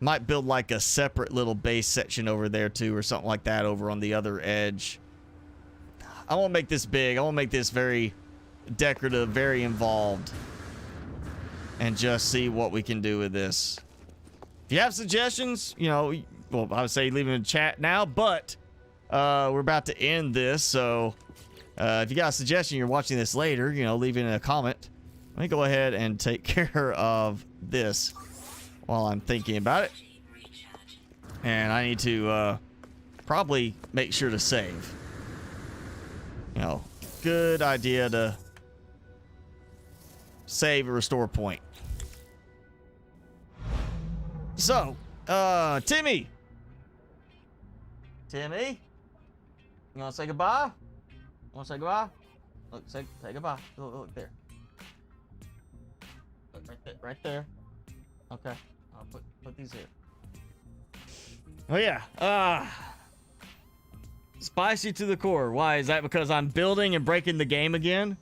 Might build like a separate little base section over there too, or something like that over on the other edge. I want to make this big. I want to make this very decorative, very involved. And just see what we can do with this. If you have suggestions, you know, well, I would say leave them in the chat now, but we're about to end this, so if you got a suggestion, you're watching this later, you know, leave it in a comment. Let me go ahead and take care of this while I'm thinking about it. And I need to probably make sure to save. You know, good idea to save and restore point. So, Timmy. Timmy? You want to say goodbye? Want to say goodbye? Look, say goodbye. Look there. Look, right there. Okay, I'll put these here. Oh yeah. Spicy to the core. Why? Is that because I'm building and breaking the game again?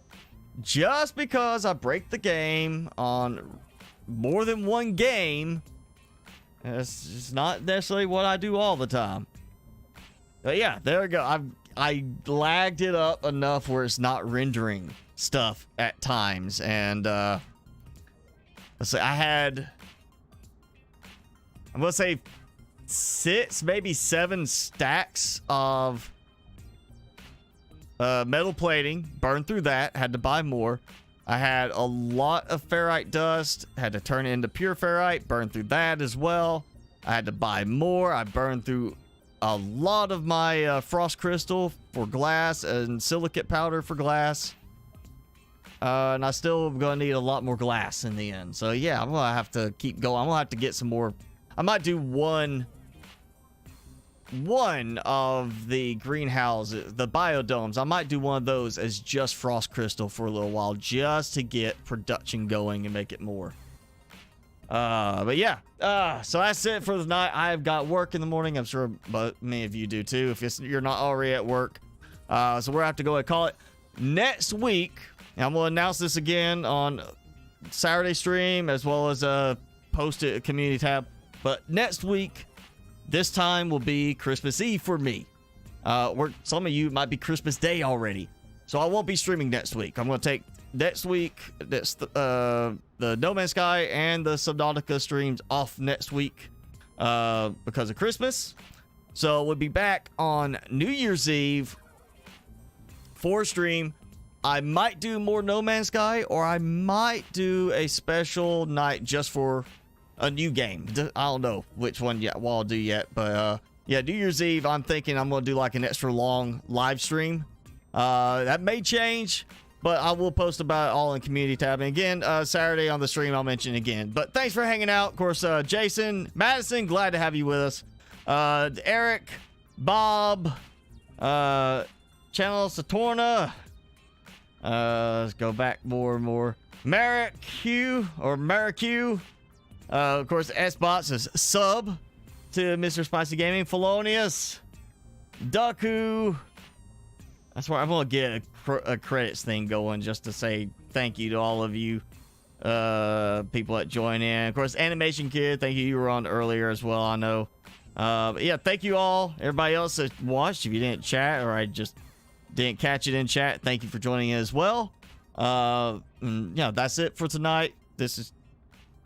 Just because I break the game on more than one game, it's just not necessarily what I do all the time. But yeah, there we go. I lagged it up enough where it's not rendering stuff at times. And let's see, I'm gonna say 6, maybe 7 stacks of metal plating. Burned through that. Had to buy more. I had a lot of ferrite dust. Had to turn it into pure ferrite. Burned through that as well. I had to buy more. I burned through a lot of my frost crystal for glass and silicate powder for glass. And I still am going to need a lot more glass in the end. So yeah, I'm going to have to keep going. I'm going to have to get some more. I might do one of the greenhouses, the biodomes. I might do one of those as just frost crystal for a little while, just to get production going and make it more. But yeah, so that's it for the night. I've got work in the morning. I'm sure many of you do too, if you're not already at work. So we're going to have to go ahead and call it next week. And I'm going to announce this again on Saturday stream, as well as post it community tab. But next week, this time will be Christmas Eve for me. Some of you might be Christmas Day already. So I won't be streaming next week. I'm going to take next week, the No Man's Sky and the Subnautica streams off next week because of Christmas. So we'll be back on New Year's Eve for stream. I might do more No Man's Sky, or I might do a special night just for a new game. I don't know which one yet. I'll do yet, but yeah, New Year's Eve. I'm thinking I'm gonna do like an extra long live stream. That may change, but I will post about it all in community tab. And again, Saturday on the stream, I'll mention again. But thanks for hanging out. Of course, Jason, Madison, glad to have you with us. Eric, Bob, Channel Saturna. Let's go back more and more. Merrick Q. Of course, S-Bots is sub to MrSpicyGaming. Felonious. Duku. That's where I'm going to get a credits thing going just to say thank you to all of you people that join in. Of course, Animation Kid, thank you. You were on earlier as well, I know. But yeah, thank you all. Everybody else that watched, if you didn't chat or I just didn't catch it in chat, thank you for joining in as well. Yeah, that's it for tonight. This is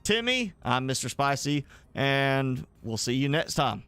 Timmy. I'm Mr. Spicy, and we'll see you next time.